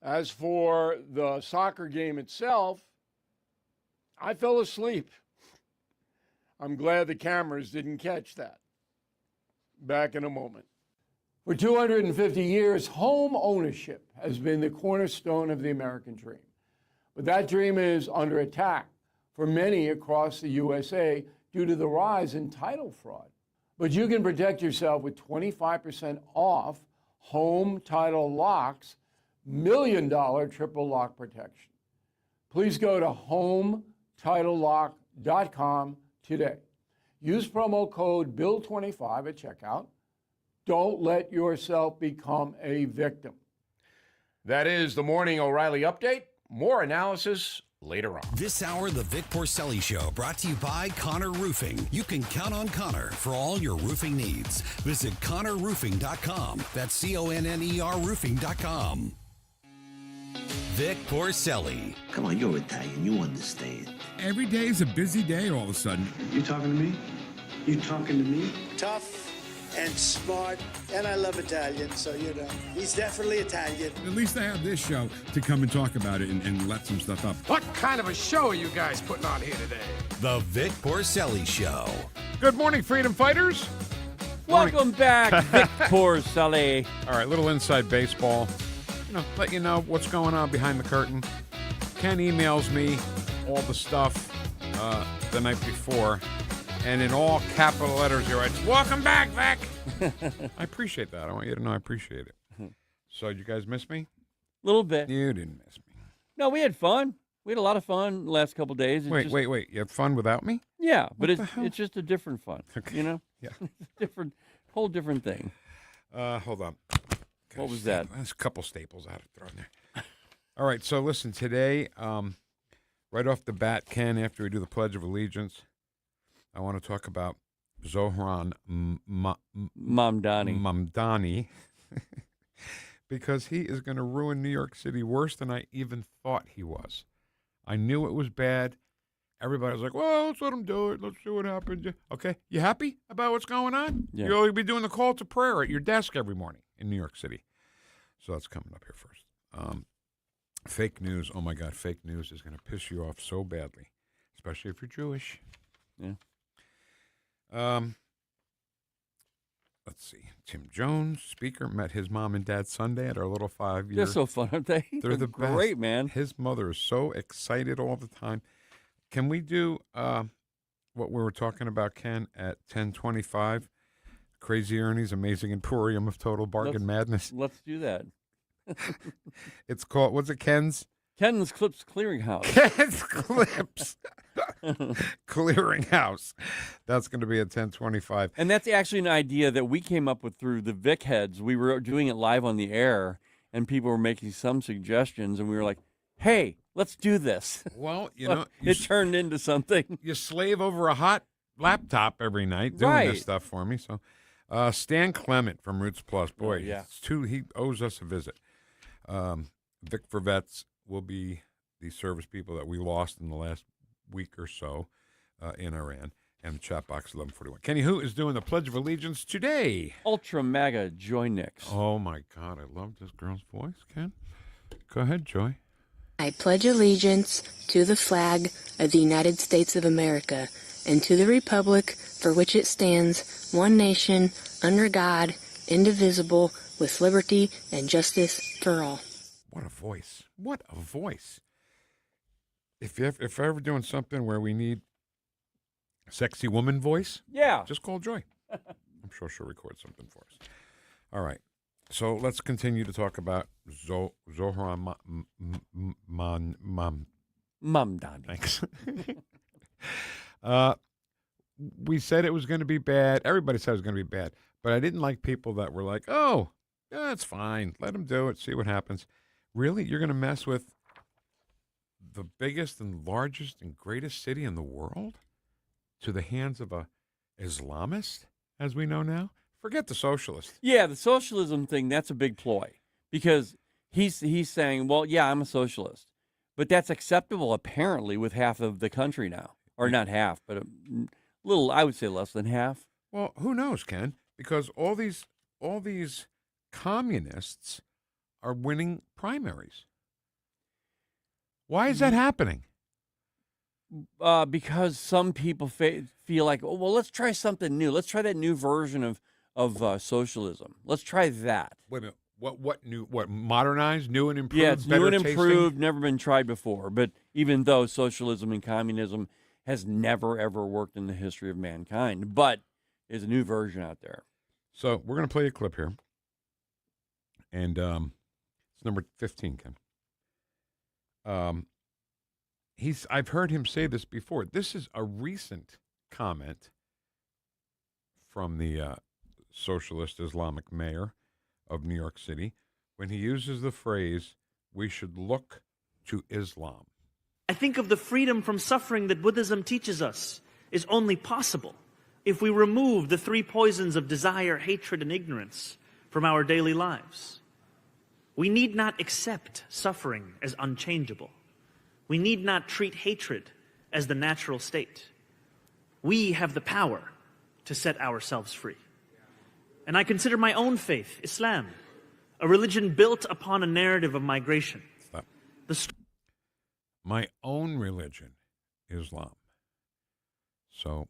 As for the soccer game itself, I fell asleep. I'm glad the cameras didn't catch that. Back in a moment. For 250 years, home ownership has been the cornerstone of the American dream. But that dream is under attack for many across the USA due to the rise in title fraud. But you can protect yourself with 25% off home title locks, $1 million triple lock protection. Please go to HomeTitleLock.com today. Use promo code BILL25 at checkout. Don't let yourself become a victim. That is the Morning O'Reilly Update. More analysis later on. This hour, the Vic Porcelli Show, brought to you by Connor Roofing. You can count on Connor for all your roofing needs. Visit ConnorRoofing.com. That's CONNER Roofing.com. Vic Porcelli. Come on, you're Italian. You understand. Every day is a busy day all of a sudden. You talking to me? You talking to me? Tough and smart, and I love Italian, so he's definitely Italian. At least I have this show to come and talk about it and let some stuff up. What kind of a show are you guys putting on here today? The Vic Porcelli Show. Good morning, freedom fighters. Welcome back, Vic Porcelli. All right, little inside baseball. Let you know what's going on behind the curtain. Ken emails me all the stuff the night before, and in all capital letters he writes, "Welcome back, Vic." I appreciate that. I want you to know I appreciate it. So, you guys miss me? A little bit. You didn't miss me. No, we had fun. We had a lot of fun the last couple of days. Wait. You had fun without me? Yeah, but What the hell? it's just a different fun. Okay. You know? Yeah. Whole different thing. Hold on. What was that? There's a couple staples I had to throw in there. All right, so listen, today, right off the bat, Ken, after we do the Pledge of Allegiance, I want to talk about Zohran Mamdani because he is going to ruin New York City worse than I even thought he was. I knew it was bad. Everybody was like, well, let's let him do it. Let's see what happens. Okay, you happy about what's going on? Yeah. You'll be doing the call to prayer at your desk every morning in New York City. So that's coming up here first. Fake news. Oh, my God, fake news is going to piss you off so badly, especially if you're Jewish. Yeah. Let's see. Tim Jones, speaker, met his mom and dad Sunday at our little 5-year. They're so fun, aren't they? They're the great, best. man. His mother is so excited all the time. Can we do what we were talking about, Ken, at 10:25? Crazy Ernie's Amazing Emporium of Total Bargain Madness. Let's do that. It's called, what's it, Ken's? Ken's Clips Clearinghouse. Ken's Clips Clearinghouse. That's going to be at 10:25. And that's actually an idea that we came up with through the Vic Heads. We were doing it live on the air, and people were making some suggestions, and we were like, hey, let's do this. Well, you know, it turned into something. You slave over a hot laptop every night doing this Right. stuff for me. So, Stan Clement from Roots Plus, boy, yeah. he owes us a visit. Vic for Vets will be the service people that we lost in the last week or so in Iran. And chat box 1141. Kenny Who is doing the Pledge of Allegiance today. Ultra Mega Joy Nix. Oh, my God. I love this girl's voice, Ken. Go ahead, Joy. I pledge allegiance to the flag of the United States of America and to the republic for which it stands, one nation, under God, indivisible, with liberty and justice for all. What a voice. What a voice. If you're ever doing something where we need a sexy woman voice, Yeah. just call Joy. I'm sure she'll record something for us. All right. So let's continue to talk about Zohran Mamdani. Thanks. We said it was going to be bad. Everybody said it was going to be bad. But I didn't like people that were like, oh, yeah, it's fine. Let him do it. See what happens. Really? You're going to mess with the biggest and largest and greatest city in the world to the hands of a Islamist, as we know now? Forget the socialist. Yeah, the socialism thing, that's a big ploy. Because he's saying, well, yeah, I'm a socialist. But that's acceptable, apparently, with half of the country now. Or not half, but a little, I would say less than half. Well, who knows, Ken? Because all these communists are winning primaries. Why is that happening? Because some people feel like, oh, well, let's try something new. Let's try that new version of socialism. Let's try that. Wait a minute. What new? What modernized, new and improved? Yeah, it's new better and tasting? improved, never been tried before. But even though socialism and communism has never, ever worked in the history of mankind, but there's a new version out there. So we're going to play a clip here. And it's number 15, Ken. I've heard him say this before. This is a recent comment from the socialist Islamic mayor of New York City when he uses the phrase, we should look to Islam. I think of the freedom from suffering that Buddhism teaches us is only possible if we remove the three poisons of desire, hatred, and ignorance from our daily lives. We need not accept suffering as unchangeable. We need not treat hatred as the natural state. We have the power to set ourselves free. And I consider my own faith, Islam, a religion built upon a narrative of migration. My own religion, Islam. So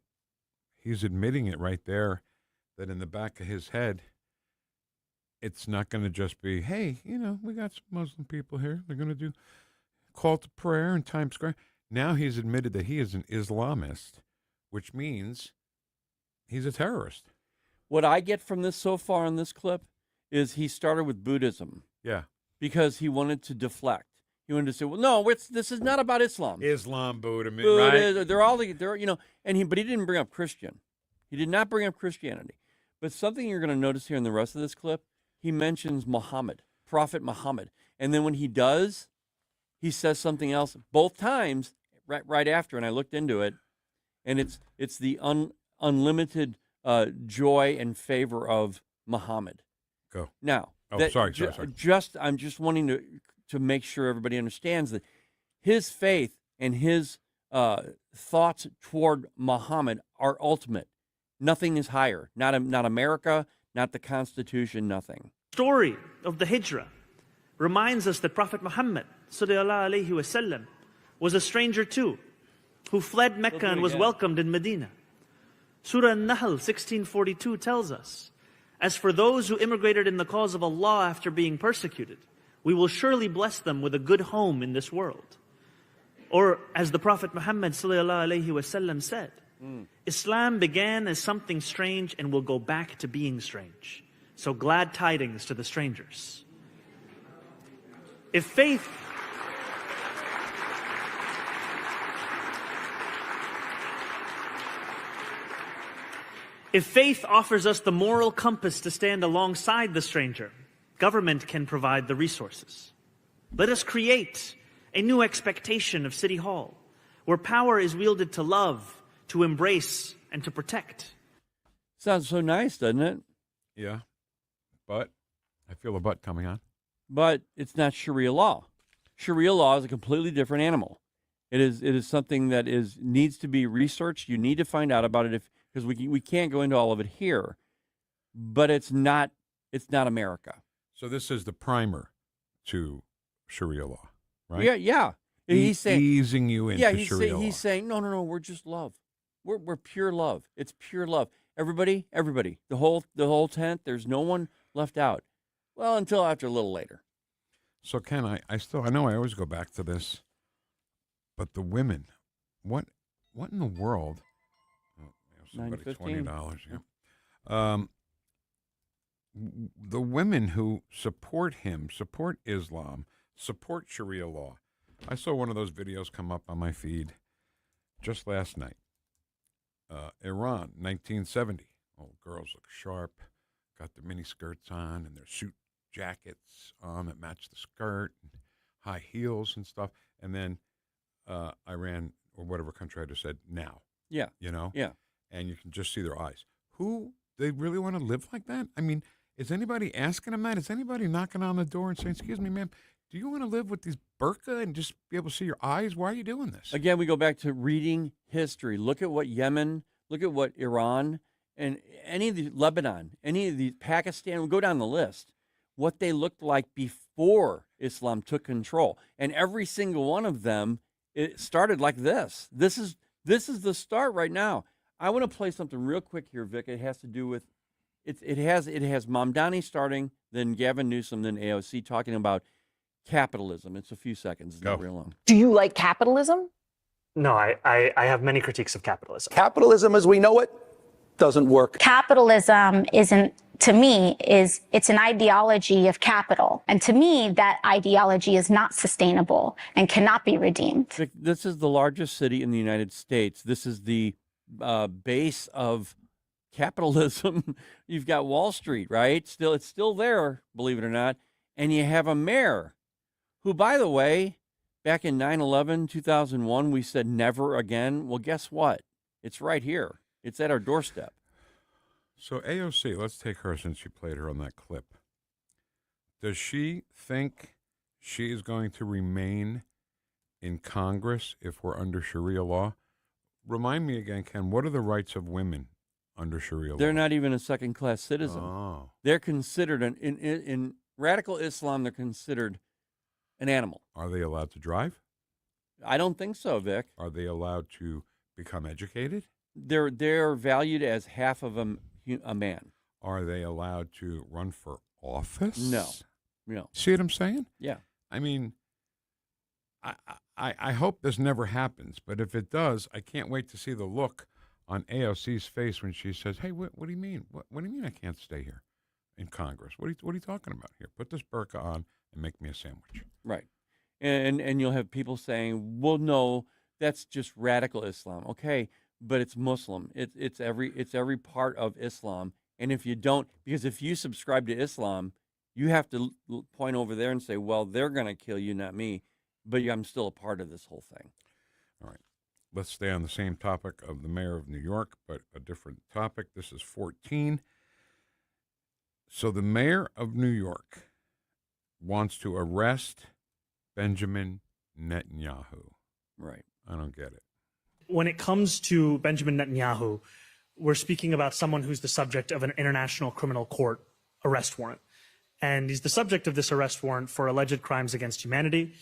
he's admitting it right there, that in the back of his head, it's not going to just be, hey, we got some Muslim people here. They're going to do call to prayer in Times Square. Now he's admitted that he is an Islamist, which means he's a terrorist. What I get from this so far in this clip is he started with Buddhism. Yeah. Because he wanted to deflect. He wanted to say, well, no, this is not about Islam. Islam, Buddha, right? But he didn't bring up Christian. He did not bring up Christianity. But something you're going to notice here in the rest of this clip, he mentions Muhammad, Prophet Muhammad. And then when he does, he says something else both times right after, and I looked into it, and it's the unlimited joy and favor of Muhammad. Go. Now, sorry. I'm just wanting to make sure everybody understands that his faith and his thoughts toward Muhammad are ultimate. Nothing is higher. Not America, not the Constitution, nothing. Story of the Hijrah reminds us that Prophet Muhammad sallallahu alaihi wasallam was a stranger too, who fled Mecca and was welcomed in Medina. Surah An-Nahl 1642 tells us, as for those who immigrated in the cause of Allah after being persecuted, we will surely bless them with a good home in this world. Or as the Prophet Muhammad sallallahu alaihi wasallam said, Islam began as something strange and will go back to being strange. So glad tidings to the strangers. If faith offers us the moral compass to stand alongside the stranger, government can provide the resources. Let us create a new expectation of City Hall, where power is wielded to love, to embrace, and to protect. Sounds so nice, doesn't it? Yeah. But I feel a butt coming on. But it's not Sharia law. Sharia law is a completely different animal. It is something that needs to be researched. You need to find out about it because we can't go into all of it here. But it's not America. So this is the primer to Sharia law, right? Yeah. He's saying easing you into Sharia law. He's saying no, we're just love. We're pure love. It's pure love. Everybody, the whole tent. There's no one left out. Well, until after a little later. So Ken, I know I always go back to this, but the women, what in the world? Oh, somebody $20. Yeah. The women who support him, support Islam, support Sharia law. I saw one of those videos come up on my feed just last night. Iran, 1970. Oh, girls look sharp, got their mini skirts on and their suit jackets on that match the skirt, and high heels and stuff. And then Iran, or whatever country I just said, now. Yeah. Yeah. And you can just see their eyes. They really want to live like that? I mean, is anybody asking them that? Is anybody knocking on the door and saying, excuse me, ma'am, do you want to live with these burqa and just be able to see your eyes? Why are you doing this? Again, we go back to reading history. Look at what Yemen, look at what Iran, and any of the Lebanon, any of the Pakistan, we'll go down the list. what they looked like before Islam took control. And every single one of them, it started like this. This is the start right now. I want to play something real quick here, Vic. It has to do with it has Mamdani starting, then Gavin Newsom, then AOC talking about capitalism. It's a few seconds. It's not real long. Do you like capitalism? No, I have many critiques of capitalism. Capitalism as we know it doesn't work. Capitalism isn't, to me, it's an ideology of capital. And to me, that ideology is not sustainable and cannot be redeemed. Vic, this is the largest city in the United States. This is the base of capitalism. You've got Wall Street, right? It's still there, believe it or not. And you have a mayor who, by the way, back in 9/11, 2001, we said never again. Well, guess what? It's right here. It's at our doorstep. So AOC, let's take her since you played her on that clip. Does she think she is going to remain in Congress if we're under Sharia law? Remind me again, Ken, what are the rights of women under Sharia law? They're not even a second-class citizen. Oh. They're considered, in radical Islam, they're considered an animal. Are they allowed to drive? I don't think so, Vic. Are they allowed to become educated? They're valued as half of a man. Are they allowed to run for office? No. See what I'm saying? Yeah. I mean, I hope this never happens, but if it does, I can't wait to see the look on AOC's face when she says, "Hey, what do you mean? What do you mean I can't stay here in Congress? What are you talking about here? Put this burqa on and make me a sandwich." Right. And you'll have people saying, "Well, no, that's just radical Islam." Okay, but it's Muslim. It's every part of Islam. And if you don't, because if you subscribe to Islam, you have to point over there and say, "Well, they're going to kill you, not me." But I'm still a part of this whole thing. All right. Let's stay on the same topic of the mayor of New York, but a different topic. This is 14. So the mayor of New York wants to arrest Benjamin Netanyahu. Right. I don't get it. When it comes to Benjamin Netanyahu, we're speaking about someone who's the subject of an international criminal court arrest warrant. And he's the subject of this arrest warrant for alleged crimes against humanity,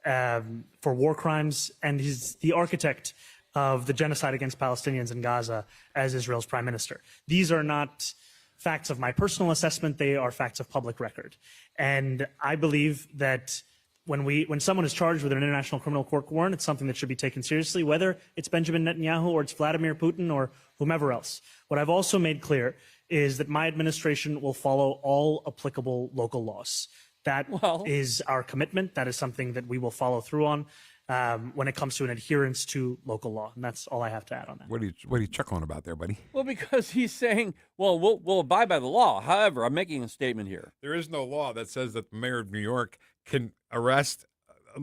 for war crimes, and he's the architect of the genocide against Palestinians in Gaza as Israel's prime minister. These are not facts of my personal assessment. They are facts of public record. And I believe that when someone is charged with an international criminal court warrant, it's something that should be taken seriously, whether it's Benjamin Netanyahu or it's Vladimir Putin or whomever else. What I've also made clear is that my administration will follow all applicable local laws. That is our commitment. That is something that we will follow through on when it comes to an adherence to local law. And that's all I have to add on that. What are you chuckling about there, buddy? Well, because he's saying, well, we'll abide by the law. However, I'm making a statement here. There is no law that says that the mayor of New York can arrest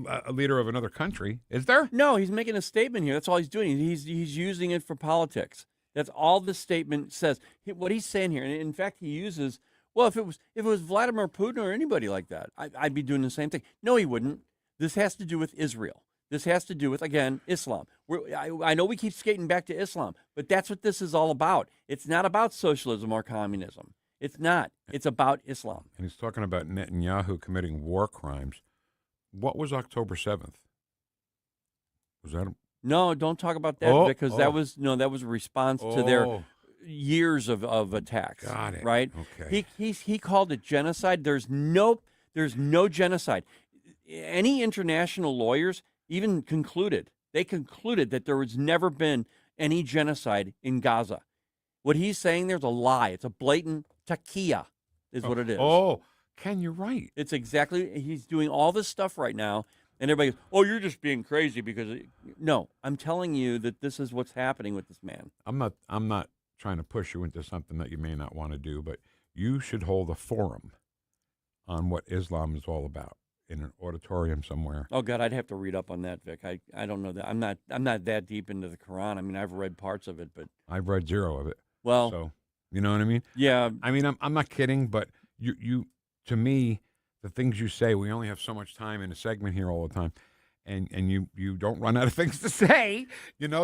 a leader of another country. Is there? No, he's making a statement here. That's all he's doing. He's using it for politics. That's all the statement says. What he's saying here, and in fact, he uses, well, if it was Vladimir Putin or anybody like that, I'd be doing the same thing. No, he wouldn't. This has to do with Israel. This has to do with, again, Islam. I know we keep skating back to Islam, but that's what this is all about. It's not about socialism or communism. It's not. It's about Islam. And he's talking about Netanyahu committing war crimes. What was October 7th? Was that No, don't talk about that because that was a response to their years of attacks. Got it. Right? Okay. He called it genocide. There's no genocide. Any international lawyers even concluded that there was never been any genocide in Gaza. What he's saying there's a lie. It's a blatant taqiyya is what it is. Oh, Ken, you're right. It's exactly, he's doing all this stuff right now, and everybody goes, "Oh, you're just being crazy because..." No, I'm telling you that this is what's happening with this man. I'm not trying to push you into something that you may not want to do, but you should hold a forum on what Islam is all about in an auditorium somewhere. Oh God, I'd have to read up on that, Vic. I don't know that. I'm not that deep into the Quran. I mean, I've read parts of it, but I've read zero of it. Well, so you know what I mean? Yeah. I mean, I'm not kidding, but you to me, the things you say, we only have so much time in a segment here all the time, and you don't run out of things to say.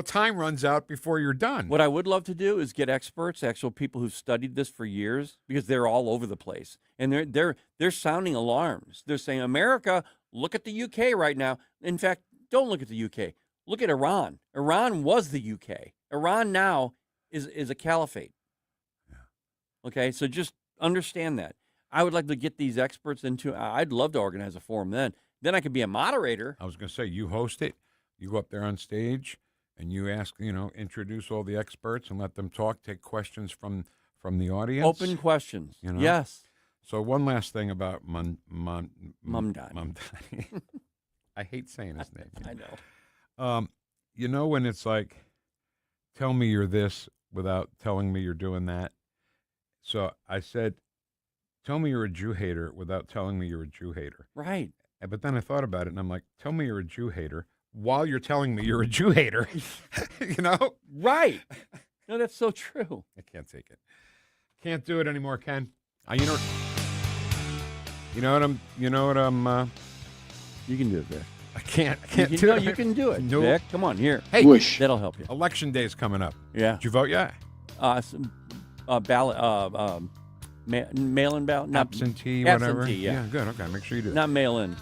Time runs out before you're done. What I would love to do is get experts, actual people who've studied this for years, because they're all over the place, and they're sounding alarms. They're saying, America, look at the UK right now. In fact, don't look at the UK. Look at Iran. Iran was the UK. Iran now is a caliphate. Yeah. Okay, so just understand that. I would like to get these experts into. I'd love to organize a forum then. Then I could be a moderator. I was going to say, you host it. You go up there on stage, and you ask, introduce all the experts and let them talk. Take questions from the audience. Open questions. Yes. So one last thing about Mamdani. I hate saying his name. I know. When it's like, tell me you're this without telling me you're doing that. So I said, tell me you're a Jew hater without telling me you're a Jew hater. Right. But then I thought about it, and I'm like, tell me you're a Jew hater while you're telling me you're a Jew hater. Right. No, that's so true. I can't take it. Can't do it anymore, Ken. You know what I'm. You can do it, Vic. I can't do it. You can do it, Nope. Vic. Come on, here. Hey, Woosh. That'll help you. Election day is coming up. Yeah. Did you vote yet? Ballot. Mail-in ballot. Absentee, whatever. Yeah. Good. Okay, make sure you do it. Not mail-in.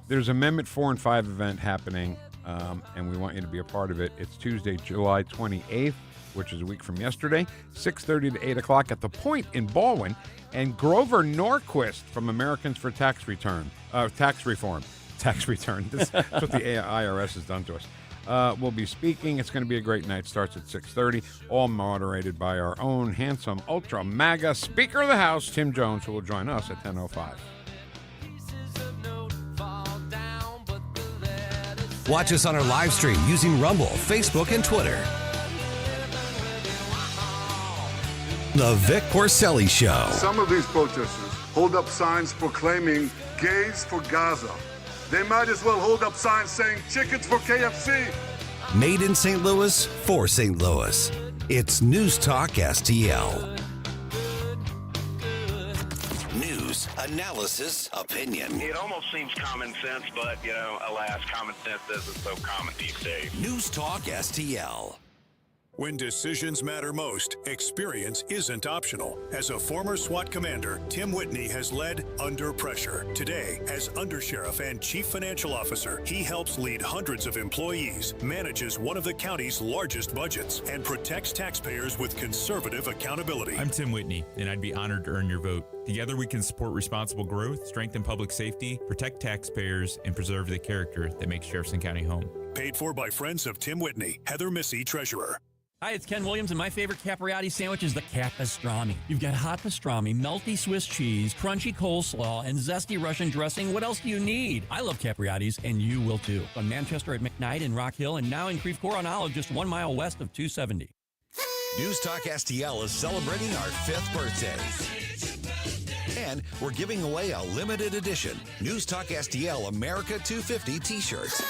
There's Amendment 4 and 5 event happening, and we want you to be a part of it. It's Tuesday, July 28th, which is a week from yesterday, 6:30 to 8 o'clock at The Point in Baldwin. And Grover Norquist from Americans for Tax Reform. Tax Return. That's what the IRS has done to us. We'll be speaking. It's going to be a great night. Starts at 6:30, all moderated by our own handsome, ultra MAGA Speaker of the House, Tim Jones, who will join us at 10:05. Watch us on our live stream using Rumble, Facebook, and Twitter. The Vic Porcelli Show. Some of these protesters hold up signs proclaiming gays for Gaza. They might as well hold up signs saying chickens for KFC. Made in St. Louis for St. Louis. It's News Talk STL. News, analysis, opinion. It almost seems common sense, but, alas, common sense isn't so common these days. News Talk STL. When decisions matter most, experience isn't optional. As a former SWAT commander, Tim Whitney has led Under Pressure. Today, as Undersheriff and Chief Financial Officer, he helps lead hundreds of employees, manages one of the county's largest budgets, and protects taxpayers with conservative accountability. I'm Tim Whitney, and I'd be honored to earn your vote. Together, we can support responsible growth, strengthen public safety, protect taxpayers, and preserve the character that makes Jefferson County home. Paid for by friends of Tim Whitney. Heather Missy, Treasurer. Hi, it's Ken Williams, and my favorite Capriati sandwich is the Capistrami. You've got hot pastrami, melty Swiss cheese, crunchy coleslaw, and zesty Russian dressing. What else do you need? I love Capriati's, and you will too. On Manchester at McKnight and Rock Hill, and now in Creve Coeur on Olive, just 1 mile west of 270. News Talk STL is celebrating our 5th birthday. And we're giving away a limited edition News Talk STL America 250 t-shirts.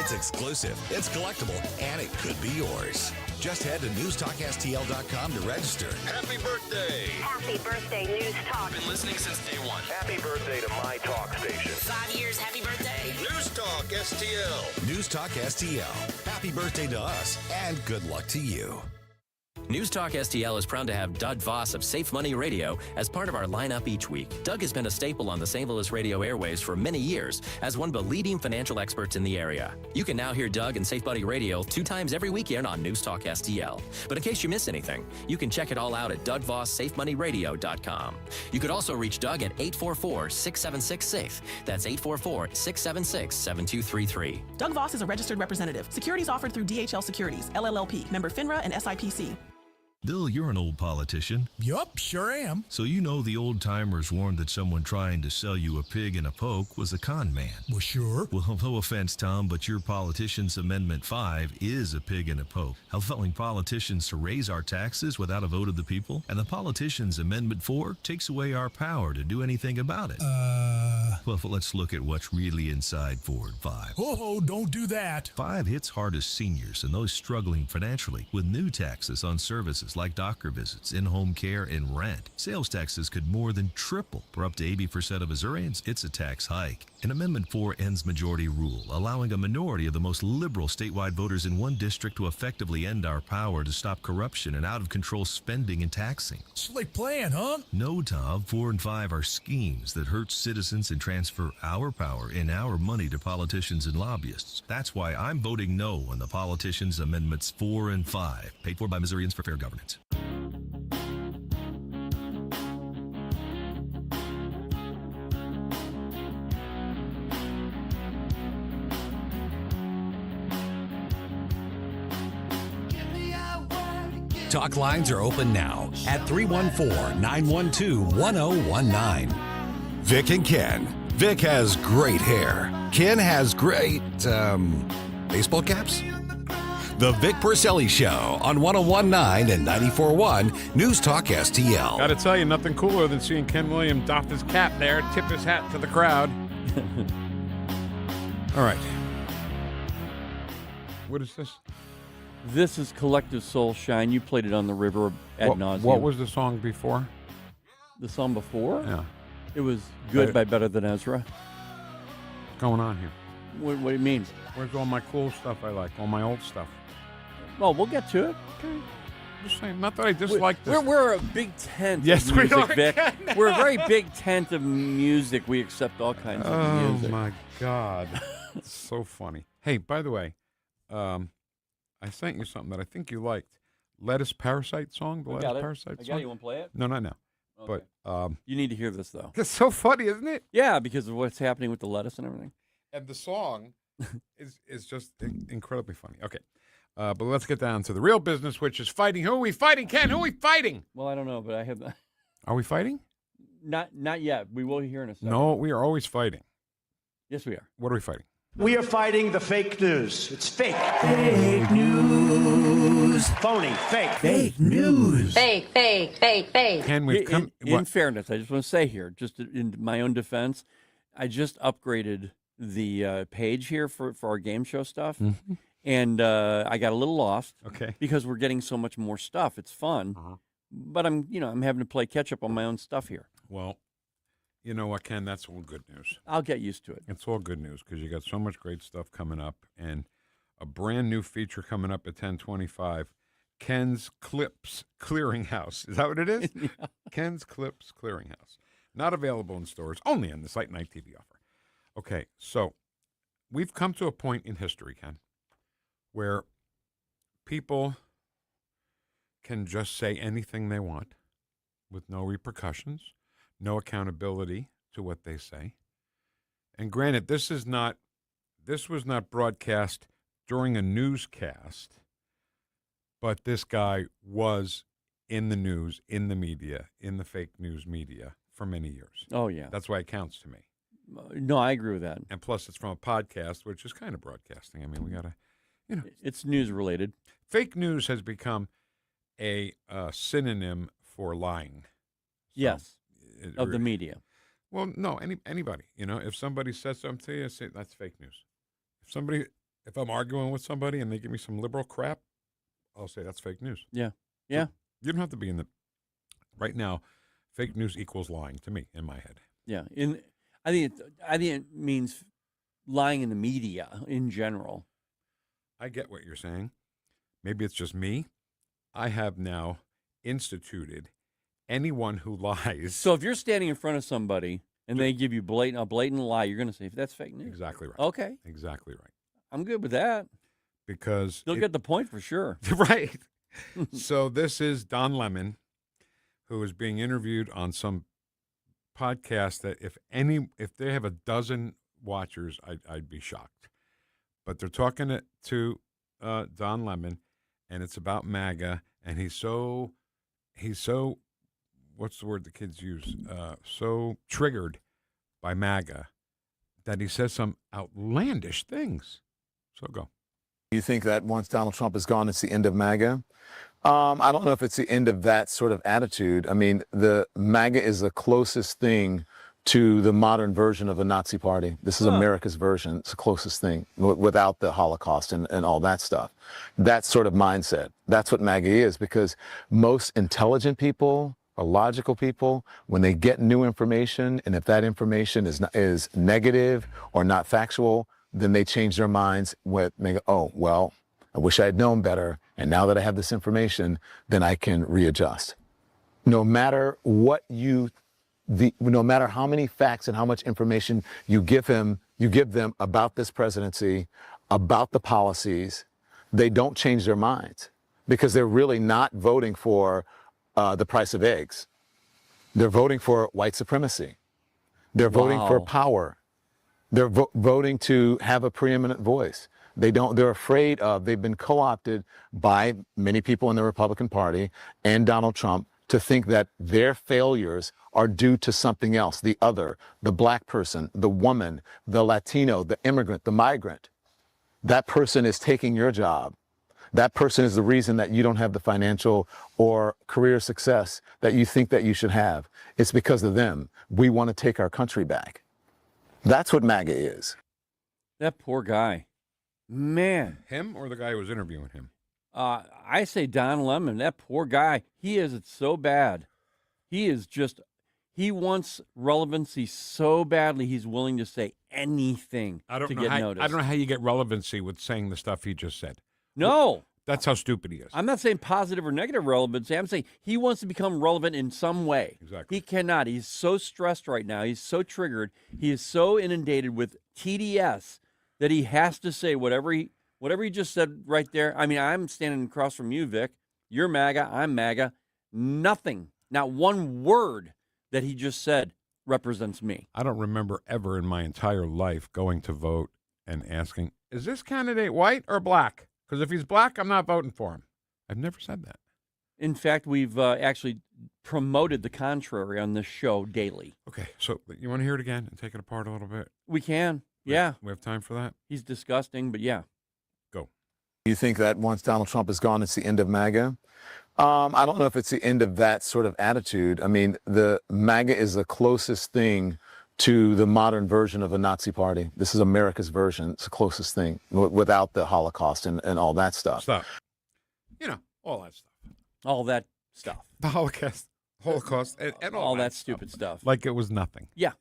It's exclusive, it's collectible, and it could be yours. Just head to newstalkstl.com to register. Happy birthday! Happy birthday, News Talk. Been listening since day one. Happy birthday to my talk station. 5 years, happy birthday. News Talk STL. News Talk STL. Happy birthday to us, and good luck to you. News Talk STL is proud to have Doug Voss of Safe Money Radio as part of our lineup each week. Doug has been a staple on the St. Louis radio airwaves for many years as one of the leading financial experts in the area. You can now hear Doug and Safe Money Radio 2 times every weekend on News Talk STL. But in case you miss anything, you can check it all out at DougVossSafeMoneyRadio.com. You could also reach Doug at 844-676-SAFE. That's 844-676-7233. Doug Voss is a registered representative. Securities offered through DHL Securities, LLLP, member FINRA and SIPC. Bill, you're an old politician. Yup, sure am. So you know the old-timers warned that someone trying to sell you a pig in a poke was a con man. Well, sure. Well, no offense, Tom, but your politician's Amendment 5 is a pig in a poke, allowing politicians to raise our taxes without a vote of the people, and the politician's Amendment 4 takes away our power to do anything about it. Well, let's look at what's really inside Forward 5. Oh, don't do that. 5 hits hardest seniors and those struggling financially with new taxes on services. taxes like doctor visits, in-home care, and rent. Sales taxes could more than triple. For up to 80% of Missourians, it's a tax hike. And Amendment 4 ends majority rule, allowing a minority of the most liberal statewide voters in one district to effectively end our power to stop corruption and out-of-control spending and taxing. Slick plan, huh? No, Tom. 4 and 5 are schemes that hurt citizens and transfer our power and our money to politicians and lobbyists. That's why I'm voting no on the Politicians Amendments 4 and 5, paid for by Missourians for fair governance. Talk lines are open now at 314-912-1019. Vic and Ken. Vic has great hair. Ken has great, baseball caps? The Vic Porcelli Show on 101.9 and 94.1 News Talk STL. Gotta tell you, nothing cooler than seeing Ken Williams doff his cap there, tip his hat to the crowd. All right. What is this? This is Collective Soul Shine. You played it on the river ad nauseum. What was the song before? The song before? Yeah. It was Good by Better Than Ezra. What's going on here? What do you mean? Where's all my cool stuff I like? All my old stuff. Well, we'll get to it. Okay. Just saying. Not that I dislike this. We're a big tent yes, of music, we are, Vic. Ken. We're a very big tent of music. We accept all kinds of music. Oh, my God. It's so funny. Hey, by the way, I sent you something that I think you liked. Lettuce Parasite song? The Lettuce Parasite song? You want to play it? No, not now. Okay. But you need to hear this, though. It's so funny, isn't it? Yeah, because of what's happening with the lettuce and everything. And the song is just incredibly funny. Okay. But let's get down to the real business, which is fighting. Who are we fighting, Ken? Who are we fighting? Well, I don't know, but I have... Are we fighting? Not yet. We will hear in a second. No, we are always fighting. Yes, we are. What are we fighting? We are fighting the fake news. It's fake. Fake news. Phony. Fake. Fake news. Fake, fake, fake, fake. Ken, we've come... In fairness, I just want to say here, just in my own defense, I just upgraded the page here for our game show stuff. Mm-hmm. And I got a little lost. Okay. Because we're getting so much more stuff. It's fun. But I'm having to play catch up on my own stuff here. Well, you know what, Ken? That's all good news. I'll get used to it. It's all good news because you got so much great stuff coming up and a brand new feature coming up at 10:25. Ken's Clips Clearinghouse. Is that what it is? Yeah. Ken's Clips Clearinghouse. Not available in stores, only on the Site Night TV offer. Okay, so we've come to a point in history, Ken, where people can just say anything they want with no repercussions, no accountability to what they say. And granted, this was not broadcast during a newscast, but this guy was in the news, in the media, in the fake news media for many years. Oh, yeah. That's why it counts to me. No, I agree with that. And plus, it's from a podcast, which is kind of broadcasting. I mean, we got to, It's news related. Fake news has become a synonym for lying. Yes, of the media. Well, no, anybody. If somebody says something to you, I say that's fake news. If I'm arguing with somebody and they give me some liberal crap, I'll say that's fake news. Yeah, yeah. So you don't have to be in the. Right now, fake news equals lying to me in my head. Yeah, I think it means lying in the media in general. I get what you're saying. Maybe it's just me. I have now instituted anyone who lies. So if you're standing in front of somebody and they give you a blatant lie, you're going to say, that's fake news. Exactly right. Okay. Exactly right. I'm good with that. Because you'll get the point for sure. Right. So this is Don Lemon, who is being interviewed on some podcast that if they have a dozen watchers, I'd be shocked. But they're talking to Don Lemon, and it's about MAGA, and he's so what's the word the kids use? So triggered by MAGA that he says some outlandish things. So go. You think that once Donald Trump is gone, it's the end of MAGA? I don't know if it's the end of that sort of attitude. I mean, the MAGA is the closest thing to the modern version of a Nazi party. This is America's version. It's the closest thing without the Holocaust and all that stuff. That sort of mindset. That's what MAGA is, because most intelligent people or logical people, when they get new information, and if that information is negative or not factual, then they change their minds with, oh, well, I wish I had known better, and now that I have this information, then I can readjust. No matter what no matter how many facts and how much information you give them about this presidency, about the policies, they don't change their minds, because they're really not voting for the price of eggs. They're voting for white supremacy. They're voting for power. They're voting to have a preeminent voice. They're afraid of, they've been co-opted by many people in the Republican Party and Donald Trump to think that their failures are due to something else, the other, the black person, the woman, the Latino, the immigrant, the migrant. That person is taking your job. That person is the reason that you don't have the financial or career success that you think that you should have. It's because of them. We want to take our country back. That's what MAGA is. That poor guy. Man. Him or the guy who was interviewing him? I say Don Lemon. That poor guy. He is it so bad. He wants relevancy so badly, he's willing to say anything to get noticed. I don't know how you get relevancy with saying the stuff he just said. No. That's how stupid he is. I'm not saying positive or negative relevancy. I'm saying he wants to become relevant in some way. Exactly. He cannot. He's so stressed right now. He's so triggered. He is so inundated with TDS that he has to say whatever he just said right there. I mean, I'm standing across from you, Vic. You're MAGA. I'm MAGA. Nothing, not one word that he just said represents me. I don't remember ever in my entire life going to vote and asking, is this candidate white or black? Because if he's black, I'm not voting for him. I've never said that. In fact, we've actually promoted the contrary on this show daily. Okay, so you want to hear it again and take it apart a little bit? We can, yeah. We have time for that? He's disgusting, but yeah. Go. You think that once Donald Trump is gone, it's the end of MAGA? I don't know if it's the end of that sort of attitude. I mean, the MAGA is the closest thing to the modern version of a Nazi party. This is America's version. It's the closest thing without the Holocaust and all that stuff. Stop. You know, all that stuff. All that stuff. The Holocaust and all that stupid stuff. Like it was nothing. Yeah.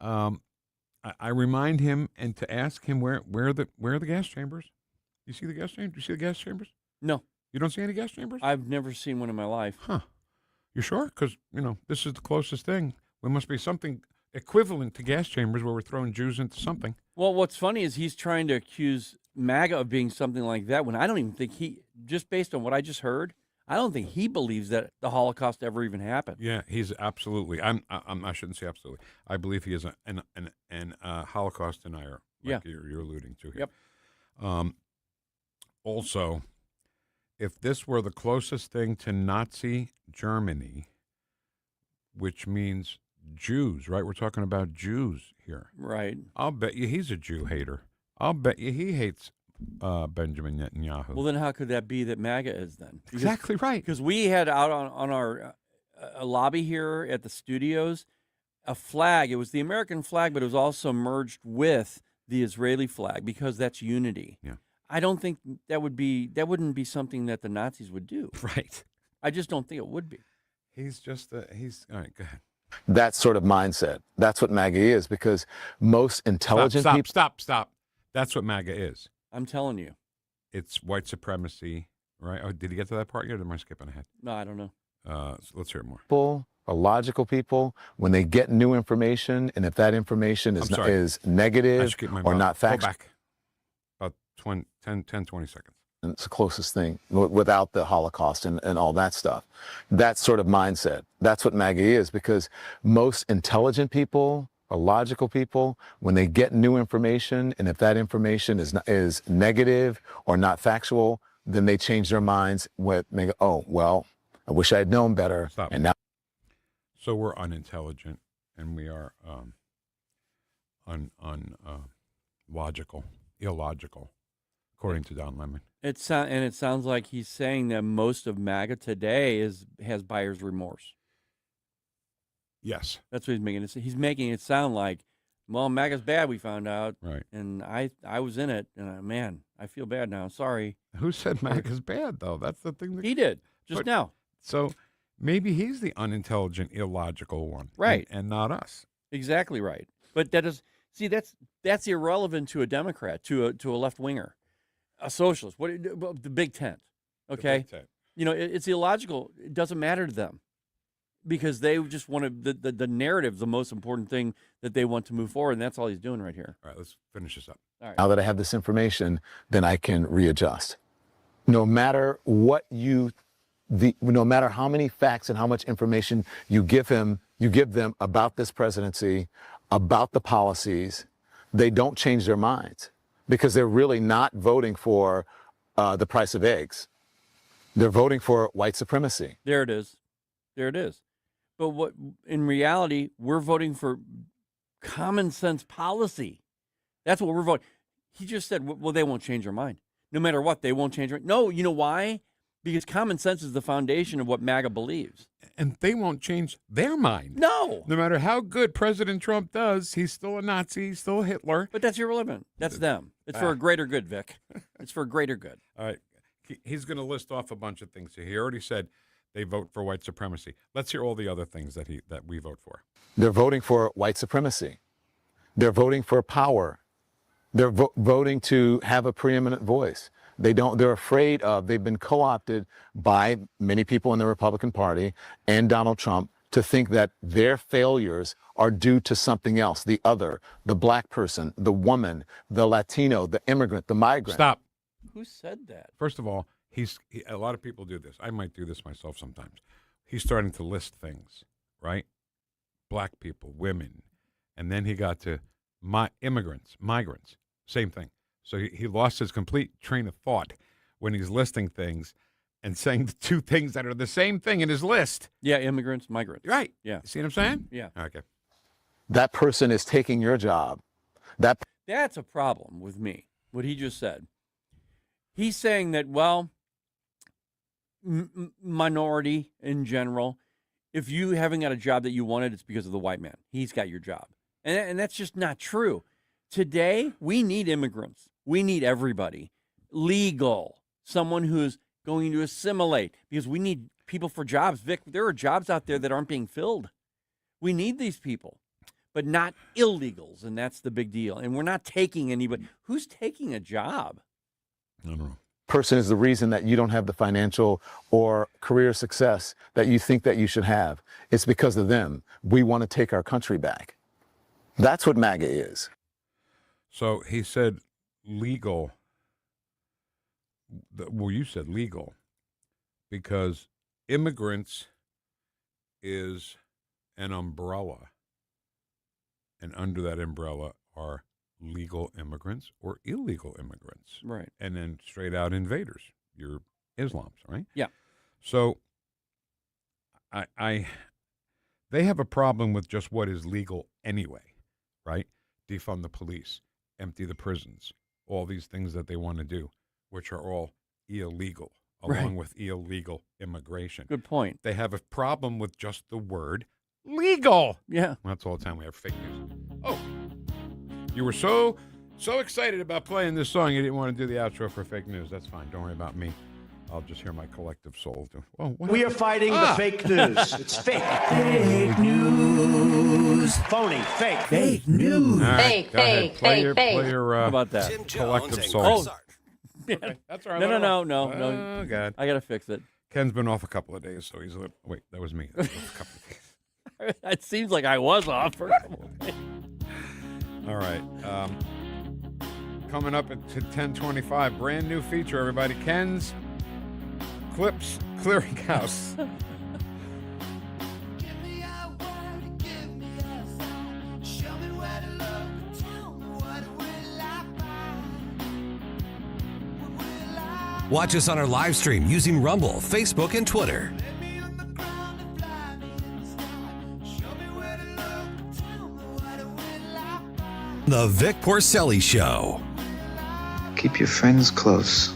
I remind him and to ask him where are the gas chambers? You see the gas chambers? Do you see the gas chambers? No. You don't see any gas chambers? I've never seen one in my life. Huh. You sure? Because, this is the closest thing. There must be something equivalent to gas chambers where we're throwing Jews into something. Well, what's funny is he's trying to accuse MAGA of being something like that when I don't even think just based on what I just heard, I don't think he believes that the Holocaust ever even happened. Yeah, he's absolutely. I shouldn't say absolutely. I believe he is an Holocaust denier, like you're alluding to here. Yep. Also, if this were the closest thing to Nazi Germany, which means Jews, right? We're talking about Jews here. Right. I'll bet you he's a Jew hater. I'll bet you he hates Benjamin Netanyahu. Well, then how could that be that MAGA is then? Exactly right. Because we had out on our lobby here at the studios a flag. It was the American flag, but it was also merged with the Israeli flag because that's unity. Yeah. I don't think that wouldn't be something that the Nazis would do. Right. I just don't think it would be. He's all right, go ahead. That sort of mindset. That's what MAGA is, because most intelligent people... Stop. That's what MAGA is. I'm telling you. It's white supremacy, right? Oh, did he get to that part yet, or am I skipping ahead? No, I don't know. So let's hear it more. People, or logical people, when they get new information, and if that information is negative or not factual... Go back. About 10, 20 seconds. It's the closest thing without the Holocaust and all that stuff. That sort of mindset. That's what MAGA is, because most intelligent people or logical people, when they get new information, and if that information is negative or not factual, then they change their minds with, oh, well, I wish I had known better. Stop. And now. So we're unintelligent and we are illogical, according to Don Lemon. It sounds like he's saying that most of MAGA today has buyer's remorse. Yes. That's what he's making it. He's making it sound like, well, MAGA's bad, we found out. Right. And I was in it, and man, I feel bad now. Sorry. Who said MAGA's bad, though? That's the thing. He did, just now. So maybe he's the unintelligent, illogical one. Right. And not us. Exactly right. But that is, see, that's irrelevant to a Democrat, to a left-winger, a socialist, the big tent, okay? The big tent. You know, it's illogical. It doesn't matter to them because they just want to, the narrative, the most important thing that they want to move forward, and that's all he's doing right here. All right, let's finish this up. All right. Now that I have this information, then I can readjust. No matter what no matter how many facts and how much information you give them about this presidency, about the policies, they don't change their minds because they're really not voting for the price of eggs. They're voting for white supremacy. There it is. There it is. But what in reality, we're voting for common sense policy. That's what we're voting. He just said, well, they won't change their mind. No matter what, they won't change their mind. No, you know why? Because common sense is the foundation of what MAGA believes. And they won't change their mind. No. No matter how good President Trump does, he's still a Nazi, he's still a Hitler. But that's irrelevant. That's them. It's for a greater good, Vic. It's for a greater good. All right. He's going to list off a bunch of things. He already said they vote for white supremacy. Let's hear all the other things that we vote for. They're voting for white supremacy. They're voting for power. They're voting to have a preeminent voice. They're afraid of, they've been co-opted by many people in the Republican Party and Donald Trump to think that their failures are due to something else, the other, the black person, the woman, the Latino, the immigrant, the migrant. Stop. Who said that? First of all, a lot of people do this. I might do this myself sometimes. He's starting to list things, right? Black people, women. And then he got to migrants, same thing. So he lost his complete train of thought when he's listing things and saying the two things that are the same thing in his list. Yeah, immigrants, migrants. Right. Yeah. See what I'm saying? Yeah. Okay. That person is taking your job. That's a problem with me, what he just said. He's saying that, well, minority in general, if you haven't got a job that you wanted, it's because of the white man. He's got your job. And that's just not true. Today, we need immigrants. We need everybody. Legal. Someone who's going to assimilate. Because we need people for jobs. Vic, there are jobs out there that aren't being filled. We need these people. But not illegals, and that's the big deal. And we're not taking anybody. Who's taking a job? I don't know. Person is the reason that you don't have the financial or career success that you think that you should have. It's because of them. We want to take our country back. That's what MAGA is. So he said legal. Well, you said legal because immigrants is an umbrella. And under that umbrella are legal immigrants or illegal immigrants. Right. And then straight out invaders, your Islams, right? Yeah. So they have a problem with just what is legal anyway, right? Defund the police, empty the prisons, all these things that they want to do, which are all illegal, along with illegal immigration. Good point. They have a problem with just the word legal. Yeah. That's all the time we have fake news. Oh, you were so excited about playing this song, you didn't want to do the outro for fake news. That's fine. Don't worry about me. I'll just hear my collective soul do. Oh, what We are fighting the fake news. It's fake. Fake news. Phony. Fake. Fake news. All right, Fake, go ahead. fake, Play fake, your, fake. Play your How about that? collective soul. Oh, Okay, that's all right. No. Oh, God. I got to fix it. Ken's been off a couple of days, so he's a little... Wait, that was me. That was a couple of days. It seems like I was off for a couple of days. All right. Coming up at 10:25, brand new feature, everybody. Ken's Clips Clearinghouse. Watch us on our live stream using Rumble, Facebook, and Twitter. The Vic Porcelli Show. Keep your friends close,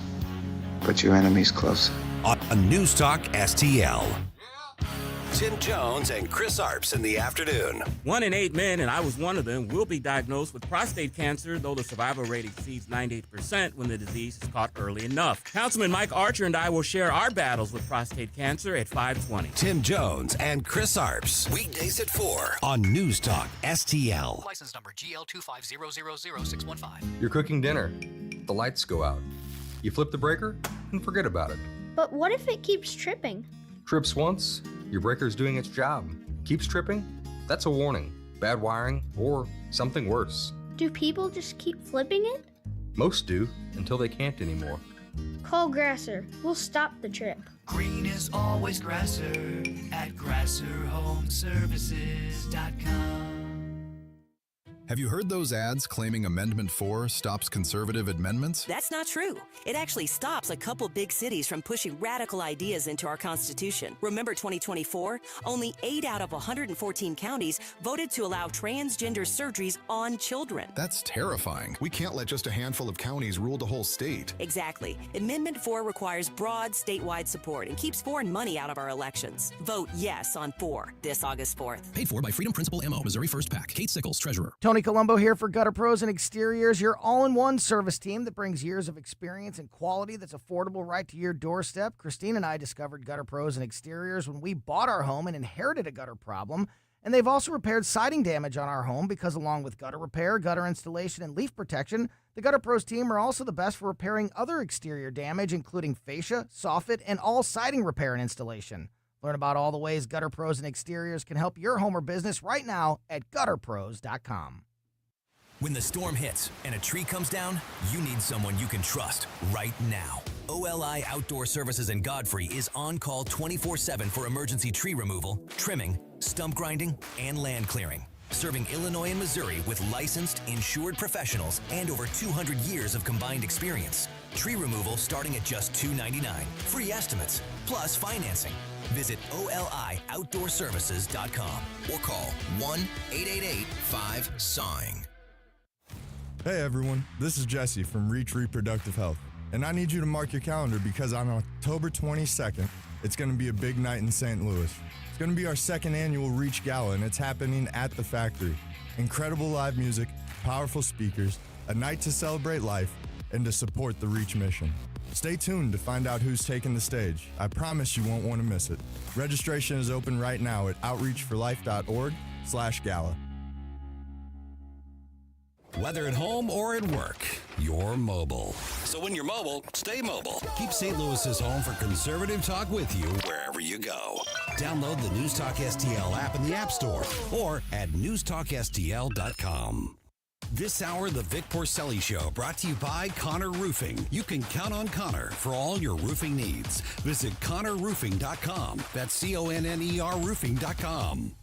but your enemies closer. On Newstalk STL. Tim Jones and Chris Arps in the afternoon. 1 in 8 men, and I was one of them, will be diagnosed with prostate cancer, though the survival rate exceeds 98% when the disease is caught early enough. Councilman Mike Archer and I will share our battles with prostate cancer at 5:20. Tim Jones and Chris Arps. Weekdays at 4 on News Talk STL. License number GL2500615. You're cooking dinner. The lights go out. You flip the breaker and forget about it. But what if it keeps tripping? Trips once, your breaker's doing its job. Keeps tripping? That's a warning. Bad wiring or something worse. Do people just keep flipping it? Most do, until they can't anymore. Call Grasser. We'll stop the trip. Green is always Grasser at GrasserHomeservices.com. Have you heard those ads claiming Amendment 4 stops conservative amendments? That's not true. It actually stops a couple big cities from pushing radical ideas into our Constitution. Remember 2024? Only 8 out of 114 counties voted to allow transgender surgeries on children. That's terrifying. We can't let just a handful of counties rule the whole state. Exactly. Amendment 4 requires broad statewide support and keeps foreign money out of our elections. Vote yes on 4 this August 4th. Paid for by Freedom Principal MO, Missouri First PAC. Kate Sickles, Treasurer. Tony Colombo here for Gutter Pros and Exteriors, your all-in-one service team that brings years of experience and quality that's affordable right to your doorstep. Christine and I discovered Gutter Pros and Exteriors when we bought our home and inherited a gutter problem. And they've also repaired siding damage on our home because along with gutter repair, gutter installation, and leaf protection, the Gutter Pros team are also the best for repairing other exterior damage, including fascia, soffit, and all siding repair and installation. Learn about all the ways Gutter Pros and Exteriors can help your home or business right now at gutterpros.com. When the storm hits and a tree comes down, you need someone you can trust right now. OLI Outdoor Services in Godfrey is on call 24/7 for emergency tree removal, trimming, stump grinding, and land clearing. Serving Illinois and Missouri with licensed, insured professionals and over 200 years of combined experience. Tree removal starting at just $2.99. Free estimates, plus financing. Visit OLIOutdoorServices.com or call 1-888-5-SAWING. Hey everyone, this is Jesse from Reach Reproductive Health, and I need you to mark your calendar because on October 22nd, it's going to be a big night in St. Louis. It's going to be our second annual Reach Gala, and it's happening at the factory. Incredible live music, powerful speakers, a night to celebrate life, and to support the Reach mission. Stay tuned to find out who's taking the stage. I promise you won't want to miss it. Registration is open right now at outreachforlife.org/gala. Whether at home or at work, you're mobile. So when you're mobile, stay mobile. Keep St. Louis's home for conservative talk with you wherever you go. Download the News Talk STL app in the App Store or at newstalkstl.com. This hour, the Vic Porcelli Show, brought to you by Connor Roofing. You can count on Connor for all your roofing needs. Visit ConnorRoofing.com. That's CONNER Roofing.com.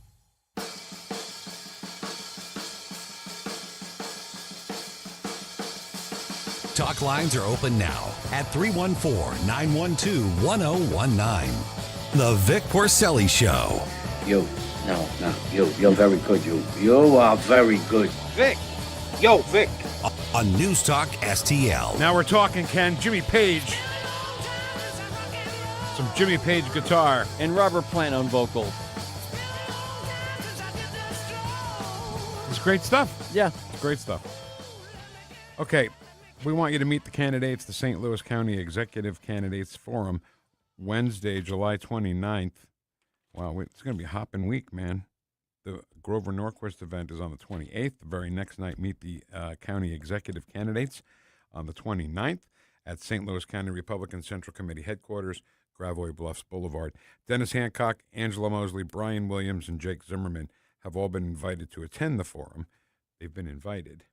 Talk lines are open now at 314-912-1019. The Vic Porcelli Show. You, no, you're very good, you are very good. Vic, yo, Vic. On News Talk STL. Now we're talking, Ken, Jimmy Page. Some Jimmy Page guitar. And Robert Plant on vocals. It's great stuff. Yeah. It's great stuff. Okay. We want you to meet the candidates, the St. Louis County Executive Candidates Forum, Wednesday, July 29th. Wow, it's going to be a hopping week, man. The Grover Norquist event is on the 28th. The very next night, meet the county executive candidates on the 29th at St. Louis County Republican Central Committee headquarters, Gravois Bluffs Boulevard. Dennis Hancock, Angela Mosley, Brian Williams, and Jake Zimmerman have all been invited to attend the forum. They've been invited.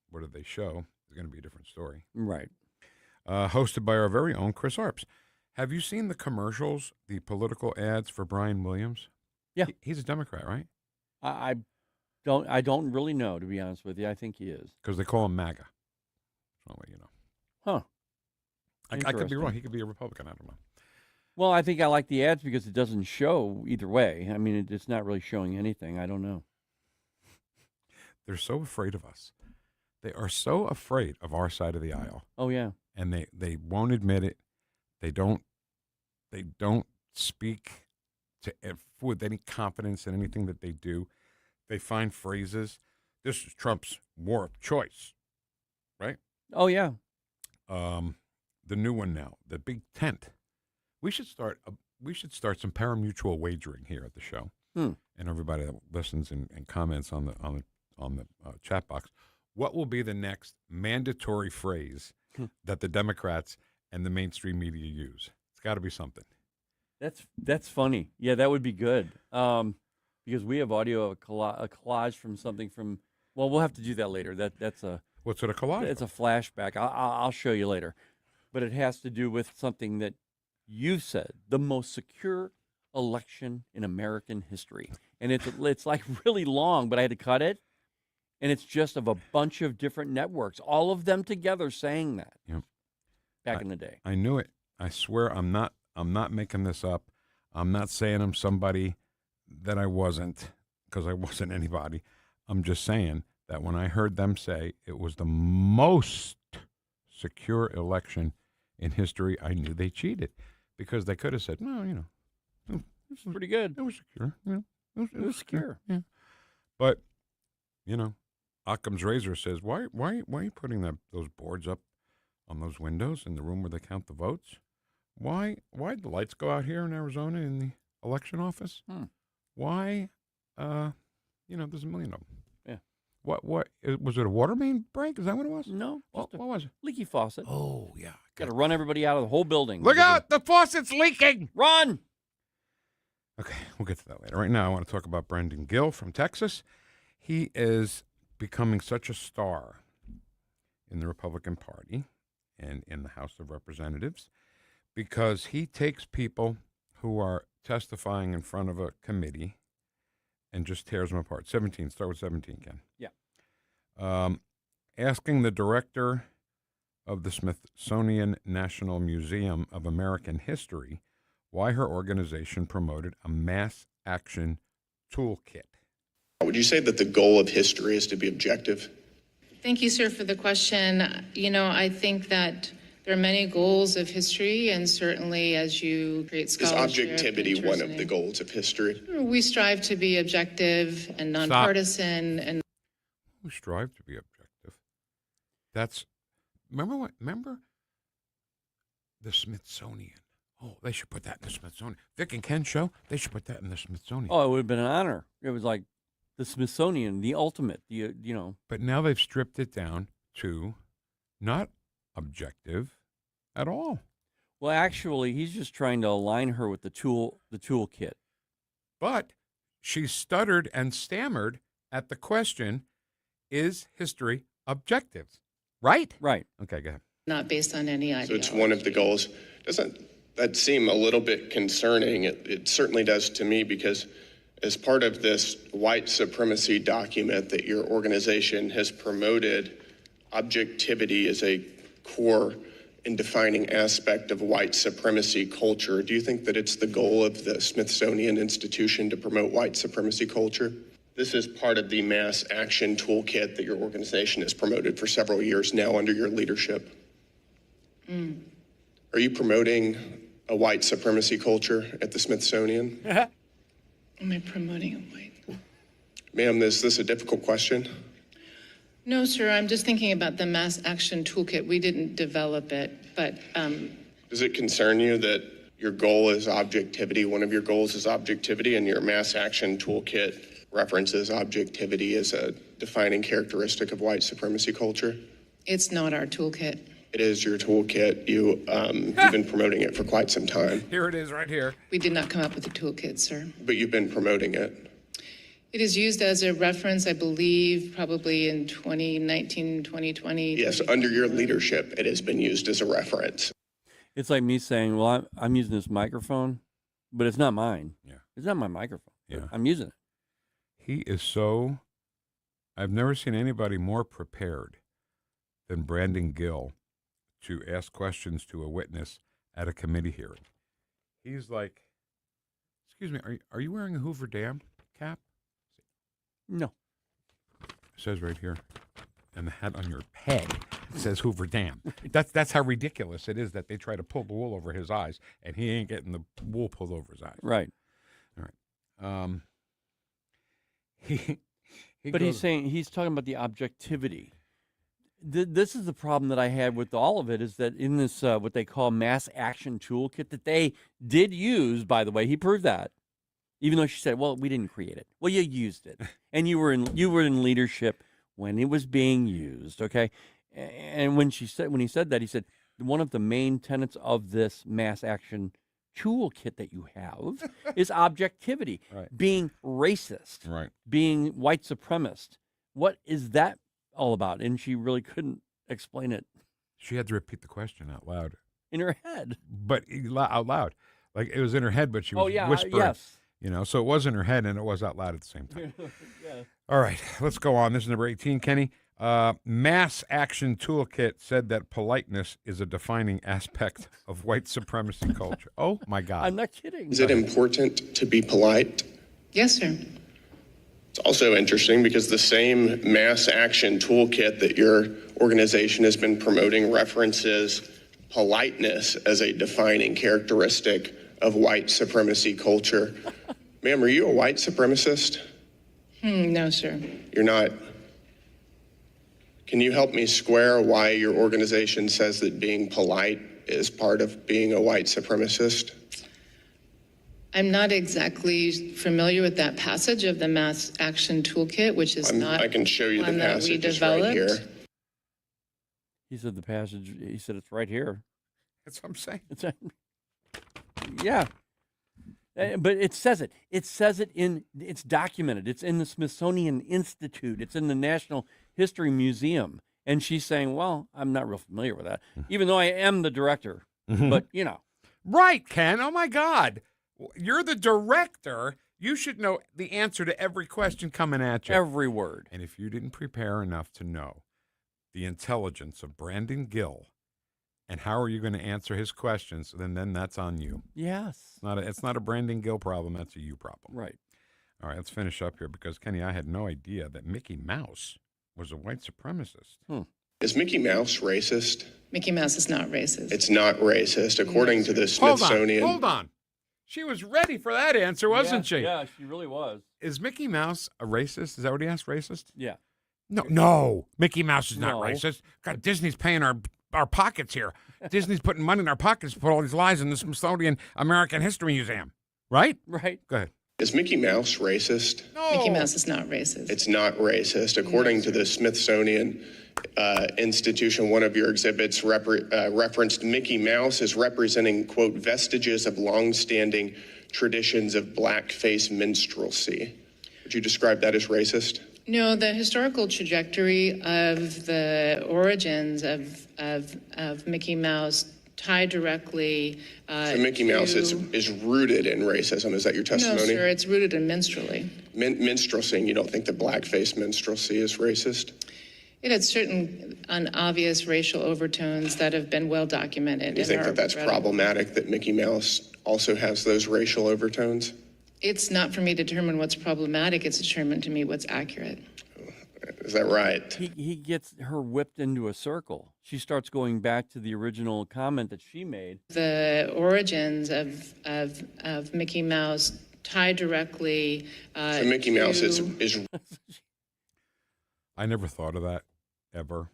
What do they show? It's going to be a different story. Right. Hosted by our very own Chris Arps. Have you seen the commercials, the political ads for Brian Williams? Yeah. He's a Democrat, right? I don't really know, to be honest with you. I think he is. Because they call him MAGA. I'll let you know. Huh. I could be wrong. He could be a Republican. I don't know. Well, I think I like the ads because it doesn't show either way. I mean, it's not really showing anything. I don't know. They're so afraid of us. They are so afraid of our side of the aisle. Oh, yeah. And they won't admit it. They don't speak with any confidence in anything that they do, they find phrases. This is Trump's war of choice, right? Oh, yeah. The new one now, the big tent. We should start some pari-mutuel wagering here at the show, and everybody that listens and comments on the chat box. What will be the next mandatory phrase that the Democrats and the mainstream media use? It's got to be something. That's funny. Yeah, that would be good. Because we have audio of a collage from something from. Well, we'll have to do that later. That's a. What's it a collage? It's a flashback. I'll show you later, but it has to do with something that you've said: the most secure election in American history, and it's like really long, but I had to cut it, and it's just of a bunch of different networks, all of them together saying that. Yep. Back in the day, I knew it. I swear, I'm not making this up. I'm not saying I'm somebody that I wasn't, because I wasn't anybody. I'm just saying that when I heard them say it was the most secure election in history, I knew they cheated, because they could have said, no, this is pretty good. It was secure. It was secure. Yeah. But, Occam's razor says, why are you putting those boards up on those windows in the room where they count the votes? Why the lights go out here in Arizona in the election office? Why, there's a million of them. Yeah. What was it, a water main break? Is that what it was? No. What was it? Leaky faucet. Oh, yeah. Got to run everybody out of the whole building. Look out! The faucet's leaking! Run! Okay, we'll get to that later. Right now, I want to talk about Brendan Gill from Texas. He is becoming such a star in the Republican Party and in the House of Representatives because he takes people who are testifying in front of a committee and just tears them apart. 17. Start with 17, Ken. Yeah. Asking the director of the Smithsonian National Museum of American History why her organization promoted a mass action toolkit. Would you say that the goal of history is to be objective? Thank you, sir, for the question. I think that there are many goals of history, and certainly as you create scholarship. Is objectivity one of the goals of history? We strive to be objective and nonpartisan. And we strive to be objective. That's, remember the Smithsonian. Oh, they should put that in the Smithsonian. Vic and Ken show, they should put that in the Smithsonian. Oh, it would have been an honor. It was like the Smithsonian, the ultimate, But now they've stripped it down to not objective at all. Well, actually, he's just trying to align her with the toolkit. But she stuttered and stammered at the question, is history objective? Right? Right. Okay, go ahead. not based on any ideology. So it's one of the goals. Doesn't that seem a little bit concerning? It certainly does to me, because as part of this white supremacy document that your organization has promoted, objectivity is a core and defining aspect of white supremacy culture. Do you think that it's the goal of the Smithsonian Institution to promote white supremacy culture? This is part of the mass action toolkit that your organization has promoted for several years now under your leadership. Are you promoting a white supremacy culture at the Smithsonian? Am I promoting a white? Ma'am, is this a difficult question? No, sir. I'm just thinking about the mass action toolkit. We didn't develop it, but Does it concern you that your goal is objectivity? One of your goals is objectivity, and your mass action toolkit references objectivity as a defining characteristic of white supremacy culture? it's not our toolkit. It is your toolkit. You've been promoting it for quite some time. Here it is right here. We did not come up with a toolkit, sir. But you've been promoting it. It is used as a reference, I believe, probably in 2019, 2020. Yes, under your leadership, it has been used as a reference. It's like me saying, well, I'm using this microphone, but it's not mine. Yeah. It's not my microphone. Yeah. I'm using it. He is so, I've never seen anybody more prepared than Brandon Gill to ask questions to a witness at a committee hearing. He's like, excuse me, are you wearing a Hoover Dam cap? No. It says right here. And the hat on your head says Hoover Dam. That's how ridiculous it is that they try to pull the wool over his eyes, and he ain't getting the wool pulled over his eyes. Right. He But he's talking about the objectivity. This is the problem that I had with all of it, is that in this what they call mass action toolkit that they did use, by the way, he proved that, even though she said, "Well, we didn't create it." Well, you used it, and you were in leadership when it was being used. Okay, and when he said that, he said one of the main tenets of this mass action toolkit that you have is objectivity, Right. being racist, Right. being white supremacist. What is that all about? And she really couldn't explain it She had to repeat the question out loud. in her head. But out loud. Like, it was in her head, but she was whispering. Yes. So it was in her head and it was out loud at the same time. Yeah. All right, let's go on. This is number 18, Kenny. Mass Action Toolkit said that politeness is a defining aspect of white supremacy culture. Oh, my God. I'm not kidding. Is it important to be polite? Yes, sir. It's also interesting because the same mass action toolkit that your organization has been promoting references politeness as a defining characteristic of white supremacy culture. Ma'am, are you a white supremacist? No, sir. You're not. Can you help me square why your organization says that being polite is part of being a white supremacist? I'm not exactly familiar with that passage of the Mass Action Toolkit, which is I can show you the one that we passage. It's right developed. here. He said the passage. He said it's right here. That's what I'm saying. Yeah. But it says it. It says it it's documented. It's in the Smithsonian Institute. It's in the National History Museum. And she's saying, well, I'm not real familiar with that, even though I am the director. But, Right, Ken. Oh, my God. You're the director. You should know the answer to every question coming at you. Every word. And if you didn't prepare enough to know the intelligence of Brandon Gill and how are you going to answer his questions, then that's on you. Yes. It's not a Brandon Gill problem. That's a you problem. Right. All right, let's finish up here because, Kenny, I had no idea that Mickey Mouse was a white supremacist. Is Mickey Mouse racist? Mickey Mouse is not racist. It's not racist, according to the Smithsonian. Hold on. She was ready for that answer, wasn't she? Yeah, she really was. Is Mickey Mouse a racist? Is that what he asked, racist? Yeah. No. Mickey Mouse is not No. racist. God, Disney's paying our pockets here. Disney's putting money in our pockets to put all these lies in the Smithsonian American History Museum. Right? Right. Go ahead. Is Mickey Mouse racist? No. Mickey Mouse is not racist. It's not racist. According to the Smithsonian Institution, one of your exhibits referenced Mickey Mouse as representing, quote, vestiges of longstanding traditions of blackface minstrelsy. Would you describe that as racist? No, the historical trajectory of the origins of Mickey Mouse tied directly So Mickey Mouse is rooted in racism. Is that your testimony? No, sir, it's rooted in minstrelsy. Minstrelsy, and you don't think that blackface minstrelsy is racist? It had certain obvious racial overtones that have been well documented. Do you think that that's problematic, that Mickey Mouse also has those racial overtones? It's not for me to determine what's problematic. It's determined to me what's accurate. Is that right? He gets her whipped into a circle. She starts going back to the original comment that she made. The origins of Mickey Mouse tied directly So Mickey Mouse is I never thought of that, ever,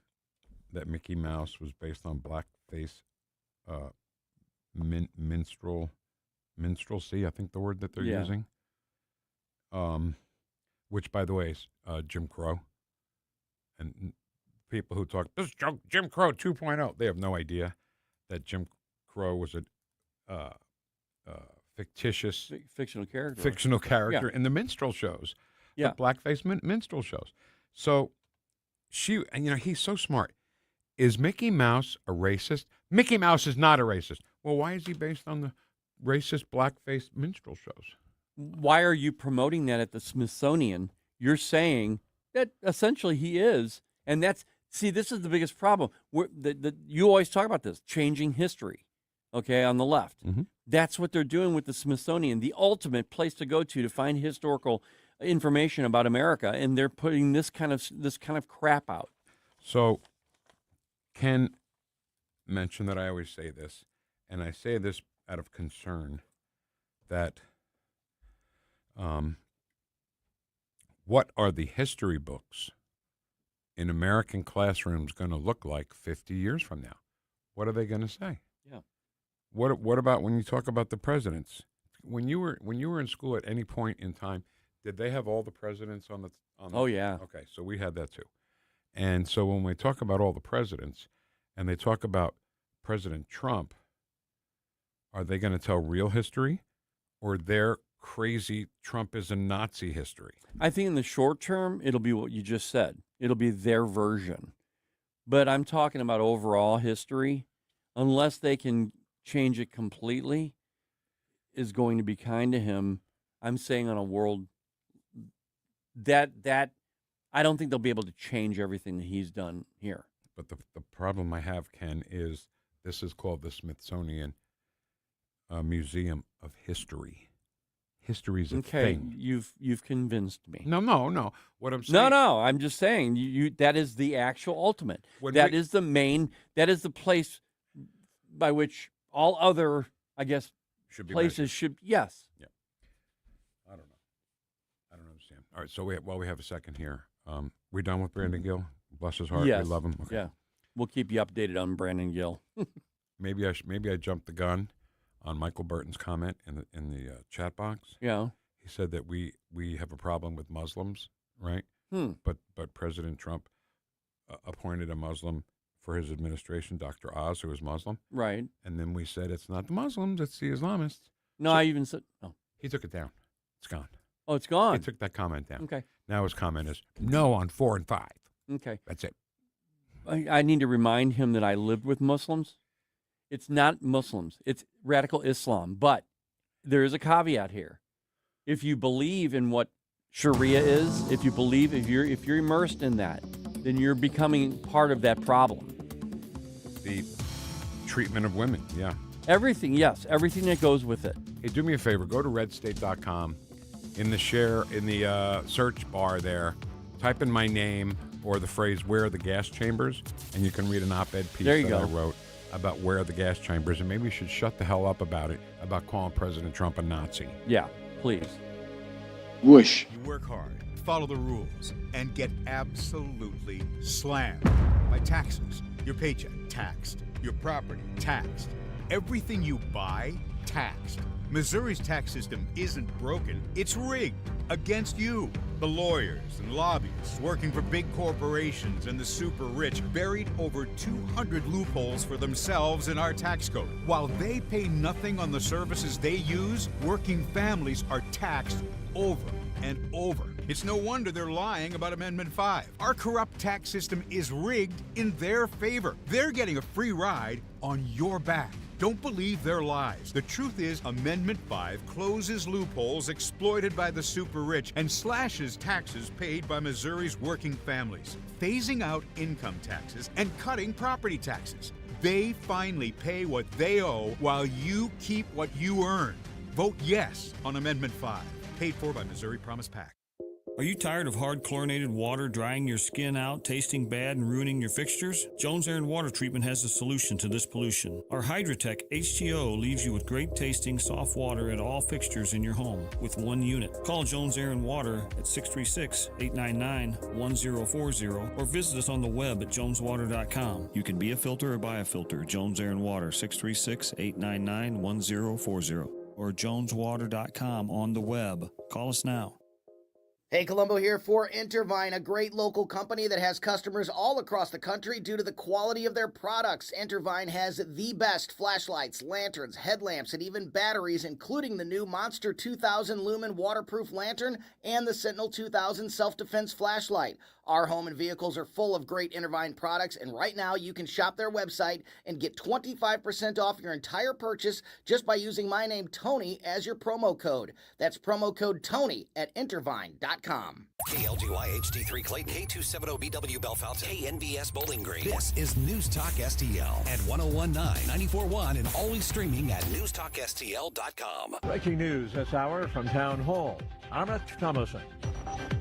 that Mickey Mouse was based on blackface minstrelsy, I think the word that they're using. Which, by the way, is Jim Crow. And people who talk, this is Jim Crow 2.0, they have no idea that Jim Crow was a fictitious fictional character in the minstrel shows, the blackface minstrel shows. So he's so smart. Is Mickey Mouse a racist? Mickey Mouse is not a racist. Well, why is he based on the racist blackface minstrel shows? Why are you promoting that at the Smithsonian? You're saying that essentially he is, and this is the biggest problem. You always talk about this, changing history, okay, on the left. Mm-hmm. That's what they're doing with the Smithsonian, the ultimate place to go to find historical information about America, and they're putting this kind of crap out. So, Ken mentioned that I always say this, and I say this out of concern that What are the history books in American classrooms going to look like 50 years from now? What are they going to say? Yeah. What about when you talk about the presidents? When you were in school at any point in time, did they have all the presidents on the? Oh, yeah. Okay, so we had that too. And so when we talk about all the presidents, and they talk about President Trump, are they going to tell real history, or their crazy Trump is a Nazi history? I think in the short term, it'll be what you just said. It'll be their version. But I'm talking about overall history. Unless they can change it completely, is going to be kind to him. I'm saying on a world that I don't think they'll be able to change everything that he's done here. But the problem I have, Ken, is this is called the Smithsonian Museum of History. History's a thing. You've convinced me. No. What I'm saying. No. I'm just saying you that is the actual ultimate. That is the main. That is the place by which all other, I guess, places should. Yes. Yeah. I don't know. I don't understand. All right. So while we have a second here, we done with Brandon Gill? Bless his heart. Yes. We love him. Okay. Yeah. We'll keep you updated on Brandon Gill. Maybe I jumped the gun on Michael Burton's comment in the chat box. Yeah. He said that we have a problem with Muslims, right? But President Trump appointed a Muslim for his administration, Dr. Oz, who is Muslim. Right. And then we said it's not the Muslims, it's the Islamists. No, I even said no. He took it down. It's gone. Oh, it's gone. He took that comment down. Okay. Now his comment is no on 4 and 5. Okay. That's it. I need to remind him that I lived with Muslims. It's not Muslims. It's radical Islam. But there is a caveat here. If you believe in what Sharia is, if you're immersed in that, then you're becoming part of that problem. The treatment of women, yeah. Everything, yes. Everything that goes with it. Hey, do me a favor. Go to redstate.com. In the search bar there, type in my name or the phrase "Where are the gas chambers?" and you can read an op-ed piece that I wrote about where are the gas chambers, and maybe you should shut the hell up about it, about calling President Trump a Nazi. Yeah, please. Woosh. You work hard, follow the rules, and get absolutely slammed by taxes. Your paycheck taxed, your property taxed, everything you buy taxed. Missouri's tax system isn't broken, it's rigged against you. The lawyers and lobbyists working for big corporations and the super rich buried over 200 loopholes for themselves in our tax code. While they pay nothing on the services they use, working families are taxed over and over. It's no wonder they're lying about Amendment 5. Our corrupt tax system is rigged in their favor. They're getting a free ride on your back. Don't believe their lies. The truth is, Amendment 5 closes loopholes exploited by the super rich and slashes taxes paid by Missouri's working families, phasing out income taxes and cutting property taxes. They finally pay what they owe while you keep what you earn. Vote yes on Amendment 5, paid for by Missouri Promise PAC. Are you tired of hard chlorinated water drying your skin out, tasting bad, and ruining your fixtures? Jones Air and Water Treatment has a solution to this pollution. Our Hydratech H2O leaves you with great tasting, soft water at all fixtures in your home with one unit. Call Jones Air and Water at 636-899-1040 or visit us on the web at joneswater.com. You can be a filter or buy a filter. Jones Air and Water, 636-899-1040 or joneswater.com on the web. Call us now. Hey, Columbo here for Intervine, a great local company that has customers all across the country due to the quality of their products. Intervine has the best flashlights, lanterns, headlamps, and even batteries, including the new Monster 2000 Lumen waterproof lantern and the Sentinel 2000 self-defense flashlight. Our home and vehicles are full of great Intervine products, and right now you can shop their website and get 25% off your entire purchase just by using my name, Tony, as your promo code. That's promo code Tony at Intervine.com. KLGY HD3 Clayton, K270BW Bellefonte, KNBS Bowling Green. This is News Talk STL at 1019, 94.1, and always streaming at NewstalkSTL.com. Breaking news this hour from Town Hall. Amit Thomason.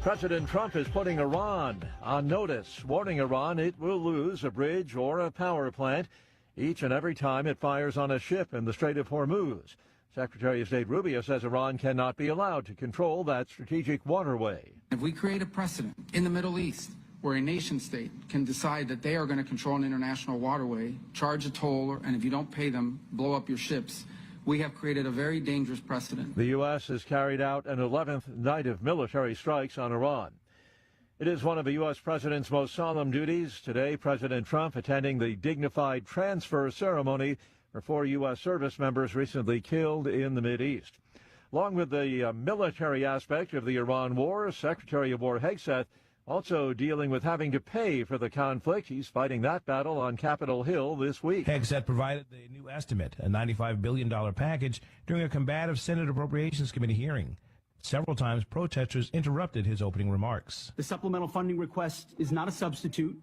President Trump is putting Iran on notice, warning Iran it will lose a bridge or a power plant each and every time it fires on a ship in the Strait of Hormuz. Secretary of State Rubio says Iran cannot be allowed to control that strategic waterway. If we create a precedent in the Middle East where a nation state can decide that they are going to control an international waterway, charge a toll, and if you don't pay them, blow up your ships, we have created a very dangerous precedent. The U.S. has carried out an 11th night of military strikes on Iran. It is one of the U.S. president's most solemn duties. Today, President Trump attending the dignified transfer ceremony for 4 U.S. service members recently killed in the Mideast. Along with the military aspect of the Iran war, Secretary of War Hegseth also dealing with having to pay for the conflict. He's fighting that battle on Capitol Hill this week. Hegseth provided the new estimate, a $95 billion package, during a combative Senate Appropriations Committee hearing. Several times, protesters interrupted his opening remarks. The supplemental funding request is not a substitute.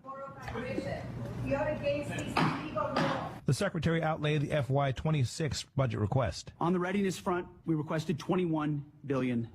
The Secretary outlaid the FY26 budget request. On the readiness front, we requested $21 billion.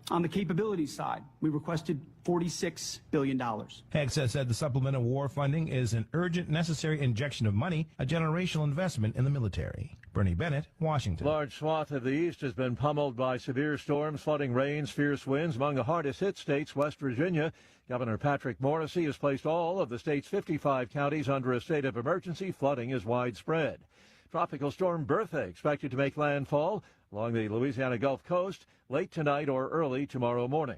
On the capabilities side, we requested $46 billion. Hegseth said the supplemental war funding is an urgent, necessary injection of money, a generational investment in the military. Bernie Bennett, Washington. Large swath of the East has been pummeled by severe storms, flooding rains, fierce winds. Among the hardest hit states, West Virginia. Governor Patrick Morrisey has placed all of the state's 55 counties under a state of emergency. Flooding is widespread. Tropical storm Bertha expected to make landfall along the Louisiana Gulf Coast late tonight or early tomorrow morning.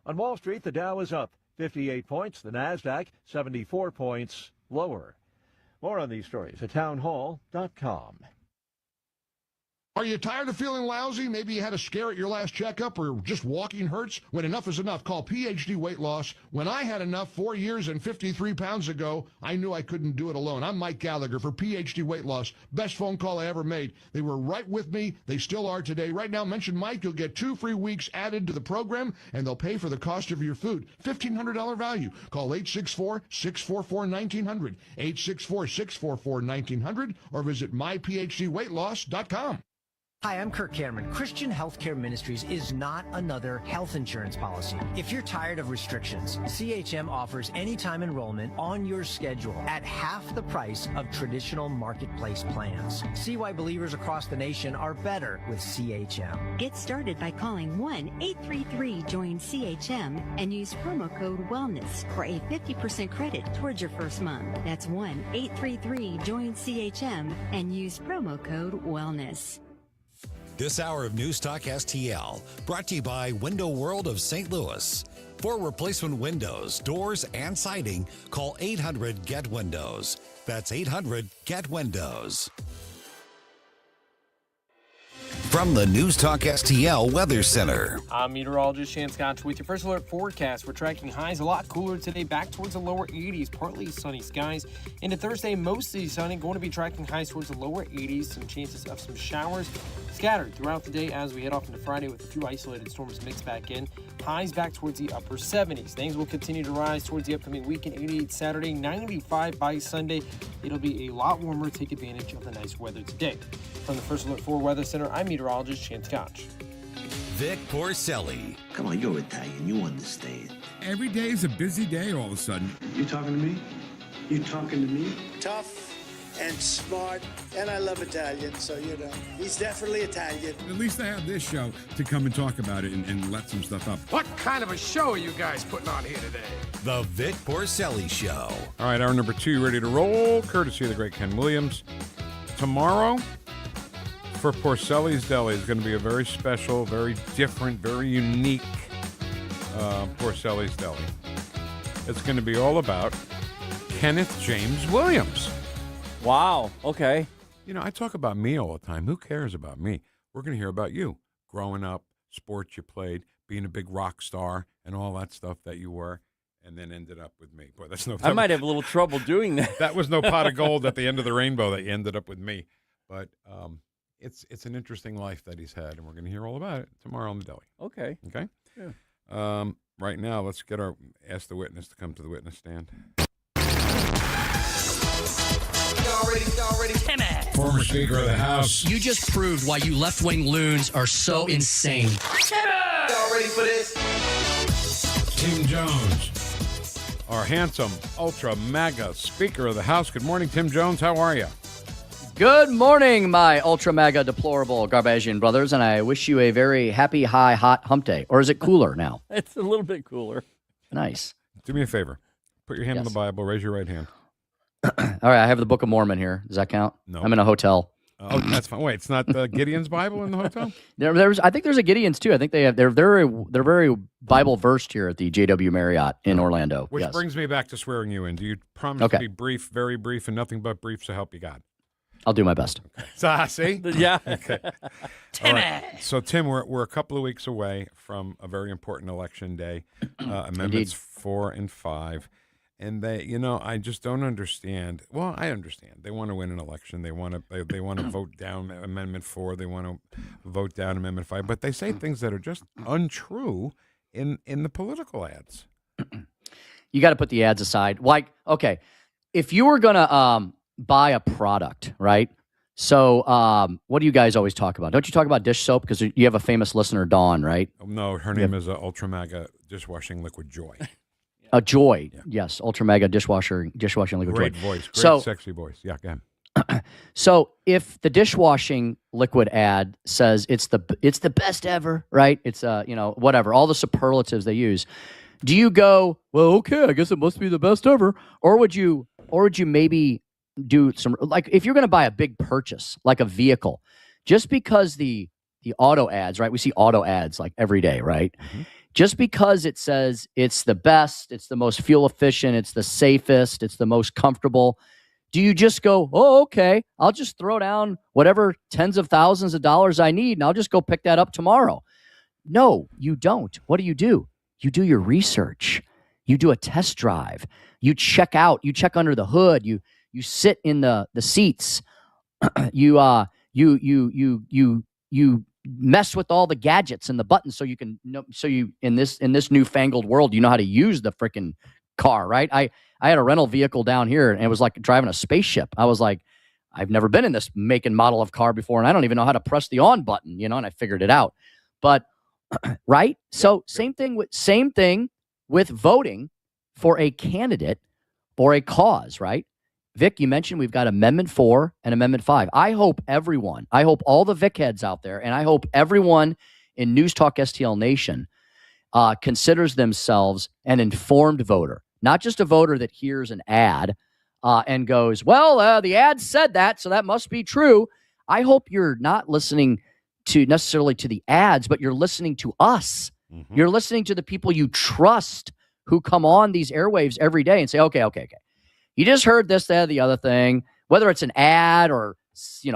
On Wall Street, the Dow is up 58 points, the NASDAQ 74 points lower. More on these stories at townhall.com. Are you tired of feeling lousy? Maybe you had a scare at your last checkup or just walking hurts? When enough is enough, call PhD Weight Loss. When I had enough 4 years and 53 pounds ago, I knew I couldn't do it alone. I'm Mike Gallagher for PhD Weight Loss. Best phone call I ever made. They were right with me. They still are today. Right now, mention Mike. You'll get 2 free weeks added to the program, and they'll pay for the cost of your food. $1,500 value. Call 864-644-1900, 864-644-1900, or visit myphdweightloss.com. Hi, I'm Kirk Cameron. Christian Healthcare Ministries is not another health insurance policy. If you're tired of restrictions, CHM offers anytime enrollment on your schedule at half the price of traditional marketplace plans. See why believers across the nation are better with CHM. Get started by calling 1-833-JOIN-CHM and use promo code WELLNESS for a 50% credit towards your first month. That's 1-833-JOIN-CHM and use promo code WELLNESS. This hour of News Talk STL brought to you by Window World of St. Louis. For replacement windows, doors, and siding, call 800-GET-WINDOWS. That's 800-GET-WINDOWS. From the News Talk STL Weather Center. I'm meteorologist Shan Scott with your first alert forecast. We're tracking highs a lot cooler today, back towards the lower 80s, partly sunny skies. Into Thursday, mostly sunny, going to be tracking highs towards the lower 80s, some chances of some showers scattered throughout the day as we head off into Friday with a few isolated storms mixed back in. Highs back towards the upper 70s. Things will continue to rise towards the upcoming weekend. 88 Saturday, 95 by Sunday. It'll be a lot warmer. Take advantage of the nice weather today. From the First Alert 4 Weather Center, I'm meteorologist Shan Scott. Vic Porcelli. Come on, you're Italian. You understand. Every day is a busy day all of a sudden. You talking to me? You talking to me? Tough and smart, and I love Italian, so, you know, he's definitely Italian. At least I have this show to come and talk about it and let some stuff up. What kind of a show are you guys putting on here today? The Vic Porcelli Show. All right, hour number 2 ready to roll, courtesy of the great Ken Williams. Tomorrow, for Porcelli's Deli, is going to be a very special, very different, very unique Porcelli's Deli. It's going to be all about Kenneth James Williams. Wow. Okay. You know, I talk about me all the time. Who cares about me? We're going to hear about you. Growing up, sports you played, being a big rock star, and all that stuff that you were, and then ended up with me. Boy, that's no. I might have a little trouble doing that. That was no pot of gold at the end of the rainbow that you ended up with me. But it's an interesting life that he's had, and we're going to hear all about it tomorrow on the Deli. Okay. Okay? Yeah. Right now, let's ask the witness to come to the witness stand. Already. Former Speaker of the House. You just proved why you left-wing loons are so insane. Y'all ready for this? Tim Jones, our handsome, ultra, MAGA Speaker of the House. Good morning, Tim Jones. How are you? Good morning, my ultra mega deplorable Garbasian brothers, and I wish you a very happy, high, hot hump day. Or is it cooler now? It's a little bit cooler. Nice. Do me a favor. Put your hand on the Bible. Raise your right hand. All right, I have the Book of Mormon here. Does that count? No. I'm in a hotel. Oh, that's fine. Wait, it's not Gideon's Bible in the hotel? I think there's a Gideon's too. I think they're very Bible versed here at the JW Marriott in Orlando. Which brings me back to swearing you in. Do you promise to be brief, very brief, and nothing but brief, so help you God? I'll do my best. See? Yeah. Okay. Timmy. Right. So, Tim, we're a couple of weeks away from a very important election day, Amendments 4 and 5. And they, I just don't understand. Well, I understand. They want to win an election. They want to vote down Amendment 4. They want to vote down Amendment 5. But they say things that are just untrue in the political ads. You got to put the ads aside. Like, okay, if you were gonna buy a product, right? So, what do you guys always talk about? Don't you talk about dish soap? Because you have a famous listener, Dawn, right? No, her name is Ultra Mega Dishwashing Liquid Joy. A Joy, yes, Ultra Mega dishwashing liquid Great Joy. voice, great sexy voice. Yeah, go ahead. So if the dishwashing liquid ad says it's the best ever, right? It's whatever, all the superlatives they use. Do you go, well, okay, I guess it must be the best ever, or would you maybe do some, like, if you're going to buy a big purchase like a vehicle, just because the auto ads, right? We see auto ads like every day, right? Mm-hmm. Just because it says it's the best, it's the most fuel efficient, it's the safest, it's the most comfortable, do you just go, oh, okay, I'll just throw down whatever tens of thousands of dollars I need and I'll just go pick that up tomorrow? No, you don't. What do? You do your research. You do a test drive. You check under the hood. You sit in the seats. You mess with all the gadgets and the buttons so you can know, in this newfangled world, you know how to use the freaking car, right? I had a rental vehicle down here and it was like driving a spaceship. I was like, I've never been in this make and model of car before and I don't even know how to press the on button, and I figured it out. But right? So same thing with voting for a candidate or a cause, right? Vic, you mentioned we've got Amendment 4 and Amendment 5. I hope all the Vic heads out there, and I hope everyone in News Talk STL Nation considers themselves an informed voter, not just a voter that hears an ad and goes, well, the ad said that, so that must be true. I hope you're not listening necessarily to the ads, but you're listening to us. Mm-hmm. You're listening to the people you trust who come on these airwaves every day and say, okay. You just heard this, that, the other thing, whether it's an ad or,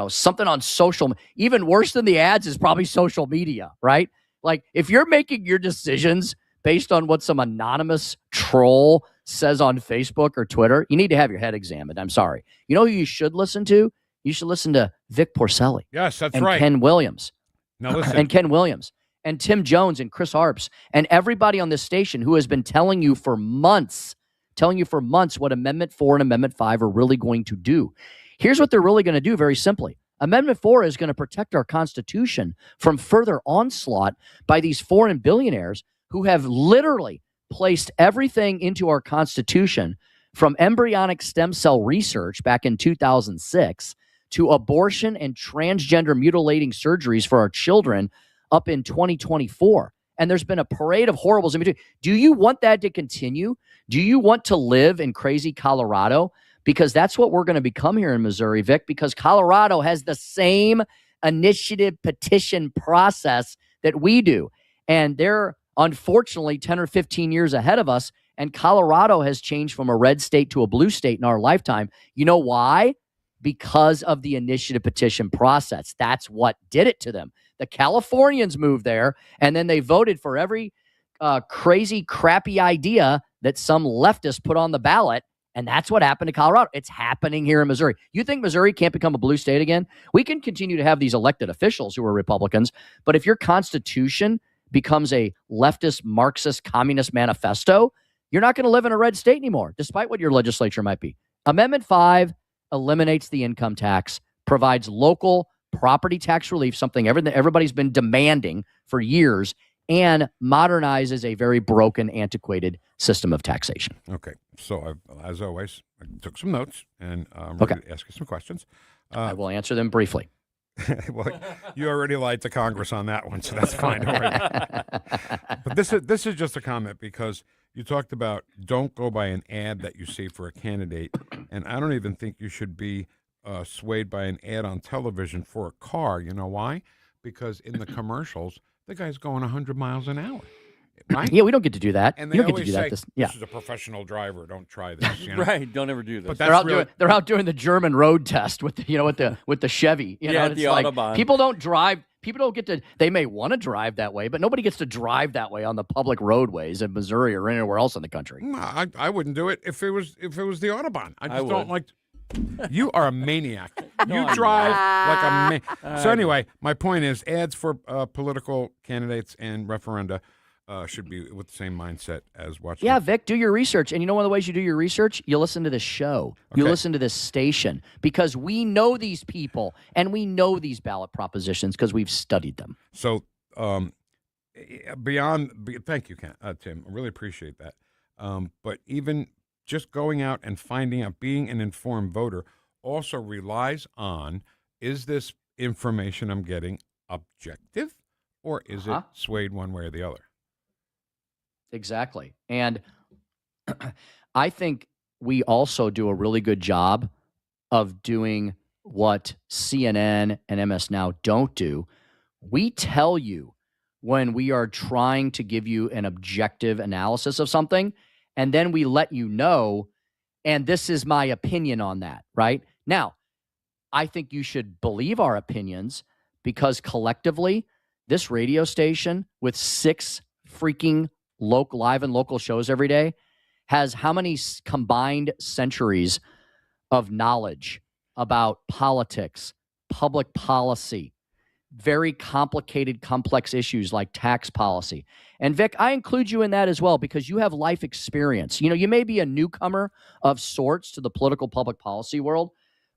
something on social. Even worse than the ads is probably social media, right? Like if you're making your decisions based on what some anonymous troll says on Facebook or Twitter, you need to have your head examined. I'm sorry. You know who you should listen to? You should listen to Vic Porcelli. Yes, that's and right. Ken Williams. Now listen. And Ken Williams and Tim Jones and Chris Arps and everybody on this station who has been telling you for months what Amendment 4 and Amendment 5 are really going to do. Here's what they're really going to do very simply. Amendment 4 is going to protect our Constitution from further onslaught by these foreign billionaires who have literally placed everything into our Constitution, from embryonic stem cell research back in 2006 to abortion and transgender mutilating surgeries for our children up in 2024. And there's been a parade of horribles in between. Do you want that to continue? Do you want to live in crazy Colorado? Because that's what we're going to become here in Missouri, Vic, because Colorado has the same initiative petition process that we do. And they're unfortunately 10 or 15 years ahead of us. And Colorado has changed from a red state to a blue state in our lifetime. You know why? Because of the initiative petition process. That's what did it to them. The Californians moved there, and then they voted for every crazy, crappy idea that some leftist put on the ballot, and that's what happened to Colorado. It's happening here in Missouri. You think Missouri can't become a blue state again? We can continue to have these elected officials who are Republicans, but if your Constitution becomes a leftist, Marxist, communist manifesto, you're not going to live in a red state anymore, despite what your legislature might be. Amendment 5 eliminates the income tax, provides local property tax relief, something everybody's been demanding for years, and modernizes a very broken, antiquated system of taxation. Okay. So, as always, I took some notes, and I'm ready to ask you some questions. I will answer them briefly. Well, you already lied to Congress on that one, so that's fine. Don't worry. But this is just a comment because you talked about don't go by an ad that you see for a candidate, and I don't even think you should be swayed by an ad on television for a car. You know why? Because in the commercials, the guy's going 100 miles an hour. Right? Yeah, we don't get to do that. And you they don't get to always do say, that. this is a professional driver. Don't try this. You know? Right. Don't ever do this. But They're out doing the German road test with the Chevy. You know, at and the it's like, Autobahn. people don't drive. People don't get to. They may want to drive that way, but nobody gets to drive that way on the public roadways in Missouri or anywhere else in the country. I wouldn't do it if it was the Autobahn. I just don't would. like. You are a maniac. No, You I'm drive not. like a man. So anyway, my point is, ads for political candidates and referenda should be with the same mindset as watching. Yeah, Vic, do your research. And you know one of the ways you do your research? You listen to this show. You listen to this station because we know these people and we know these ballot propositions because we've studied them. So thank you, Tim. I really appreciate that. But even just going out and finding out, being an informed voter also relies on, is this information I'm getting objective or is it swayed one way or the other? Exactly. And I think we also do a really good job of doing what CNN and MS Now don't do. We tell you when we are trying to give you an objective analysis of something, and then we let you know, and this is my opinion on that, right? Now, I think you should believe our opinions because collectively, this radio station with 6 freaking live and local shows every day has how many combined centuries of knowledge about politics, public policy, very complicated, complex issues like tax policy. And Vic, I include you in that as well because you have life experience. You know, you may be a newcomer of sorts to the political public policy world,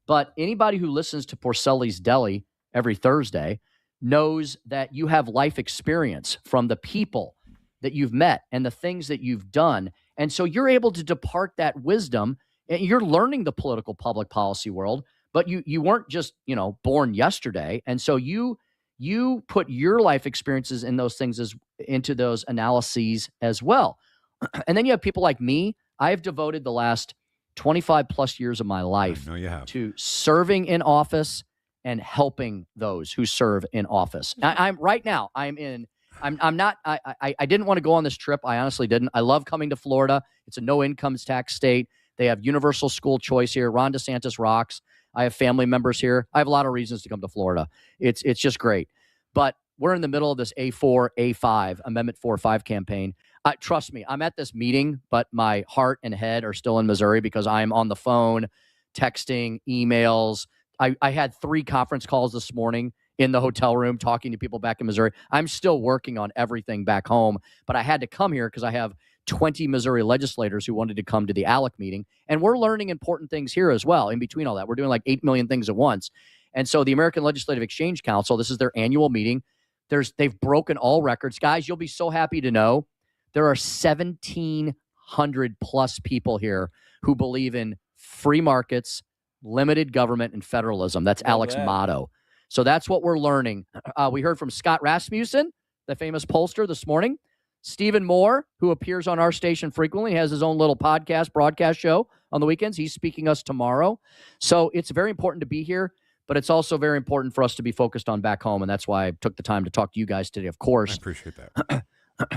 but anybody who listens to Porcelli's Deli every Thursday knows that you have life experience from the people that you've met and the things that you've done. And so you're able to depart that wisdom and you're learning the political public policy world, but you weren't just, born yesterday. And so you put your life experiences in those things into those analyses as well. And then you have people like me. I've devoted the last 25 plus years of my life to serving in office and helping those who serve in office. I didn't want to go on this trip. I honestly didn't. I love coming to Florida. It's a no income tax state. They have universal school choice here. Ron DeSantis rocks. I have family members here. I have a lot of reasons to come to Florida. It's just great. But we're in the middle of this A4, A5, Amendment 4-5 campaign. Trust me, I'm at this meeting, but my heart and head are still in Missouri because I'm on the phone, texting, emails. I had 3 conference calls this morning in the hotel room talking to people back in Missouri. I'm still working on everything back home, but I had to come here because I have 20 Missouri legislators who wanted to come to the ALEC meeting. And we're learning important things here as well. In between all that, we're doing like 8 million things at once. And so the American Legislative Exchange Council, this is their annual meeting. They've broken all records. Guys, you'll be so happy to know there are 1,700 plus people here who believe in free markets, limited government, and federalism. That's ALEC's motto. So that's what we're learning. We heard from Scott Rasmussen, the famous pollster, this morning. Stephen Moore, who appears on our station frequently, has his own little broadcast show on the weekends. He's speaking us tomorrow. So it's very important to be here, but it's also very important for us to be focused on back home, and that's why I took the time to talk to you guys today, of course. I appreciate that.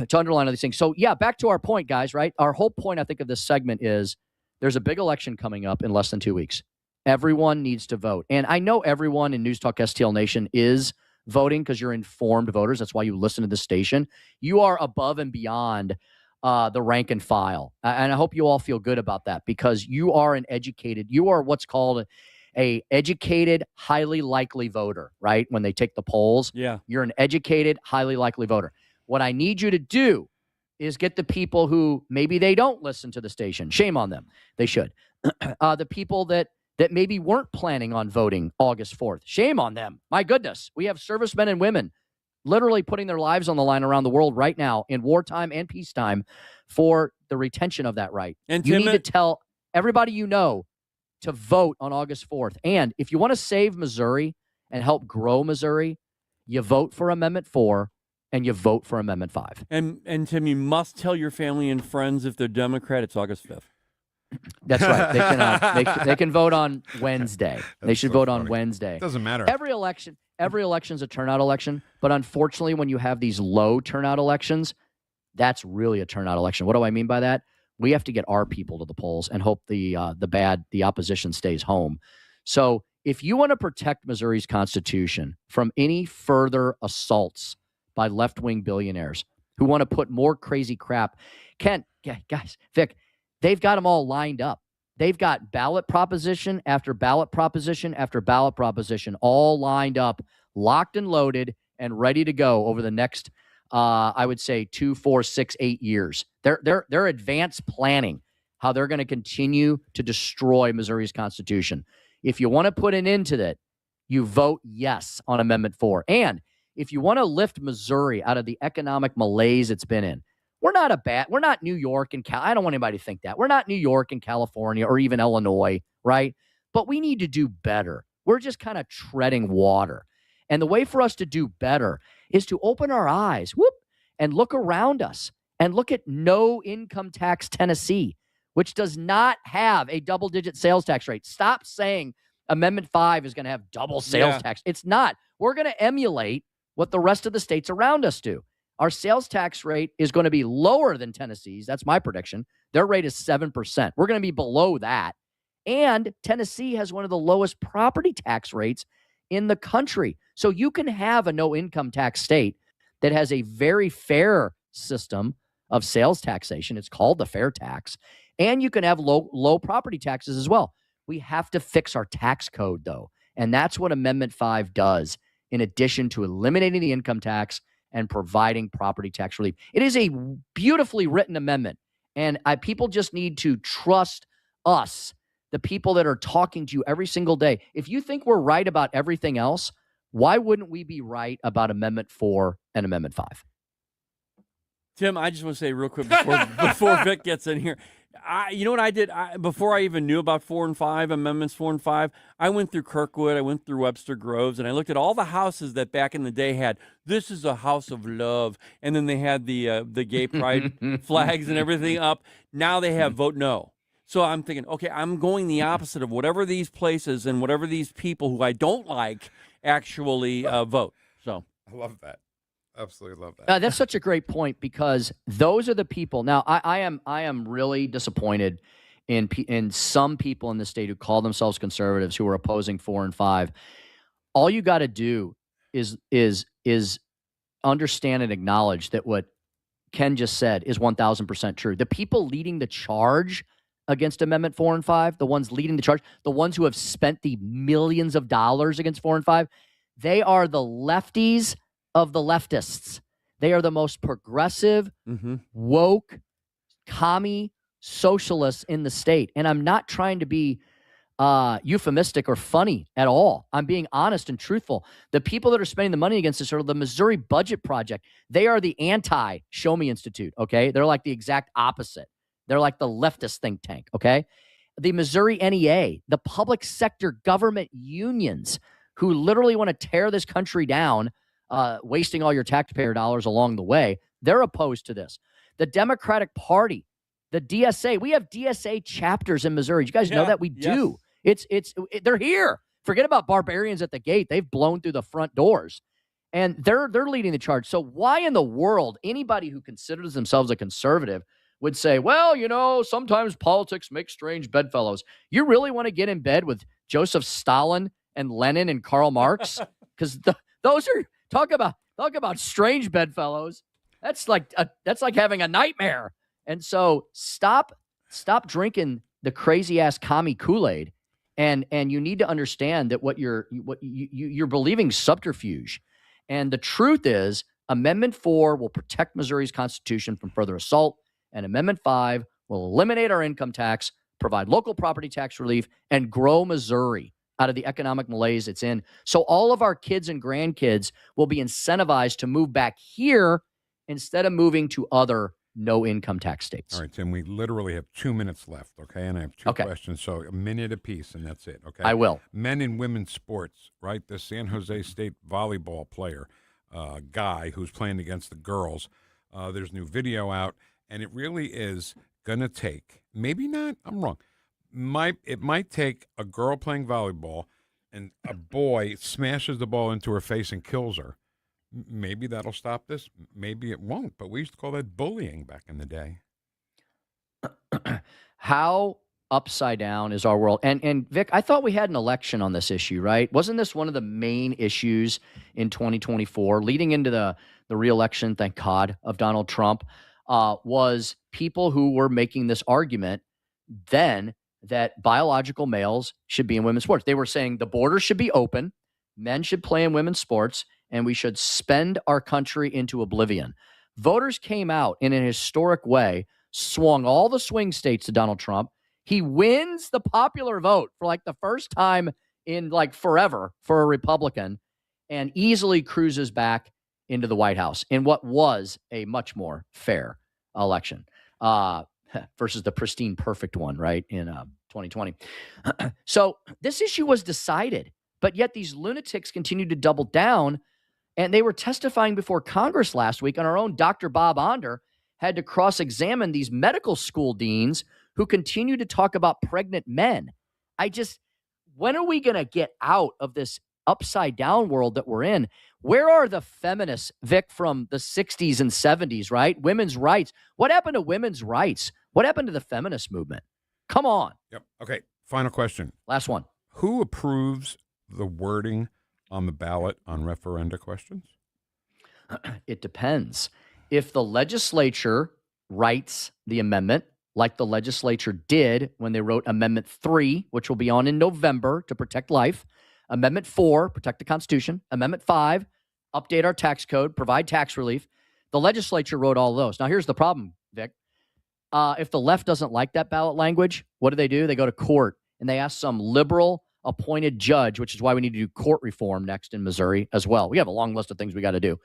To underline all these things. So, yeah, back to our point, guys, right? Our whole point, I think, of this segment is there's a big election coming up in less than 2 weeks. Everyone needs to vote. And I know everyone in News Talk STL Nation is voting because you're informed voters. That's why you listen to this station. You are above and beyond the rank and file. And I hope you all feel good about that because you are you are what's called a educated, highly likely voter, right? When they take the polls, you're an educated, highly likely voter. What I need you to do is get the people who maybe they don't listen to the station. Shame on them. They should. The people that maybe weren't planning on voting August 4th. Shame on them. My goodness. We have servicemen and women literally putting their lives on the line around the world right now in wartime and peacetime for the retention of that right. And you Tim, need to tell everybody you know to vote on August 4th. And if you want to save Missouri and help grow Missouri, you vote for Amendment 4 and you vote for Amendment 5. And Tim, you must tell your family and friends if they're Democrat, it's August 5th. That's right. They can they can vote on Wednesday. They should vote on Wednesday. Doesn't matter. Every election is a turnout election, but unfortunately when you have these low turnout elections, that's really a turnout election. What do I mean by that? We have to get our people to the polls and hope the opposition stays home. So if you want to protect Missouri's Constitution from any further assaults by left-wing billionaires who want to put more crazy crap, guys, Vic, they've got them all lined up. They've got ballot proposition after ballot proposition after ballot proposition all lined up, locked and loaded, and ready to go over the next, I would say, 2, 4, 6, 8 years. They're advanced planning how they're going to continue to destroy Missouri's Constitution. If you want to put an end to that, you vote yes on Amendment 4. And if you want to lift Missouri out of the economic malaise it's been in, we're not New York and I don't want anybody to think that. We're not New York and California or even Illinois, right? But we need to do better. We're just kind of treading water. And the way for us to do better is to open our eyes, and look around us and look at no income tax Tennessee, which does not have a double-digit sales tax rate. Stop saying Amendment 5 is going to have double sales tax. It's not. We're going to emulate what the rest of the states around us do. Our sales tax rate is going to be lower than Tennessee's. That's my prediction. Their rate is 7%. We're going to be below that. And Tennessee has one of the lowest property tax rates in the country. So you can have a no-income tax state that has a very fair system of sales taxation. It's called the fair tax. And you can have low property taxes as well. We have to fix our tax code, though. And that's what Amendment 5 does, in addition to eliminating the income tax and providing property tax relief. It is a beautifully written amendment. And people just need to trust us, the people that are talking to you every single day. If you think we're right about everything else, why wouldn't we be right about Amendment 4 and Amendment 5? Tim, I just want to say real quick before Vic gets in here. You know what I did? Before I even knew about 4 and 5, Amendments 4 and 5, I went through Kirkwood, I went through Webster Groves, and I looked at all the houses that back in the day had, this is a house of love, and then they had the gay pride flags and everything up. Now they have vote no. So I'm thinking, okay, I'm going the opposite of whatever these places and whatever these people who I don't like actually vote. So I love that. Absolutely love that. That's such a great point, because those are the people. Now, I am really disappointed in some people in the state who call themselves conservatives who are opposing 4 and 5. All you got to do is understand and acknowledge that what Ken just said is 1,000% true. The people leading the charge against Amendment 4 and 5, the ones leading the charge, the ones who have spent the millions of dollars against 4 and 5, they are the lefties of the leftists. They are the most progressive, woke, commie socialists in the state. And I'm not trying to be euphemistic or funny at all. I'm being honest and truthful. The people that are spending the money against this are the Missouri Budget Project. They are the anti-Show Me Institute, okay? They're like the exact opposite. They're like the leftist think tank, okay? The Missouri NEA, the public sector government unions who literally want to tear this country down, wasting all your taxpayer dollars along the way, they're opposed to this. The Democratic Party, the DSA, we have DSA chapters in Missouri. You guys know that? We do. They're here. Forget about barbarians at the gate. They've blown through the front doors. And they're leading the charge. So why in the world anybody who considers themselves a conservative would say, well, you know, sometimes politics make strange bedfellows. You really want to get in bed with Joseph Stalin and Lenin and Karl Marx? Because those are talk about strange bedfellows. That's like having a nightmare. And so stop drinking the crazy ass commie Kool-Aid, and you need to understand that what you're believing subterfuge. And the truth is, Amendment 4 will protect Missouri's Constitution from further assault, and Amendment 5 will eliminate our income tax, provide local property tax relief, and grow Missouri. out of the economic malaise it's in. So all of our kids and grandkids will be incentivized to move back here instead of moving to other no-income tax states. All right, Tim, we literally have 2 minutes left, okay? And I have two questions, so a minute apiece, and that's it, okay? I will. Men and women's sports, right? The San Jose State volleyball player, guy who's playing against the girls, there's new video out, and it really is going to take, maybe not, I'm wrong, it might take a girl playing volleyball and a boy smashes the ball into her face and kills her. Maybe that'll stop this. Maybe it won't. But we used to call that bullying back in the day. How upside down is our world? And Vic, I thought we had an election on this issue, right? Wasn't this one of the main issues in 2024, leading into the re-election, thank God, of Donald Trump, was people who were making this argument then that biological males should be in women's sports. They were saying the border should be open, men should play in women's sports, and we should spend our country into oblivion. Voters came out in an historic way, swung all the swing states to Donald Trump. He wins the popular vote for like the first time in like forever for a Republican, and easily cruises back into the White House in what was a much more fair election versus the pristine, perfect one, right, in 2020. So this issue was decided, but yet these lunatics continue to double down. And they were testifying before Congress last week, and our own Dr. Bob Onder had to cross-examine these medical school deans who continue to talk about pregnant men. When are we going to get out of this upside-down world that we're in? Where are the feminists, Vic, from the 60s and 70s, right? Women's rights. What happened to women's rights? What happened to the feminist movement? Come on. Yep. Okay, final question. Last one. Who approves the wording on the ballot on referenda questions? It depends. If the legislature writes the amendment, like the legislature did when they wrote Amendment 3, which will be on in November to protect life, Amendment 4, protect the Constitution, Amendment 5, update our tax code, provide tax relief, the legislature wrote all those. Now, here's the problem, Vic. If the left doesn't like that ballot language, what do? They go to court, and they ask some liberal appointed judge, which is why we need to do court reform next in Missouri as well. We have a long list of things we got to do.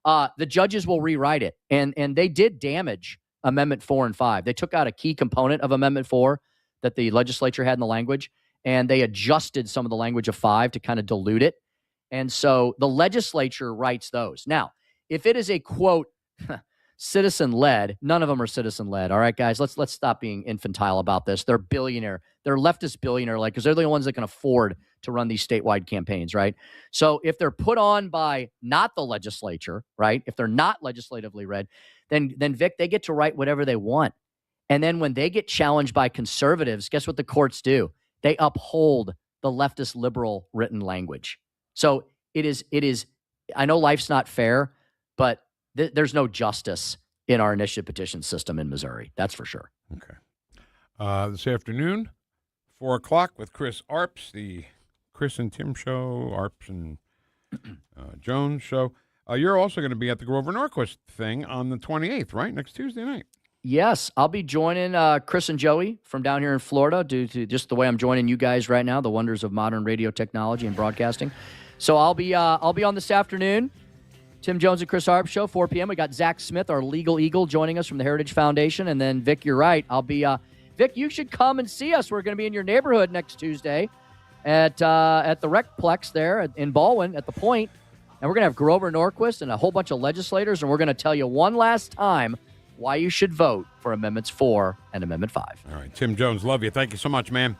The judges will rewrite it. And they did damage Amendment 4 and 5. They took out a key component of Amendment 4 that the legislature had in the language, and they adjusted some of the language of 5 to kind of dilute it. And so the legislature writes those. Now, if it is a, quote, citizen-led, none of them are citizen-led. All right, guys, let's stop being infantile about this. They're billionaire. They're leftist billionaire-like because they're the ones that can afford to run these statewide campaigns, right? So if they're put on by not the legislature, right, if they're not legislatively read, then Vic, they get to write whatever they want. And then when they get challenged by conservatives, guess what the courts do? They uphold the leftist liberal written language. So it is. I know life's not fair, but there's no justice in our initiative petition system in Missouri. That's for sure. Okay. This afternoon, 4 o'clock with Chris Arps, the Chris and Tim show, Arps and Jones show. You're also going to be at the Grover Norquist thing on the 28th, right? Next Tuesday night. Yes, I'll be joining Chris and Joey from down here in Florida due to just the way I'm joining you guys right now, the wonders of modern radio technology and broadcasting. So I'll be on this afternoon. Tim Jones and Chris Arps show, 4 p.m. We got Zach Smith, our legal eagle, joining us from the Heritage Foundation. And then, Vic, you're right. I'll be Vic, you should come and see us. We're going to be in your neighborhood next Tuesday at the Recplex there in Baldwin at the Point. And we're going to have Grover Norquist and a whole bunch of legislators, and we're going to tell you one last time why you should vote for Amendments 4 and Amendment 5. All right. Tim Jones, love you. Thank you so much, man.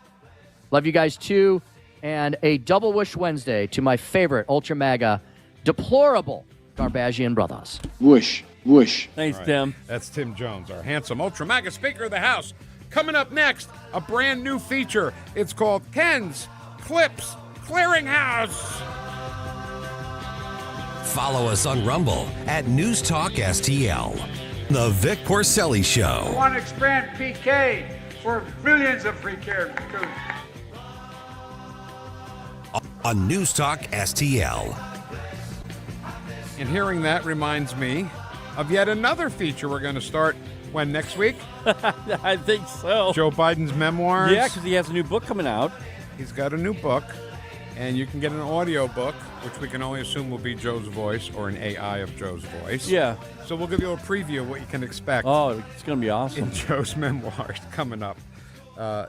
Love you guys, too. And a double wish Wednesday to my favorite Ultra MAGA, deplorable Garbagian brothers. Woosh, woosh. Thanks, All right. Tim. That's Tim Jones, our handsome Ultra MAGA Speaker of the House. Coming up next, a brand new feature. It's called Ken's Clips Clearinghouse. Follow us on Rumble at NewstalkSTL. The Vic Porcelli Show. Want to expand PK for millions of free care recruits. On NewstalkSTL. And hearing that reminds me of yet another feature we're going to start when next week? I think so. Joe Biden's memoirs. Yeah, because he has a new book coming out. He's got a new book. And you can get an audio book, which we can only assume will be Joe's voice or an AI of Joe's voice. Yeah. So we'll give you a preview of what you can expect. Oh, it's going to be awesome. In Joe's memoirs coming up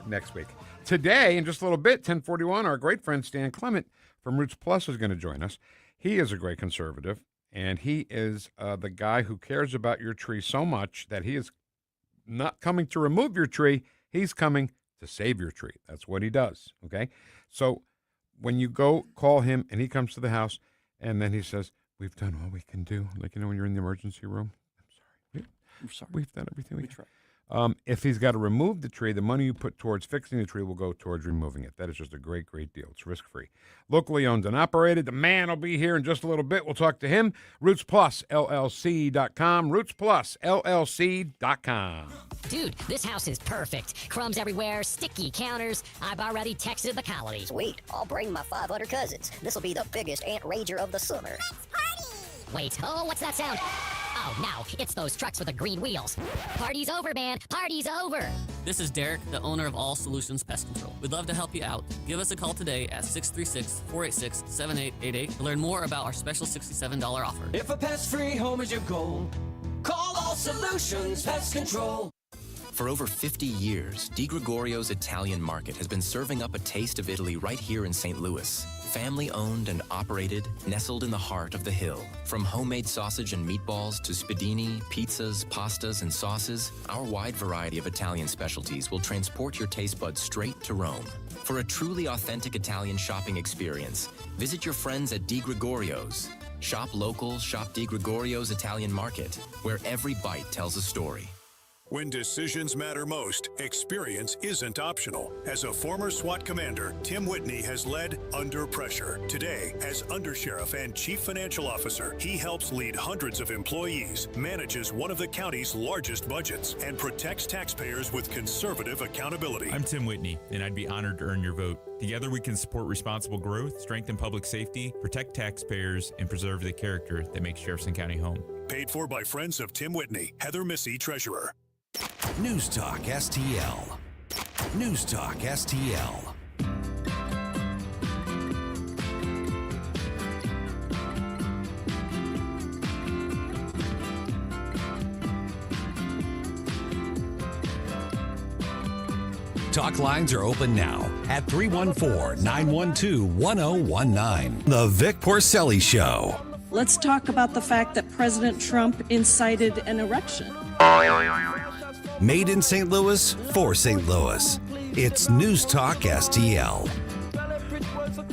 next week. Today, in just a little bit, 10:41, our great friend Stan Clement from Roots Plus is going to join us. He is a great conservative, and he is the guy who cares about your tree so much that he is not coming to remove your tree. He's coming to save your tree. That's what he does, okay? So when you go call him and he comes to the house and then he says, we've done all we can do. Like, you know, when you're in the emergency room, I'm sorry. We've done everything we can. Try. If he's got to remove the tree, the money you put towards fixing the tree will go towards removing it. That is just a great, great deal. It's risk-free. Locally owned and operated. The man will be here in just a little bit. We'll talk to him. RootsPlusLLC.com. RootsPlusLLC.com. Dude, this house is perfect. Crumbs everywhere, sticky counters. I've already texted the colony. Sweet. I'll bring my 500 cousins. This'll be the biggest ant rager of the summer. Let's party! Wait, oh, what's that sound? Oh, no, it's those trucks with the green wheels. Party's over, man. Party's over. This is Derek, the owner of All Solutions Pest Control. We'd love to help you out. Give us a call today at 636-486-7888 to learn more about our special $67 offer. If a pest-free home is your goal, call All Solutions Pest Control. For over 50 years, Di Gregorio's Italian Market has been serving up a taste of Italy right here in St. Louis. Family owned and operated, nestled in the heart of the hill. From homemade sausage and meatballs to spadini, pizzas, pastas, and sauces, our wide variety of Italian specialties will transport your taste buds straight to Rome. For a truly authentic Italian shopping experience, visit your friends at Di Gregorio's. Shop local, shop Di Gregorio's Italian Market, where every bite tells a story. When decisions matter most, experience isn't optional. As a former SWAT commander, Tim Whitney has led Under Pressure. Today, as Undersheriff and Chief Financial Officer, he helps lead hundreds of employees, manages one of the county's largest budgets, and protects taxpayers with conservative accountability. I'm Tim Whitney, and I'd be honored to earn your vote. Together we can support responsible growth, strengthen public safety, protect taxpayers, and preserve the character that makes Jefferson County home. Paid for by friends of Tim Whitney. Heather Missy, Treasurer. News Talk STL. News Talk STL. Talk lines are open now at 314-912-1019. The Vic Porcelli Show. Let's talk about the fact that President Trump incited an erection. Made in St. Louis for St. Louis. It's News Talk STL.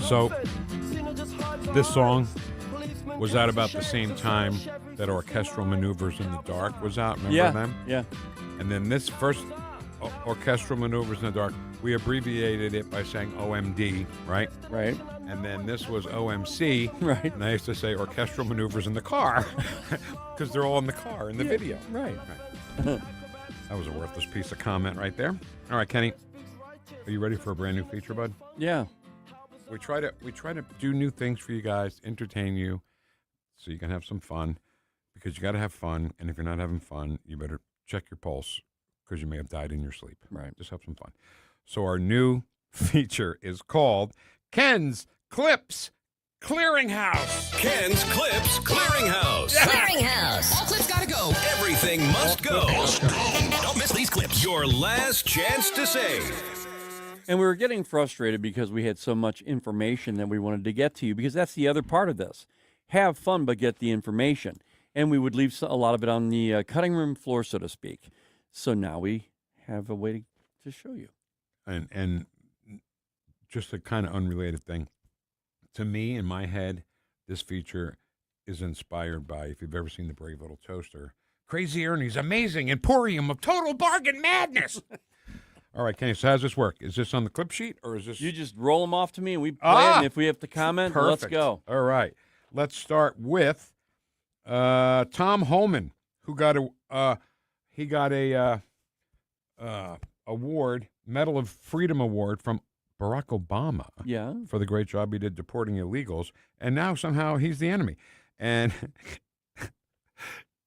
So, this song was out about the same time that Orchestral Maneuvers in the Dark was out. Remember them? Yeah. And then this first Orchestral Maneuvers in the Dark, we abbreviated it by saying OMD, right? Right. And then this was OMC. Right. And I used to say Orchestral Maneuvers in the Car because they're all in the car in the video. Right. That was a worthless piece of comment right there. All right, Kenny, are you ready for a brand new feature, bud? Yeah. We try to do new things for you guys, entertain you, so you can have some fun, because you got to have fun. And if you're not having fun, you better check your pulse, because you may have died in your sleep. Right. Just have some fun. So our new feature is called Ken's Clips Clearinghouse. Ken's Clips Clearinghouse. Clearinghouse. All clips gotta go. Everything must go. Don't miss these clips. Your last chance to save. And we were getting frustrated because we had so much information that we wanted to get to you, because that's the other part of this. Have fun, but get the information. And we would leave a lot of it on the cutting room floor, so to speak. So now we have a way to show you. And just a kind of unrelated thing. To me, in my head, this feature is inspired by, if you've ever seen The Brave Little Toaster, Crazy Ernie's Amazing Emporium of Total Bargain Madness. All right, Kenny, so how does this work? Is this on the clip sheet, or is this... You just roll them off to me, and we play it, and if we have to comment, perfect. Let's go. All right. Let's start with Tom Holman, who got a award, Medal of Freedom Award from Barack Obama for the great job he did deporting illegals, and now somehow he's the enemy. And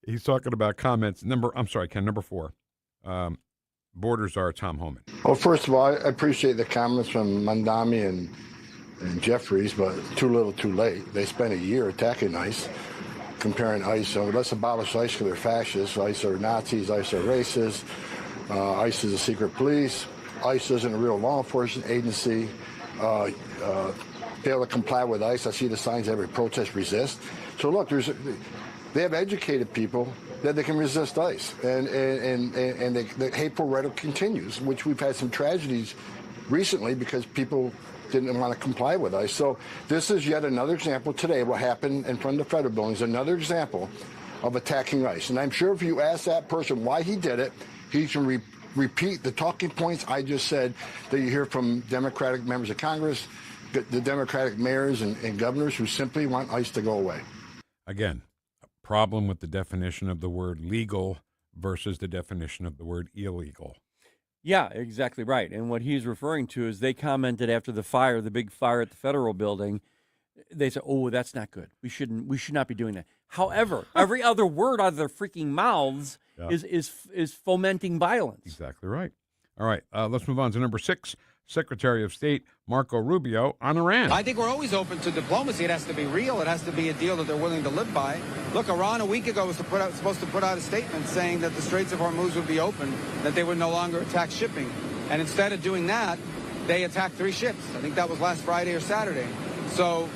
he's talking about comments. Number 4. Borders are Tom Holman. Well, first of all, I appreciate the comments from Mandami and and Jeffries, but too little too late. They spent a year attacking ICE, comparing ICE. So let's abolish ICE because they're fascists. ICE are Nazis. ICE are racist. ICE is a secret police. ICE isn't a real law enforcement agency. Fail to comply with ICE. I see the signs every protest resist. So look, they have educated people that they can resist ICE, and the hateful rhetoric continues, which we've had some tragedies recently because people didn't want to comply with ICE. So this is yet another example today. What happened in front of the federal building is another example of attacking ICE. And I'm sure if you ask that person why he did it, he can repeat the talking points I just said that you hear from Democratic members of Congress, the Democratic mayors and governors who simply want ICE to go away. Again, a problem with the definition of the word legal versus the definition of the word illegal. Yeah, exactly right. And what he's referring to is they commented after the fire, the big fire at the federal building. They said, "Oh, that's not good. We should not be doing that." However, every other word out of their freaking mouths is fomenting violence. Exactly right. All right, let's move on to number 6. Secretary of State Marco Rubio on Iran. I think we're always open to diplomacy. It has to be real. It has to be a deal that they're willing to live by. Look, Iran a week ago was supposed to put out a statement saying that the Straits of Hormuz would be open, that they would no longer attack shipping. And instead of doing that, they attacked 3 ships. I think that was last Friday or Saturday. So,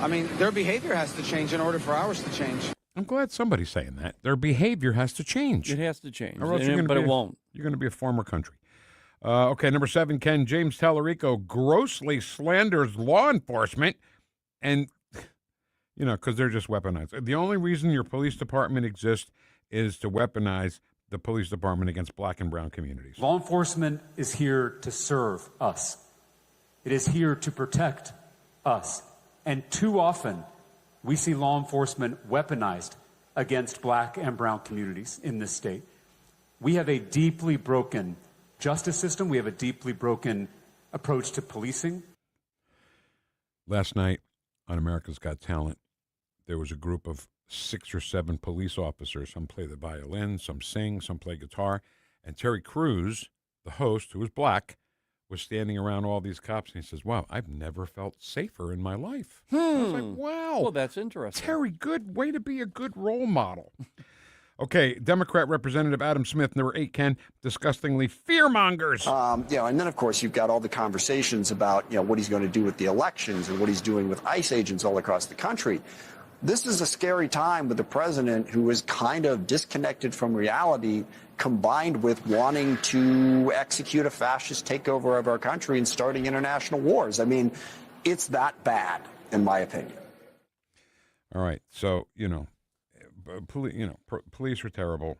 I mean, their behavior has to change in order for ours to change. I'm glad somebody's saying that. Their behavior has to change. It has to change, Or else but it won't. You're going to be a former country. Okay, number 7, Ken. James Tallarico grossly slanders law enforcement and, because they're just weaponized. The only reason your police department exists is to weaponize the police department against black and brown communities. Law enforcement is here to serve us. It is here to protect us. And too often, we see law enforcement weaponized against black and brown communities in this state. We have a deeply broken justice system. We have a deeply broken approach to policing. Last night on America's Got Talent, there was a group of 6 or 7 police officers. Some play the violin, some sing, some play guitar. And Terry Crews, the host, who was black, was standing around all these cops, and he says, "Wow, I've never felt safer in my life." I was like, wow. Well, that's interesting. Terry, good way to be a good role model. Okay, Democrat Representative Adam Smith, number 8, Ken, disgustingly fearmongers. And then, of course, you've got all the conversations about, what he's going to do with the elections and what he's doing with ICE agents all across the country. This is a scary time with a president who is kind of disconnected from reality, combined with wanting to execute a fascist takeover of our country and starting international wars. I mean, it's that bad, in my opinion. All right, so, police are terrible.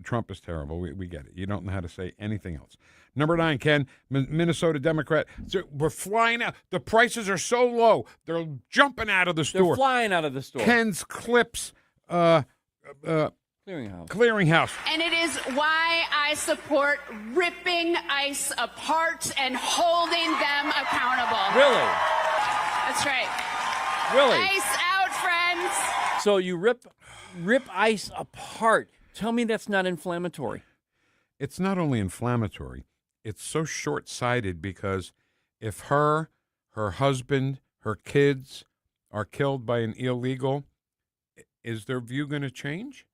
Trump is terrible. We get it. You don't know how to say anything else. Number 9, Ken, Minnesota Democrat. So we're flying out. The prices are so low. They're jumping out of the store. They're flying out of the store. Ken's Clips Clearinghouse. And it is why I support ripping ICE apart and holding them accountable. Really? That's right. Really? ICE out, friends. So you rip ICE apart. Tell me that's not inflammatory. It's not only inflammatory, it's so short-sighted because if her husband, her kids are killed by an illegal, is their view going to change?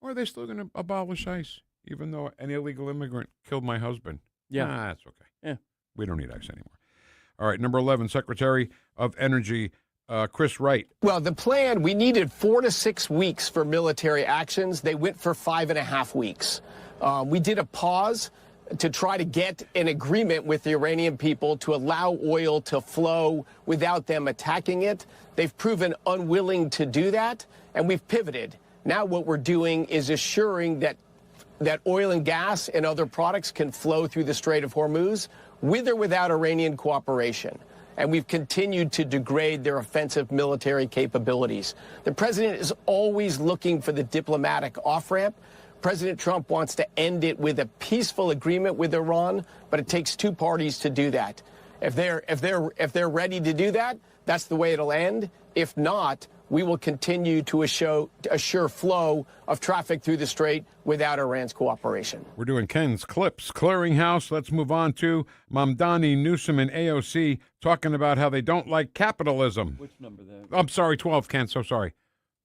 Or are they still going to abolish ICE, even though an illegal immigrant killed my husband? Yeah. That's okay. Yeah. We don't need ICE anymore. All right, number 11, Secretary of Energy, Chris Wright. Well, the plan, we needed 4 to 6 weeks for military actions. They went for 5.5 weeks. We did a pause to try to get an agreement with the Iranian people to allow oil to flow without them attacking it. They've proven unwilling to do that, and we've pivoted. Now what we're doing is assuring that oil and gas and other products can flow through the Strait of Hormuz with or without Iranian cooperation. And we've continued to degrade their offensive military capabilities. The president is always looking for the diplomatic off-ramp. President Trump wants to end it with a peaceful agreement with Iran, but it takes 2 parties to do that. If they're ready to do that, that's the way it'll end. If not, we will continue to assure flow of traffic through the strait without Iran's cooperation. We're doing Ken's Clips Clearinghouse. Let's move on to Mamdani, Newsom, and AOC talking about how they don't like capitalism. Which number then? I'm sorry, 12, Ken. So sorry.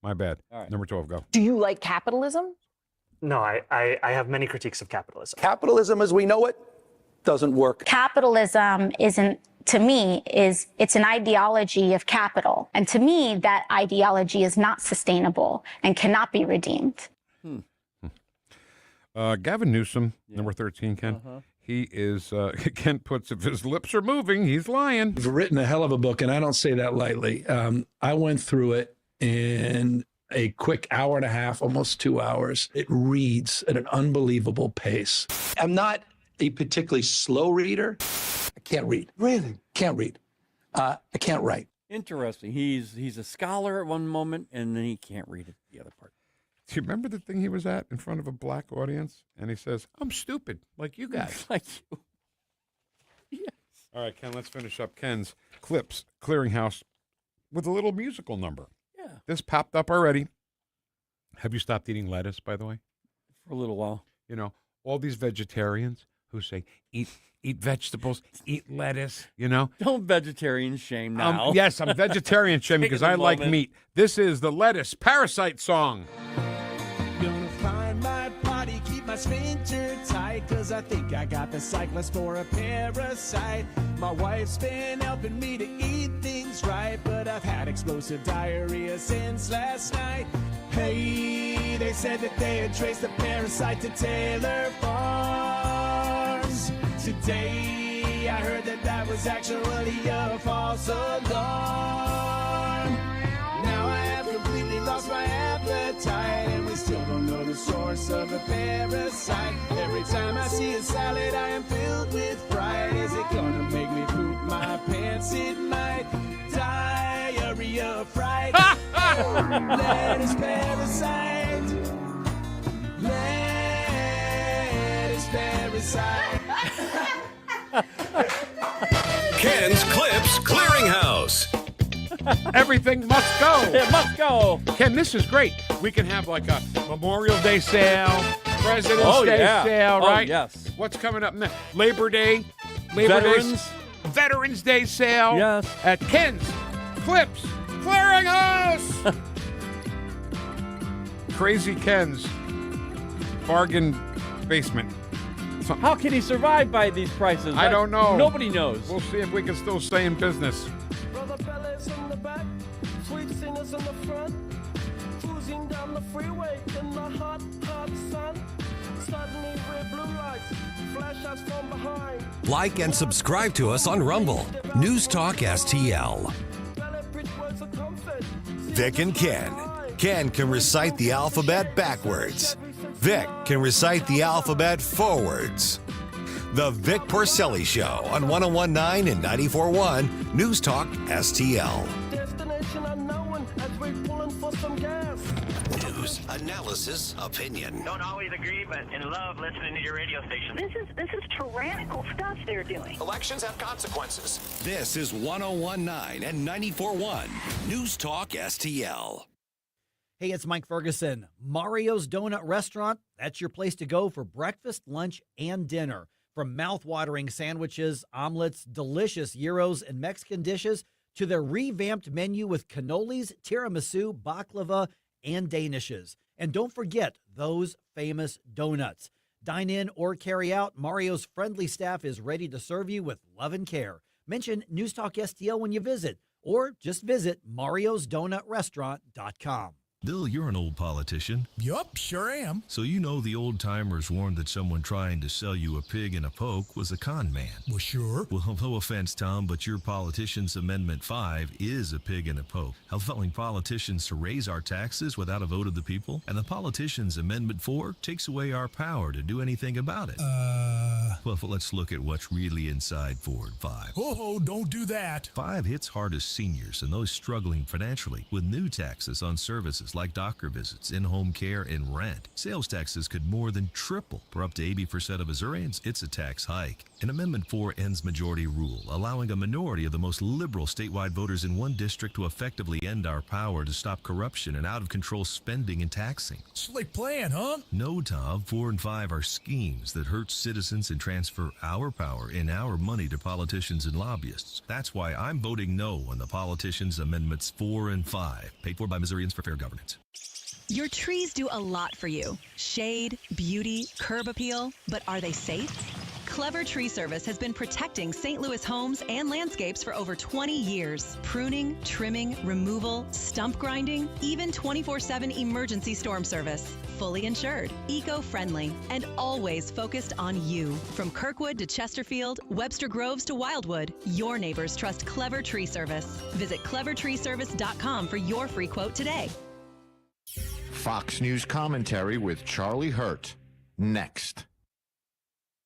My bad. All right. Number 12, go. Do you like capitalism? No, I have many critiques of capitalism. Capitalism as we know it doesn't work. Capitalism isn't, to me, it's an ideology of capital. And to me, that ideology is not sustainable and cannot be redeemed. Gavin Newsom, number 13, Ken. He is, Ken puts, if his lips are moving, he's lying. You've written a hell of a book, and I don't say that lightly. I went through it in a quick hour and a half, almost 2 hours. It reads at an unbelievable pace. I'm not a particularly slow reader. I can't read. Really? Can't read. I can't write. Interesting. He's a scholar at one moment, and then he can't read it the other part. Do you remember the thing he was at in front of a black audience? And he says, I'm stupid, like you guys. Like you. Yes. All right, Ken, let's finish up Ken's Clips Clearinghouse with a little musical number. Yeah. This popped up already. Have you stopped eating lettuce, by the way? For a little while. You know, all these vegetarians who say, eat vegetables, eat lettuce, you know? Don't vegetarian shame now. Yes, I'm vegetarian shaming because I like meat. This is the Lettuce Parasite song. Gonna find my body, keep my sphincter tight, cause I think I got the cyclist for a parasite. My wife's been helping me to eat things right, but I've had explosive diarrhea since last night. Hey, they said that they had traced the parasite to Taylor Farms. Today, I heard that was actually a false alarm. Now I have completely lost my appetite, and we still don't know the source of the parasite. Every time I see a salad, I am filled with pride. Is it gonna make me poop my pants? It might. Diarrhea fright. Lettuce parasite. Lettuce parasite. Ken's Clips Clearinghouse. Everything must go. It must go. Ken, this is great. We can have like a Memorial Day sale, President's Day sale, right? Oh, yes. What's coming up next? Labor Day. Veterans Day sale. Yes. At Ken's Clips Clearinghouse. Crazy Ken's bargain basement. How can he survive by these prices? I don't know. Nobody knows. We'll see if we can still stay in business. Brother Bellas in the back, sweet singers in the front, cruising down the freeway in the hot, hot sun. Suddenly red blue lights, flash us from behind. Like and subscribe to us on Rumble. News Talk STL. Vic and Ken. Ken can recite the alphabet backwards. Vic can recite the alphabet forwards. The Vic Porcelli Show on 101.9 and 94.1 News Talk STL. Destination unknown as we're pulling for some gas. News, analysis, opinion. Don't always agree, but in love listening to your radio station. This is tyrannical stuff they're doing. Elections have consequences. This is 101.9 and 94.1 News Talk STL. Hey, it's Mike Ferguson. Mario's Donut Restaurant, that's your place to go for breakfast, lunch, and dinner. From mouth-watering sandwiches, omelets, delicious gyros, and Mexican dishes, to their revamped menu with cannolis, tiramisu, baklava, and danishes. And don't forget those famous donuts. Dine in or carry out, Mario's friendly staff is ready to serve you with love and care. Mention News Talk STL when you visit, or just visit mariosdonutrestaurant.com. Bill, you're an old politician. Yup, sure am. So you know the old timers warned that someone trying to sell you a pig in a poke was a con man. Well, sure. Well, no offense, Tom, but your politician's Amendment 5 is a pig in a poke, allowing politicians to raise our taxes without a vote of the people, and the politician's Amendment 4 takes away our power to do anything about it. Well, let's look at what's really inside Ford 5. Oh, don't do that. 5 hits hardest seniors and those struggling financially with new taxes on services like doctor visits, in-home care, and rent. Sales taxes could more than triple. For up to 80% of Missourians, it's a tax hike. And Amendment 4 ends majority rule, allowing a minority of the most liberal statewide voters in one district to effectively end our power to stop corruption and out-of-control spending and taxing. Slick plan, huh? No, Tom, 4 and 5 are schemes that hurt citizens and transfer our power and our money to politicians and lobbyists. That's why I'm voting no on the Politicians Amendments 4 and 5, paid for by Missourians for Fair Governance. Your trees do a lot for you. Shade, beauty, curb appeal, but are they safe? Clever Tree Service has been protecting St. Louis homes and landscapes for over 20 years. Pruning, trimming, removal, stump grinding, even 24/7 emergency storm service. Fully insured, eco-friendly, and always focused on you. From Kirkwood to Chesterfield, Webster Groves to Wildwood, your neighbors trust Clever Tree Service. Visit clevertreeservice.com for your free quote today. Fox News commentary with Charlie Hurt. Next.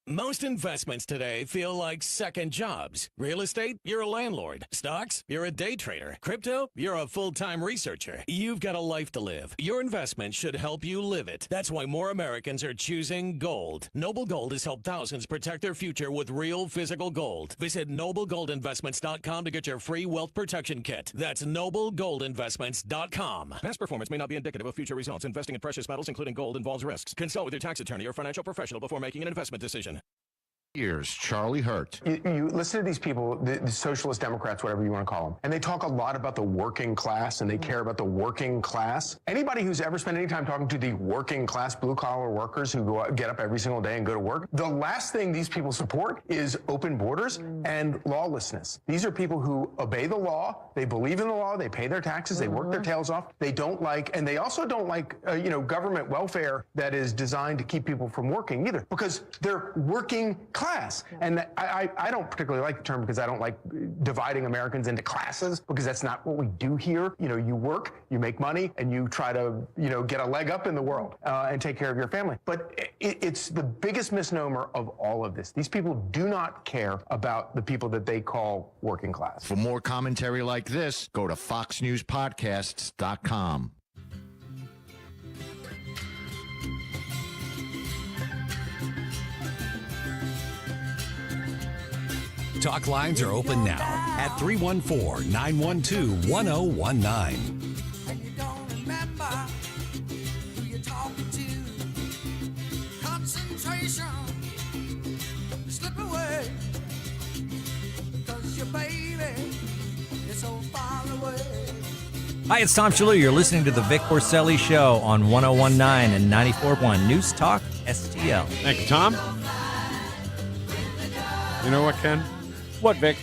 Most investments today feel like second jobs. Real estate, you're a landlord. Stocks, you're a day trader. Crypto, you're a full-time researcher. You've got a life to live. Your investment should help you live it. That's why more Americans are choosing gold. Noble Gold has helped thousands protect their future with real physical gold. Visit noblegoldinvestments.com to get your free wealth protection kit. That's noblegoldinvestments.com. Past performance may not be indicative of future results. Investing in precious metals, including gold, involves risks. Consult with your tax attorney or financial professional before making an investment decision. Here's Charlie Hurt. You listen to these people, the socialist Democrats, whatever you want to call them, and they talk a lot about the working class and they care about the working class. Anybody who's ever spent any time talking to the working class blue-collar workers who go out, get up every single day and go to work, the last thing these people support is open borders and lawlessness. These are people who obey the law, they believe in the law, they pay their taxes, they work their tails off. They don't like, and they also don't like, government welfare that is designed to keep people from working either, because they're working class. And I don't particularly like the term because I don't like dividing Americans into classes, because that's not what we do here. You work, you make money, and you try to, get a leg up in the world and take care of your family. But it's the biggest misnomer of all of this. These people do not care about the people that they call working class. For more commentary like this, go to foxnewspodcasts.com. Talk lines are open now at 314-912-1019. And you don't remember who you're talking to. Concentration, slip away, because your baby is so far away. Hi, it's Tom Shalhoub. You're listening to the Vic Porcelli Show on 101.9 and 94.1 News Talk STL. Thank you, Tom. You know what, Ken? What, Vic?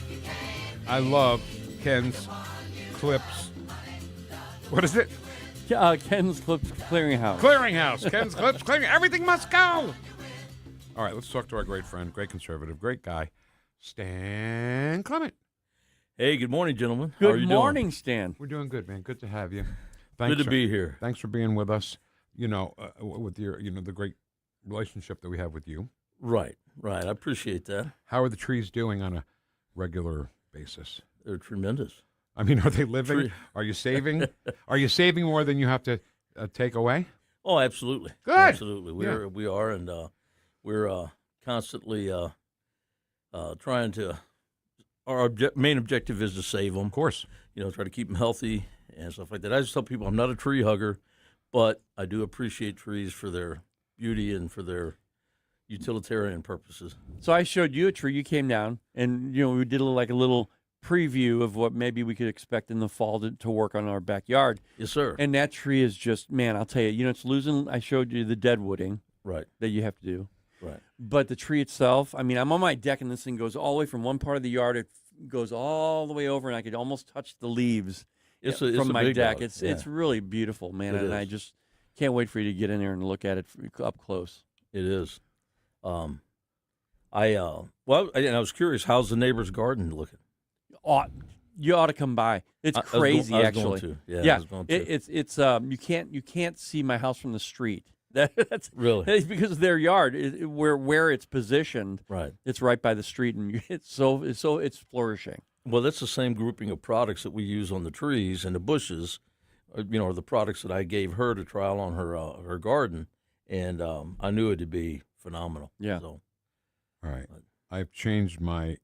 I love Ken's Clips. What is it? Ken's Clips Clearinghouse. Clearinghouse. Ken's Clips Clearing. Everything must go. All right, let's talk to our great friend, great conservative, great guy, Stan Clement. Hey, good morning, gentlemen. Good How are you morning, doing? Stan. We're doing good, man. Good to have you. Good to be here. Thanks for being with us. With your, the great relationship that we have with you. Right. I appreciate that. How are the trees doing on a regular basis? They're tremendous. I mean, are they living? Are you saving? Are you saving more than you have to take away? Oh, absolutely. Good. Absolutely. We are, and we're constantly trying to. Our main objective is to save them. Of course. Try to keep them healthy and stuff like that. I just tell people I'm not a tree hugger, but I do appreciate trees for their beauty and for their utilitarian purposes. So I showed you a tree. You came down, and we did a little preview of what maybe we could expect in the fall to work on our backyard. Yes, sir. And that tree is just, man, I'll tell you, it's losing. I showed you the deadwooding, right, that you have to do, right. But the tree itself, I mean, I'm on my deck, and this thing goes all the way from one part of the yard. It goes all the way over, and I could almost touch the leaves from my deck. It's really beautiful, man, and I just can't wait for you to get in there and look at it up close. It is. I was curious, how's the neighbor's garden looking? You ought to come by. It's crazy, actually. Going to. Yeah, I was going to. It's you can't see my house from the street. That's really because of their yard. Where it's positioned. Right. It's right by the street, and it's flourishing. Well, that's the same grouping of products that we use on the trees and the bushes. Are the products that I gave her to trial on her garden, and I knew it to be phenomenal. Yeah. So, all right. I've changed my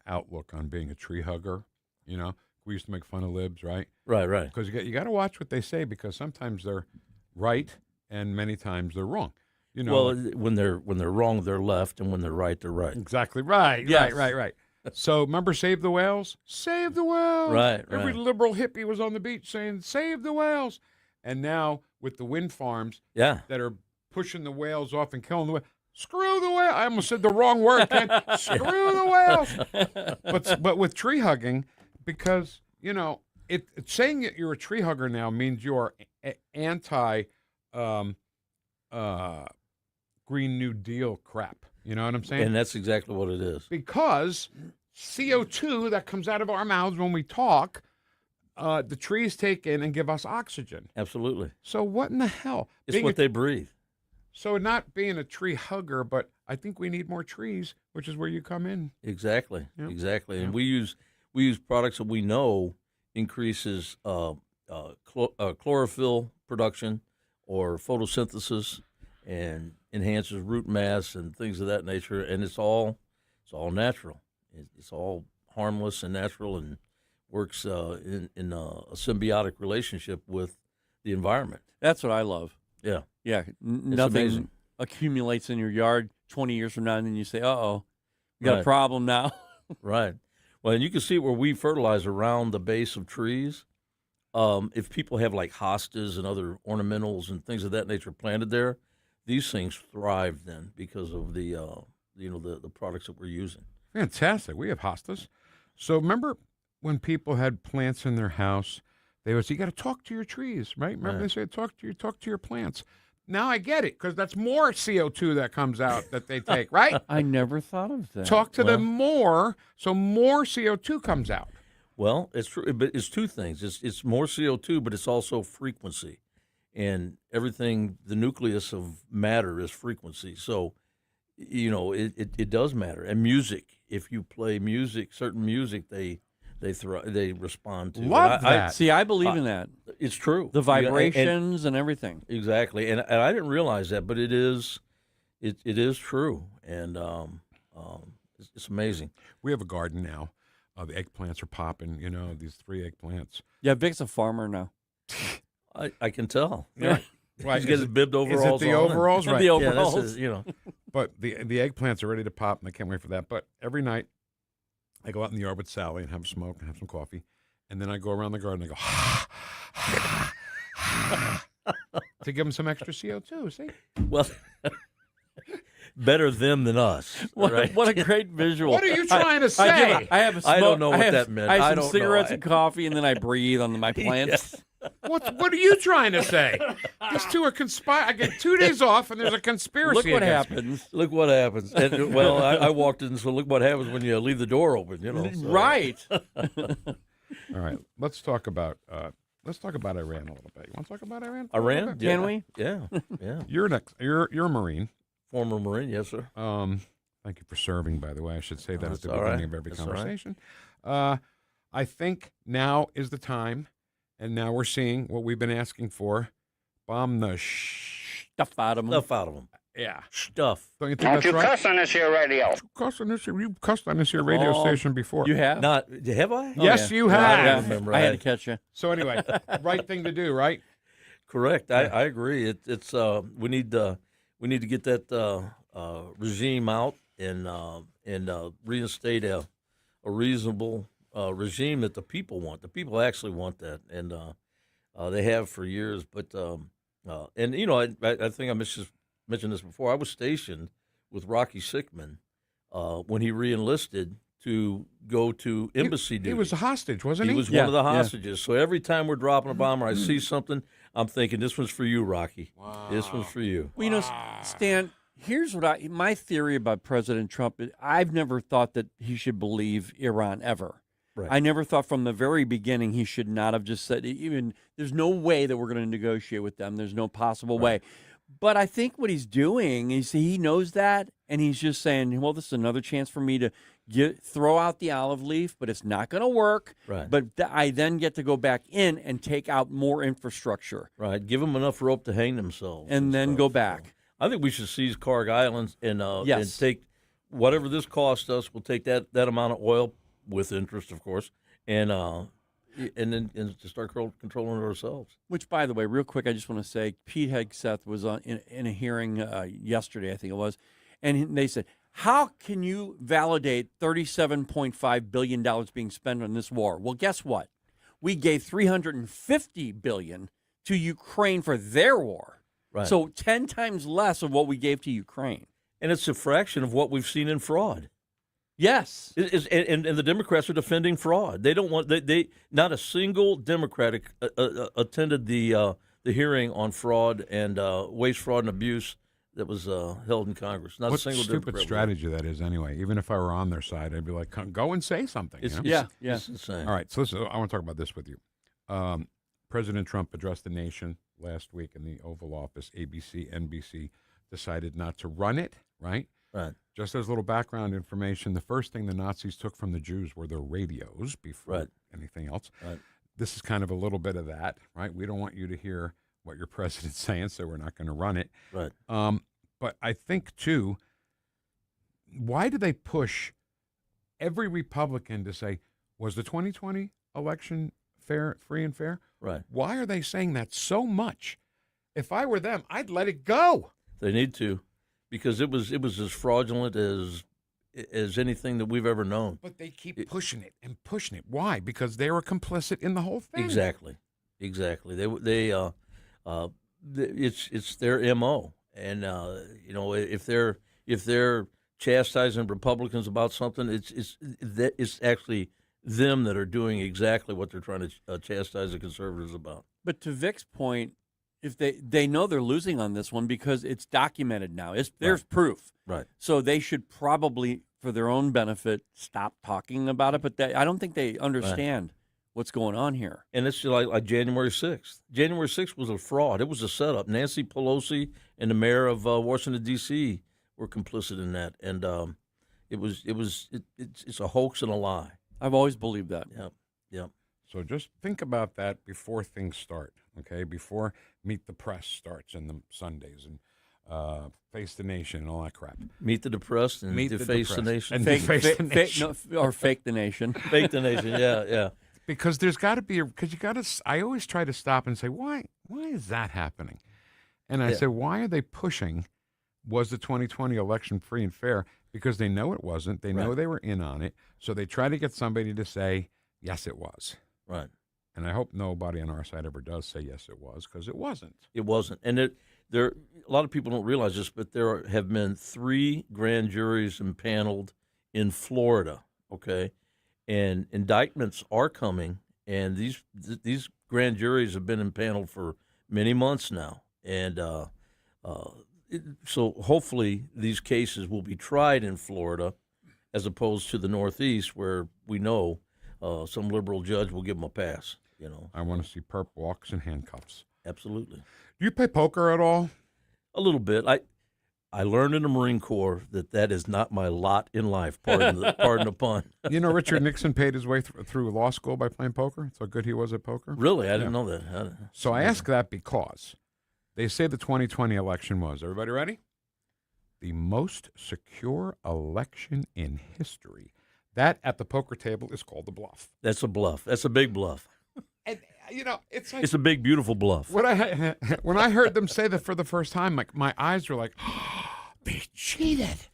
outlook on being a tree hugger. You know, we used to make fun of libs, right? Right. Because you got to watch what they say, because sometimes they're right and many times they're wrong. You know, Well, when they're wrong, they're left, and when they're right, they're right. exactly right. Yes. Right. So remember, Save the Whales? Save the whales. Right. Every liberal hippie was on the beach saying, save the whales. And now with the wind farms Yeah. that are pushing the whales off and killing the whales, screw the whale. I almost said the wrong word, Ken. Screw the whales. But with tree hugging, because, you know, saying that you're a tree hugger now means you're anti Green New Deal crap. You know what I'm saying? And that's exactly what it is. Because CO2 that comes out of our mouths when we talk, the trees take in and give us oxygen. Absolutely. So what in the hell? It's what they breathe. So not being a tree hugger, but I think we need more trees, which is where you come in. Exactly. Yep. Exactly. And Yep. we use products that we know increases chlorophyll production or photosynthesis, and enhances root mass and things of that nature. And it's all natural. It's all harmless and natural, and works in a symbiotic relationship with the environment. That's what I love. Yeah. Yeah. It's Nothing amazing. accumulates in your yard 20 years from now, and then you say, uh-oh, we got a Right. problem now. Right. Well, and you can see where we fertilize around the base of trees. If people have like hostas and other ornamentals and things of that nature planted there, these things thrive then because of the the products that we're using. Fantastic. We have hostas. So remember when people had plants in their house, they would say, you got to talk to your trees, right? Remember Right. they said, talk to your plants. Now I get it, because that's more CO2 that comes out that they take, right? I never thought of that. Talk to them more, so more CO2 comes out. Well, it's true, but it's two things. It's more CO2, but it's also frequency, and everything. The nucleus of matter is frequency. So, it does matter. And music. If you play music, certain music, they respond to. Love that. See, I believe in that. It's true. The Yeah, and- vibrations and everything. Exactly, and I didn't realize that, but it is true, and it's amazing. We have a garden now. The eggplants are popping, these 3 eggplants. Yeah, Vic's a farmer now. I can tell. Yeah. Right. He's got his bibbed overalls. Is it the on. overalls? Right. The Yeah, overalls. this is, But the eggplants are ready to pop, and I can't wait for that. But every night, I go out in the yard with Sally and have a smoke and have some coffee, and then I go around the garden and I go, to give them some extra CO2, see? Well, better them than us. What, right? what a great visual. What are you trying to say? I have a smoke, I don't know what have, that meant. I have I some don't know. cigarettes and coffee, and then I breathe on my plants. What are you trying to say? These two are I get 2 days off, and there's a conspiracy. Look what against me. happens. Look what happens. And, well, I walked in, so look what happens when you leave the door open. So. Right. All right, let's talk about Iran a little bit. You want to talk about Iran? Iran? Yeah. Can we? Yeah. Yeah. You're a Marine. Former Marine, yes, sir. Thank you for serving, by the way. I should say that at the all beginning right. of every That's all right. conversation. I think now is the time, and now we're seeing what we've been asking for. Bomb the Stuff out of them. Stuff out of them. Yeah. Stuff. Don't you think that's right? cuss on this here radio. You've cussed on this here radio Oh, station before. You have? Not, have I? Yes, yeah. you No, I have. don't remember. I had to catch you. So anyway, right thing to do, right? Correct. I agree. It's we need to get that regime out and reinstate a reasonable regime that the people want. The people actually want that, and they have for years. But and I think I mentioned this before. I was stationed with Rocky Sickman when he reenlisted to go to embassy duty. He was a hostage, wasn't he? He was one of the hostages. So every time we're dropping a bomb or I see something, I'm thinking, this one's for you, Rocky. Wow. This one's for you. Well, Stan, here's what my theory about President Trump is I've never thought that he should believe Iran ever. Right. I never thought from the very beginning he should not have just said, even there's no way that we're going to negotiate with them. There's no possible way. But I think what he's doing is he knows that, and he's just saying, well, this is another chance for me to throw out the olive leaf, but it's not going to work. Right. But I then get to go back in and take out more infrastructure. Right. Give them enough rope to hang themselves. And then stuff. go back. So I think we should seize Karg Island and Yes. take whatever this costs us, we'll take that amount of oil with interest, of course, and then to start controlling it ourselves. Which, by the way, real quick, I just want to say, Pete Hegseth was in a hearing yesterday, I think it was, and they said, how can you validate $37.5 billion being spent on this war? Well, guess what? We gave $350 billion to Ukraine for their war. Right. So 10 times less of what we gave to Ukraine. And it's a fraction of what we've seen in fraud. Yes. And the Democrats are defending fraud. They don't want they not a single Democrat attended the hearing on fraud and waste, fraud, and abuse that was held in Congress. Not What a single stupid Democrat strategy that is anyway. Even if I were on their side, I'd be like, go and say something. It's, you know? it's insane. All right, so listen, I want to talk about this with you. President Trump addressed the nation last week in the Oval Office. ABC, NBC decided not to run it, right? Right. Just as a little background information, the first thing the Nazis took from the Jews were their radios before anything else. Right. This is kind of a little bit of that, right? We don't want you to hear what your president's saying, so we're not going to run it. Right. But I think, too, why do they push every Republican to say, was the 2020 election fair, free and fair? Right. Why are they saying that so much? If I were them, I'd let it go. They need to, because it was as fraudulent as anything that we've ever known. But they keep pushing it and pushing it. Why? Because they were complicit in the whole thing. Exactly. It's their MO, and if they're chastising Republicans about something, it's actually them that are doing exactly what they're trying to chastise the conservatives about. But to Vic's point, if they know they're losing on this one because it's documented now, there's proof. Right. So they should probably, for their own benefit, stop talking about it. But I don't think they understand what's going on here. And it's like January 6th. January 6th was a fraud. It was a setup. Nancy Pelosi and the mayor of Washington, D.C. were complicit in that. And it's a hoax and a lie. I've always believed that. Yep. So just think about that before things start, okay? Before Meet the Press starts and the Sundays and Face the Nation and all that crap. Meet the Depressed and Deface the Nation. And Deface the Nation. Or Fake the Nation. Fake the Nation, yeah. Because there's got to be I always try to stop and say, why is that happening? And I say, why are they pushing, was the 2020 election free and fair? Because they know it wasn't. They know they were in on it. So they try to get somebody to say, yes, it was. Right. And I hope nobody on our side ever does say, yes, it was, because it wasn't. It wasn't. And a lot of people don't realize this, but there have been 3 grand juries impaneled in Florida, okay? And indictments are coming, and these grand juries have been impaneled for many months now. And so hopefully these cases will be tried in Florida as opposed to the Northeast, where we know some liberal judge will give them a pass. I want to see perp walks and handcuffs. Absolutely. Do you play poker at all? A little bit. I learned in the Marine Corps that is not my lot in life. Pardon the pun. You know, Richard Nixon paid his way through law school by playing poker. That's how good he was at poker. Really? I didn't know that. So I ask that because they say the 2020 election was, everybody ready? The most secure election in history. That at the poker table is called a bluff. That's a bluff. That's a big bluff. And it's like, it's a big, beautiful bluff. When I heard them say that for the first time, like my eyes were like, oh, they cheated.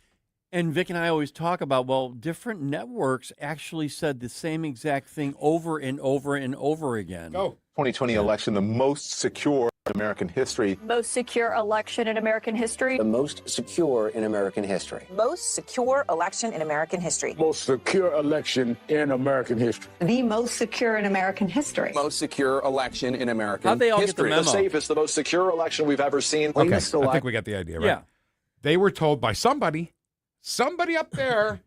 And Vic and I always talk about, well, different networks actually said the same exact thing over and over and over again. Go. 2020 election, the most secure in American history. Most secure election in American history. The most secure in American history. Most secure election in American history. Most secure election in American history. The most secure in American history. Most secure election in American How'd they all history. get the memo? The safest, the most secure election we've ever seen. Okay, I think we got the idea, right? Yeah. They were told by somebody up there,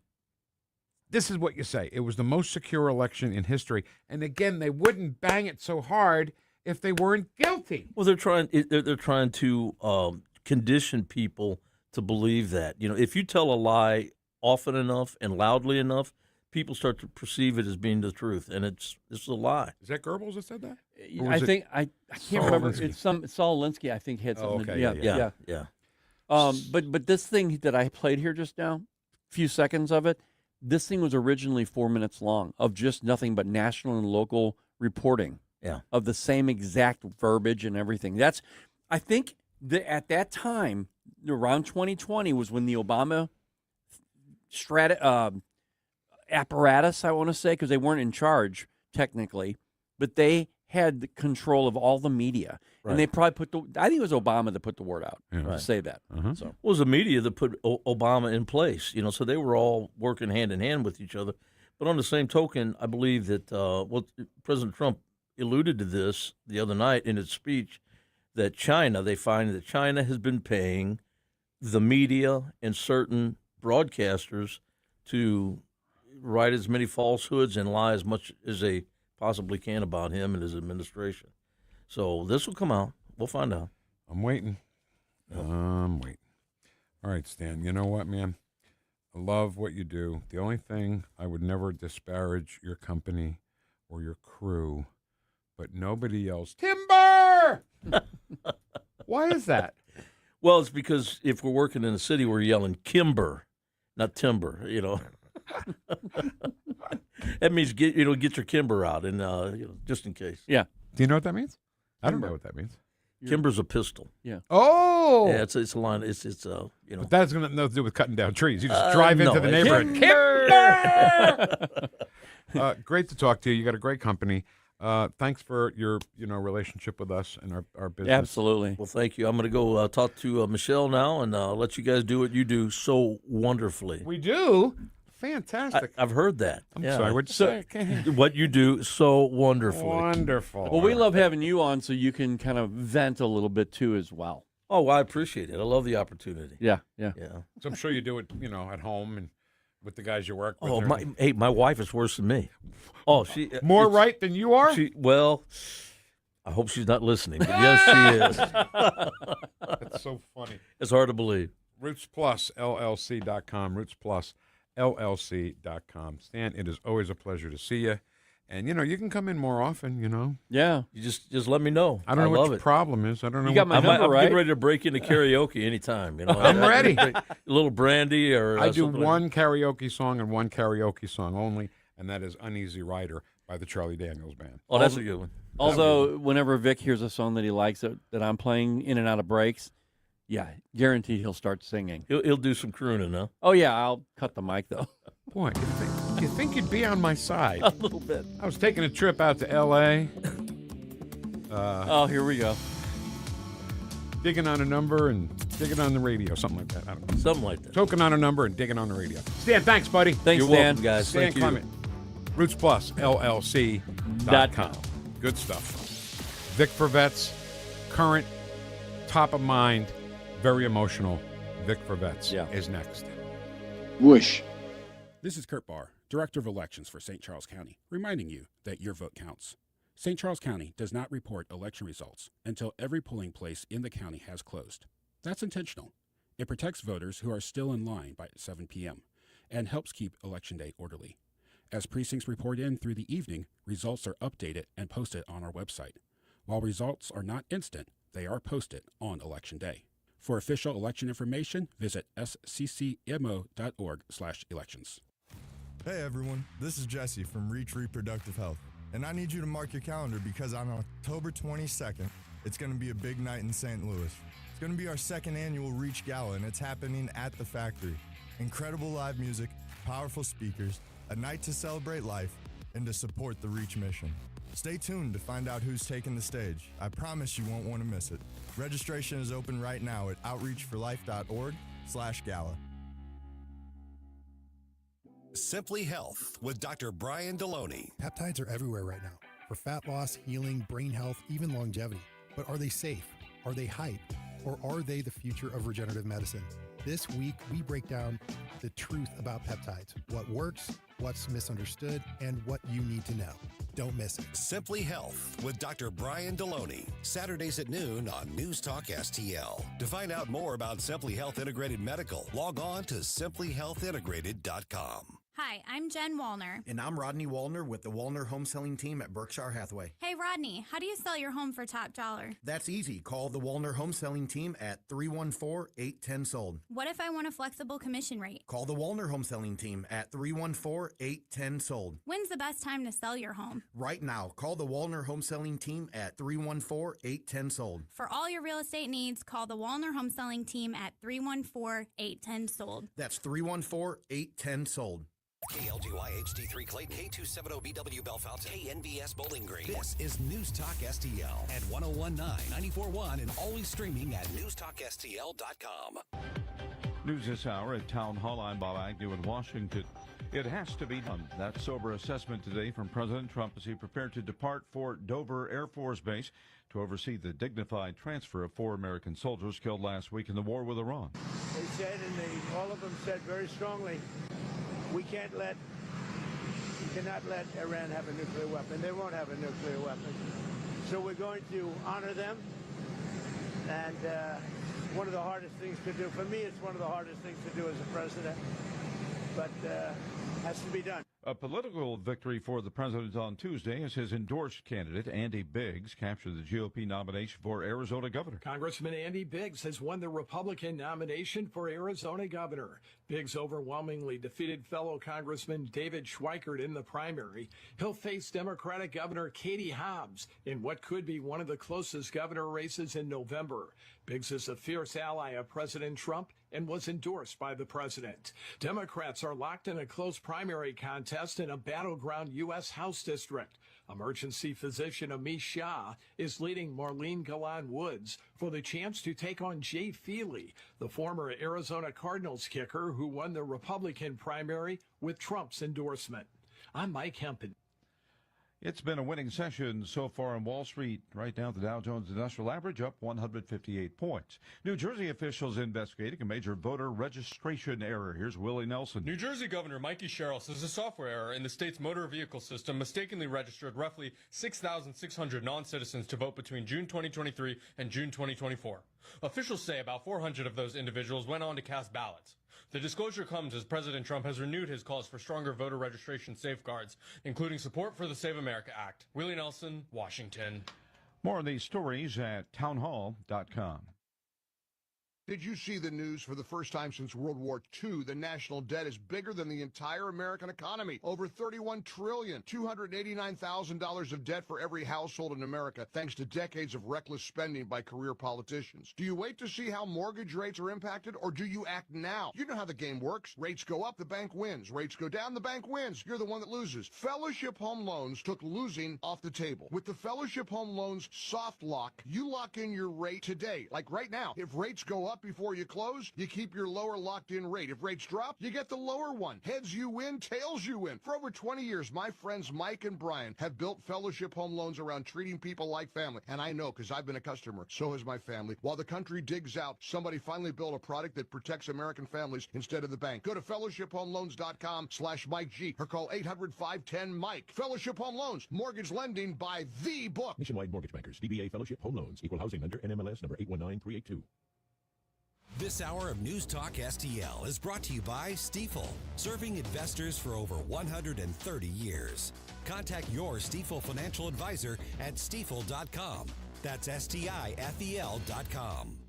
this is what you say. It was the most secure election in history. And again, they wouldn't bang it so hard if they weren't guilty. Well, they're trying to condition people to believe that. If you tell a lie often enough and loudly enough, people start to perceive it as being the truth, and it's a lie. Is that Goebbels that said that? I can't remember. It's Saul Alinsky, I think, had something. Okay, yeah. But this thing that I played here just now, few seconds of it. This thing was originally 4 minutes long of just nothing but national and local reporting of the same exact verbiage and everything. I think at that time, around 2020, was when the Obama apparatus, I want to say, because they weren't in charge technically, but they had the control of all the media. Right. And they probably I think it was Obama that put the word out Yeah. to Right. say that. So it was the media that put Obama in place, so they were all working hand in hand with each other. But on the same token, I believe that President Trump alluded to this the other night in his speech, that they find that China has been paying the media and certain broadcasters to write as many falsehoods and lie as much as they possibly can about him and his administration. So this will come out. We'll find out. I'm waiting. I'm waiting. All right, Stan. You know what, man? I love what you do. The only thing, I would never disparage your company or your crew, but nobody else. Timber! Why is that? Well, it's because if we're working in the city, we're yelling Kimber, not timber, That means get your Kimber out, and just in case. Yeah. Do you know what that means? I don't know what that means. Kimber's a pistol. Yeah. Oh. Yeah, it's a line. It's But that's going to have nothing to do with cutting down trees. You just drive into the neighborhood. Kimber! Great to talk to you. You got a great company. Thanks for your relationship with us and our business. Absolutely. Well, thank you. I'm going to go talk to Michelle now and let you guys do what you do so wonderfully. We do? Fantastic. I've heard that. I'm sorry. What'd you say? What you do so wonderfully. Wonderful. Well, we love having you on so you can kind of vent a little bit too as well. Oh, well, I appreciate it. I love the opportunity. Yeah. Yeah. So I'm sure you do it, at home and with the guys you work with. Oh, my wife is worse than me. Oh, she more right than you are? Well, I hope she's not listening, but yes, she is. That's so funny. It's hard to believe. RootsPlusLLC.com, RootsPlusLLC.com. Stan, it is always a pleasure to see you. And, you can come in more often, Yeah. You just let me know. I don't know what love your it. problem is. I don't know. You got my number, I'm right? getting ready to break into karaoke anytime. I'm ready. A little brandy or I do something one karaoke song and one karaoke song only, and that is Uneasy Rider by the Charlie Daniels Band. Oh, that's a good one. Although, whenever Vic hears a song that he likes that I'm playing in and out of breaks, yeah, guaranteed he'll start singing. He'll do some crooning, huh? Oh, yeah, I'll cut the mic, though. Boy, you think you'd be on my side? A little bit. I was taking a trip out to L.A. Oh, here we go. Digging on a number and digging on the radio, something like that. I don't know. Something like that. Choking on a number and digging on the radio. Stan, thanks, buddy. Thanks, You're Stan. welcome, guys. Stan Thank you. Clement. RootsPlusLLC.com. Good stuff. Vic for Vets, current, top of mind, very emotional. Vic for Vets is next. Woosh. This is Kurt Barr, Director of Elections for St. Charles County, reminding you that your vote counts. St. Charles County does not report election results until every polling place in the county has closed. That's intentional. It protects voters who are still in line by 7 p.m. and helps keep Election Day orderly. As precincts report in through the evening, results are updated and posted on our website. While results are not instant, they are posted on Election Day. For official election information, visit sccmo.org/elections. Hey everyone, this is Jesse from Reach Reproductive Health, and I need you to mark your calendar because on October 22nd, it's going to be a big night in St. Louis. It's going to be our second annual Reach Gala, and it's happening at the factory. Incredible live music, powerful speakers, a night to celebrate life, and to support the Reach mission. Stay tuned to find out who's taking the stage. I promise you won't want to miss it. Registration is open right now at outreachforlife.org/gala. Simply Health with Dr. Brian Deloney. Peptides are everywhere right now for fat loss, healing, brain health, even longevity. But are they safe? Are they hype? Or are they the future of regenerative medicine? This week, we break down the truth about peptides, what works, what's misunderstood, and what you need to know. Don't miss it. Simply Health with Dr. Brian Deloney. Saturdays at noon on NewstalkSTL. To find out more about Simply Health Integrated Medical, log on to simplyhealthintegrated.com. Hi, I'm Jen Wallner. And I'm Rodney Wallner with the Wallner Home Selling Team at Berkshire Hathaway. Hey, Rodney, how do you sell your home for top dollar? That's easy. Call the Wallner Home Selling Team at 314-810-SOLD. What if I want a flexible commission rate? Call the Wallner Home Selling Team at 314-810-SOLD. When's the best time to sell your home? Right now. Call the Wallner Home Selling Team at 314-810-SOLD. For all your real estate needs, call the Wallner Home Selling Team at 314-810-SOLD. That's 314-810-SOLD. KLGY HD3 Clayton, K270BW Bellefonte, KNBS Bowling Green. This is News Talk STL at 1019, 94.1, and always streaming at NewstalkSTL.com. News this hour at Town Hall. I'm Bob Agnew in Washington. It has to be done. That sober assessment today from President Trump as he prepared to depart for Dover Air Force Base to oversee the dignified transfer of 4 American soldiers killed last week in the war with Iran. They said, and all of them said very strongly, we cannot let Iran have a nuclear weapon. They won't have a nuclear weapon. So we're going to honor them. And one of the hardest things to do, for me, it's one of the hardest things to do as a president. But has to be done. A political victory for the president on Tuesday as his endorsed candidate, Andy Biggs, captured the GOP nomination for Arizona governor. Congressman Andy Biggs has won the Republican nomination for Arizona governor. Biggs overwhelmingly defeated fellow Congressman David Schweikert in the primary. He'll face Democratic Governor Katie Hobbs in what could be one of the closest governor races in November. Biggs is a fierce ally of President Trump and was endorsed by the president. Democrats are locked in a close primary contest in a battleground U.S. House district. Emergency physician Amish Shah is leading Marlene Galan Woods for the chance to take on Jay Feely, the former Arizona Cardinals kicker who won the Republican primary with Trump's endorsement. I'm Mike Hempen. It's been a winning session so far on Wall Street. Right now, the Dow Jones Industrial Average up 158 points. New Jersey officials investigating a major voter registration error. Here's Willie Nelson. New Jersey Governor Mikey Sherrill says a software error in the state's motor vehicle system mistakenly registered roughly 6,600 non-citizens to vote between June 2023 and June 2024. Officials say about 400 of those individuals went on to cast ballots. The disclosure comes as President Trump has renewed his calls for stronger voter registration safeguards, including support for the Save America Act. Willie Nelson, Washington. More on these stories at townhall.com. Did you see the news? For the first time since World War II, the national debt is bigger than the entire American economy. Over $31 trillion, $289,000 of debt for every household in America, thanks to decades of reckless spending by career politicians. Do you wait to see how mortgage rates are impacted, or do you act now? You know how the game works. Rates go up, the bank wins. Rates go down, the bank wins. You're the one that loses. Fellowship Home Loans took losing off the table. With the Fellowship Home Loans soft lock, you lock in your rate today. Like right now, if rates go up before you close, you keep your lower locked-in rate. If rates drop, you get the lower one. Heads you win, tails you win. For over 20 years, my friends Mike and Brian have built Fellowship Home Loans around treating people like family. And I know, because I've been a customer. So has my family. While the country digs out, somebody finally built a product that protects American families instead of the bank. Go to fellowshiphomeloans.com/Mike G or call 800-510-MIKE. Fellowship Home Loans, mortgage lending by the book. Nationwide Mortgage Bankers, DBA Fellowship Home Loans, Equal Housing Lender, NMLS number 819382. This hour of News Talk STL is brought to you by Stifel, serving investors for over 130 years. Contact your Stifel financial advisor at stifel.com. That's STIFEL.com.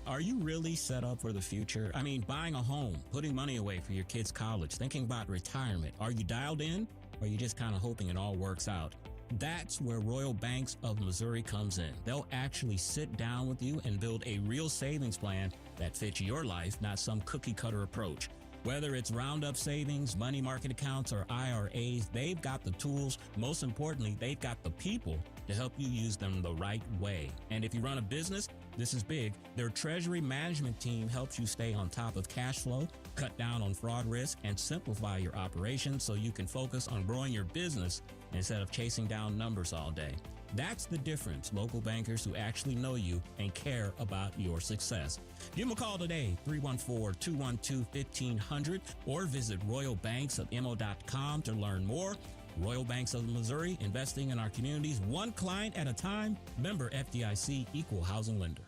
Are you really set up for the future? I mean, buying a home, putting money away for your kids' college, thinking about retirement. Are you dialed in, or are you just kind of hoping it all works out? That's where Royal Banks of Missouri comes in. They'll actually sit down with you and build a real savings plan that fits your life, not some cookie-cutter approach. Whether it's roundup savings, money market accounts, or IRAs, they've got the tools. Most importantly, they've got the people to help you use them the right way. And if you run a business, this is big. Their treasury management team helps you stay on top of cash flow, cut down on fraud risk, and simplify your operations so you can focus on growing your business instead of chasing down numbers all day. That's the difference. Local bankers who actually know you and care about your success. Give them a call today, 314-212-1500, or visit royalbanksofmo.com to learn more. Royal Banks of Missouri, investing in our communities one client at a time. Member FDIC, Equal Housing Lender.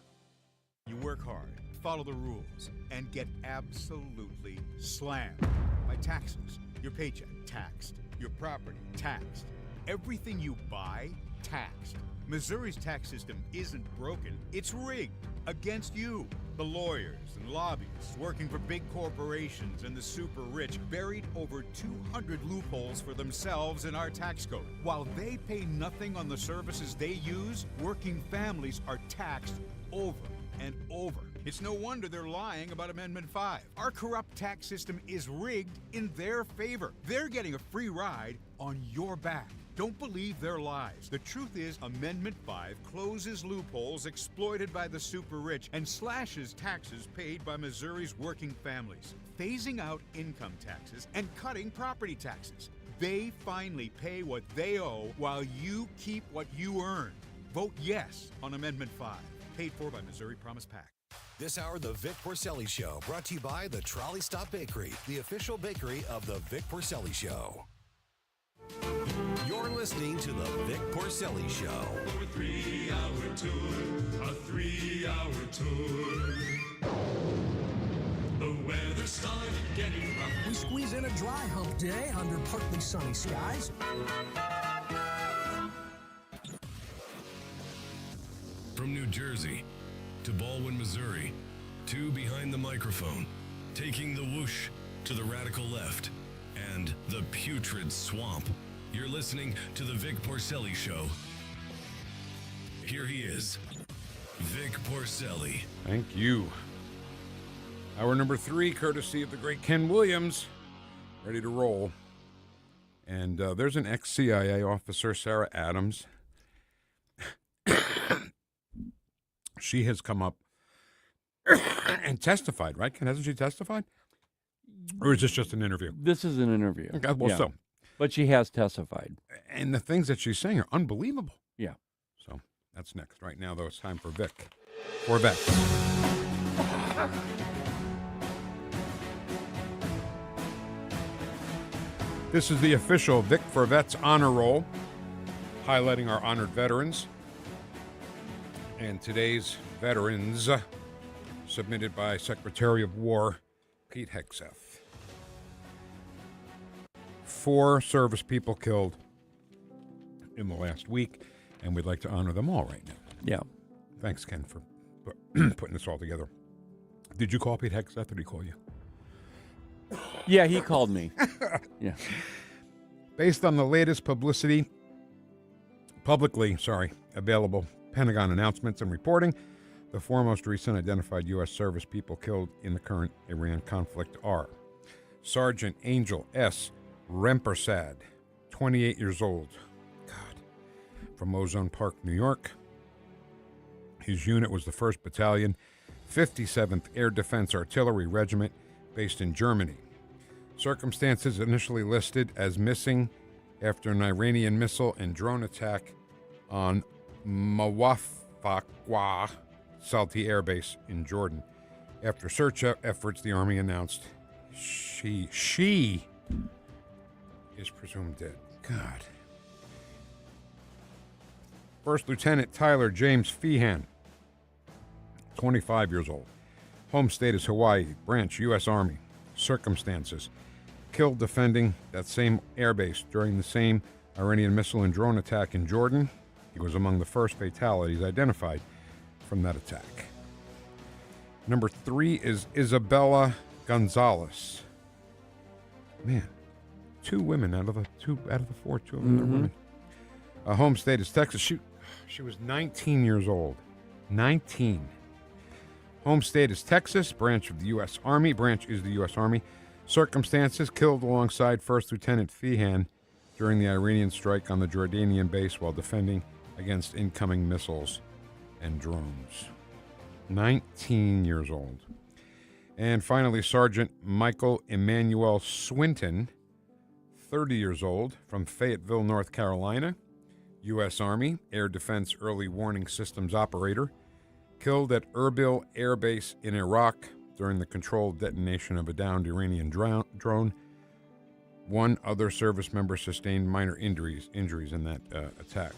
You work hard, follow the rules, and get absolutely slammed by taxes. Your paycheck, taxed. Your property, taxed. Everything you buy, taxed. Missouri's tax system isn't broken, it's rigged against you. The lawyers and lobbyists working for big corporations and the super rich buried over 200 loopholes for themselves in our tax code. While they pay nothing on the services they use, working families are taxed over and over. It's no wonder they're lying about Amendment 5. Our corrupt tax system is rigged in their favor. They're getting a free ride on your back. Don't believe their lies. The truth is, Amendment 5 closes loopholes exploited by the super rich and slashes taxes paid by Missouri's working families, phasing out income taxes and cutting property taxes. They finally pay what they owe while you keep what you earn. Vote yes on Amendment 5, paid for by Missouri Promise PAC. This hour, the Vic Porcelli Show, brought to you by the Trolley Stop Bakery, the official bakery of the Vic Porcelli Show. You're listening to the Vic Porcelli Show. A 3-hour tour, a 3-hour tour. The weather started getting rough. We squeeze in a dry hump day under partly sunny skies. From New Jersey to Baldwin, Missouri, two behind the microphone, taking the whoosh to the radical left and the putrid swamp. You're listening to the Vic Porcelli Show. Here he is, Vic Porcelli. Thank you. Hour number 3, courtesy of the great Ken Williams, ready to roll. And there's an ex-CIA officer, Sarah Adams. She has come up and testified, right? Hasn't she testified? Or is this just an interview? This is an interview. Okay, well, yeah. so. But she has testified. And the things that she's saying are unbelievable. Yeah. So that's next. Right now, though, it's time for Vic. For Vets. This is the official Vic for Vets honor roll, highlighting our honored veterans. And today's veterans, submitted by Secretary of War Pete Hegseth. 4 service people killed in the last week, and we'd like to honor them all right now. Yeah. Thanks, Ken, for putting this all together. Did you call Pete Hegseth, or did he call you? Yeah, he called me. Yeah. Based on the latest publicly available Pentagon announcements and reporting, the 4 most recent identified U.S. service people killed in the current Iran conflict are Sergeant Angel S. Rempersad, 28 years old, from Ozone Park, New York. His unit was the 1st Battalion, 57th Air Defense Artillery Regiment, based in Germany. Circumstances initially listed as missing after an Iranian missile and drone attack on Mawafaqwa Salti Air Base in Jordan. After search efforts, the Army announced she is presumed dead. God. First Lieutenant Tyler James Feehan, 25 years old. Home state is Hawaii. Branch, U.S. Army. Circumstances: killed defending that same airbase during the same Iranian missile and drone attack in Jordan. He was among the first fatalities identified from that attack. Number 3 is Isabella Gonzalez. Man, 2 women out of the 4. 2 of them are women. Home state is Texas. She was 19 years old. 19. Home state is Texas. Branch of the U.S. Army. Branch is the U.S. Army. Circumstances: killed alongside First Lieutenant Feehan during the Iranian strike on the Jordanian base while defending against incoming missiles and drones. 19 years old. And finally, Sergeant Michael Emmanuel Swinton, 30 years old, from Fayetteville, North Carolina. U.S. Army, Air Defense Early Warning Systems Operator, killed at Erbil Air Base in Iraq during the controlled detonation of a downed Iranian drone. 1 other service member sustained minor injuries in that attack.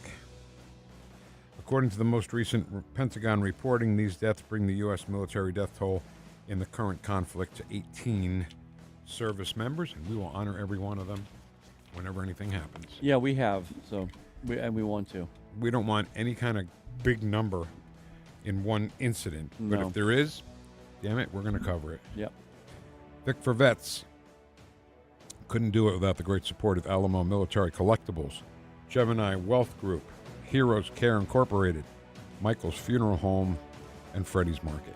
According to the most recent Pentagon reporting, these deaths bring the U.S. military death toll in the current conflict to 18 service members, and we will honor every one of them whenever anything happens. Yeah, we have. So, we want to. We don't want any kind of big number in one incident. But No. if there is, damn it, we're going to cover it. Yep. Vic for Vets. Couldn't do it without the great support of Alamo Military Collectibles, Gemini Wealth Group, Heroes Care Incorporated, Michael's Funeral Home, and Freddie's Market.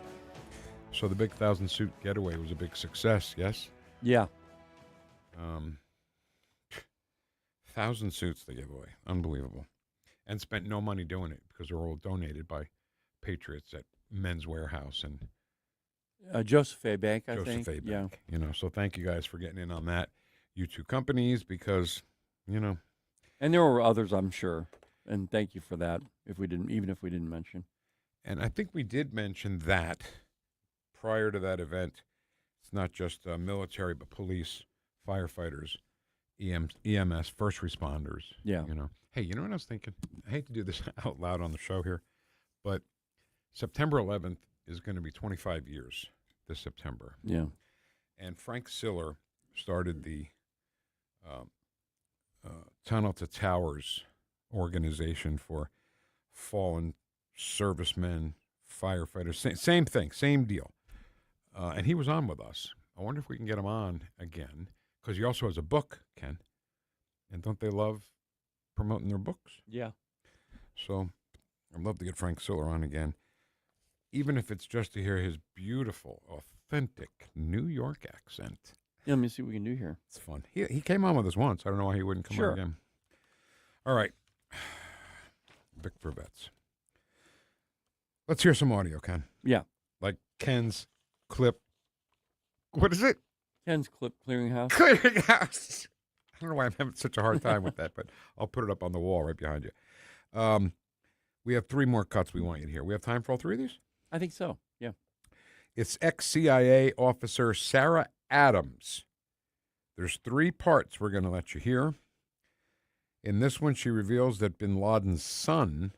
So the big 1,000-suit getaway was a big success, yes? Yeah. 1,000 suits they gave away. Unbelievable. And spent no money doing it because they were all donated by patriots at Men's Warehouse and Joseph A. Bank, I think. Joseph A. Bank. Yeah. You know, so thank you guys for getting in on that. You two companies, because, you know. And there were others, I'm sure. And thank you for that, even if we didn't mention. And I think we did mention that prior to that event. It's not just military, but police, firefighters, EMS, first responders. Yeah. You know. Hey, you know what I was thinking? I hate to do this out loud on the show here, but September 11th is going to be 25 years this September. Yeah. And Frank Siller started the Tunnel to Towers organization for fallen servicemen, firefighters. Same thing, same deal. And he was on with us. I wonder if we can get him on again, because he also has a book, Ken. And don't they love promoting their books? Yeah. So I'd love to get Frank Siller on again, even if it's just to hear his beautiful, authentic New York accent. Yeah, let me see what we can do here. It's fun. He came on with us once. I don't know why he wouldn't come on again. All right. Vic for Vets. Let's hear some audio, Ken. Yeah. Like Ken's clip. What is it? Ken's Clip Clearinghouse. Clearinghouse. I don't know why I'm having such a hard time with that, but I'll put it up on the wall right behind you. We have 3 more cuts we want you to hear. We have time for all 3 of these? I think so, yeah. It's ex-CIA officer Sarah Adams. There's 3 parts we're going to let you hear. In this one, she reveals that bin Laden's son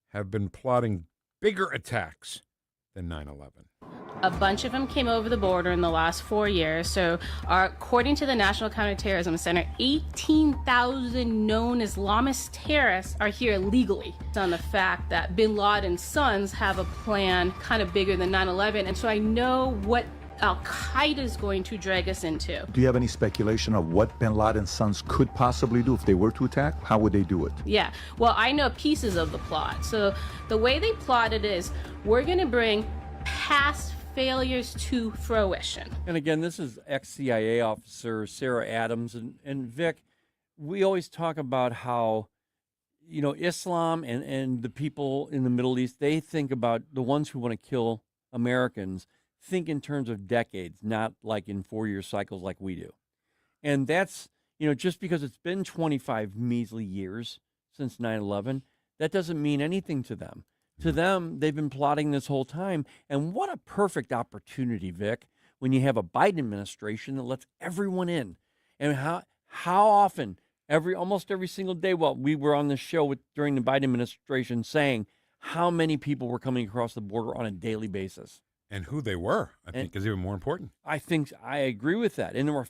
have been plotting bigger attacks than 9/11. A bunch of them came over the border in the last 4 years. So according to the National Counterterrorism Center, 18,000 known Islamist terrorists are here legally. It's on the fact that bin Laden's sons have a plan kind of bigger than 9/11. And so I know what Al-Qaeda is going to drag us into. Do you have any speculation of what bin Laden's sons could possibly do if they were to attack? How would they do it? Yeah, well, I know pieces of the plot. So the way they plotted is we're going to bring past failures to fruition. And again, this is ex-CIA officer Sarah Adams. And Vic, we always talk about how, you know, Islam and the people in the Middle East, they think about the ones who want to kill Americans, think in terms of decades, not like in 4-year cycles like we do. And that's, you know, just because it's been 25 measly years since 9/11, that doesn't mean anything to them. To them, they've been plotting this whole time. And what a perfect opportunity, Vic, when you have a Biden administration that lets everyone in. And how often, almost every single day, well, we were on this show during the Biden administration saying how many people were coming across the border on a daily basis. And who they were, I think, is even more important. I think I agree with that. And there were,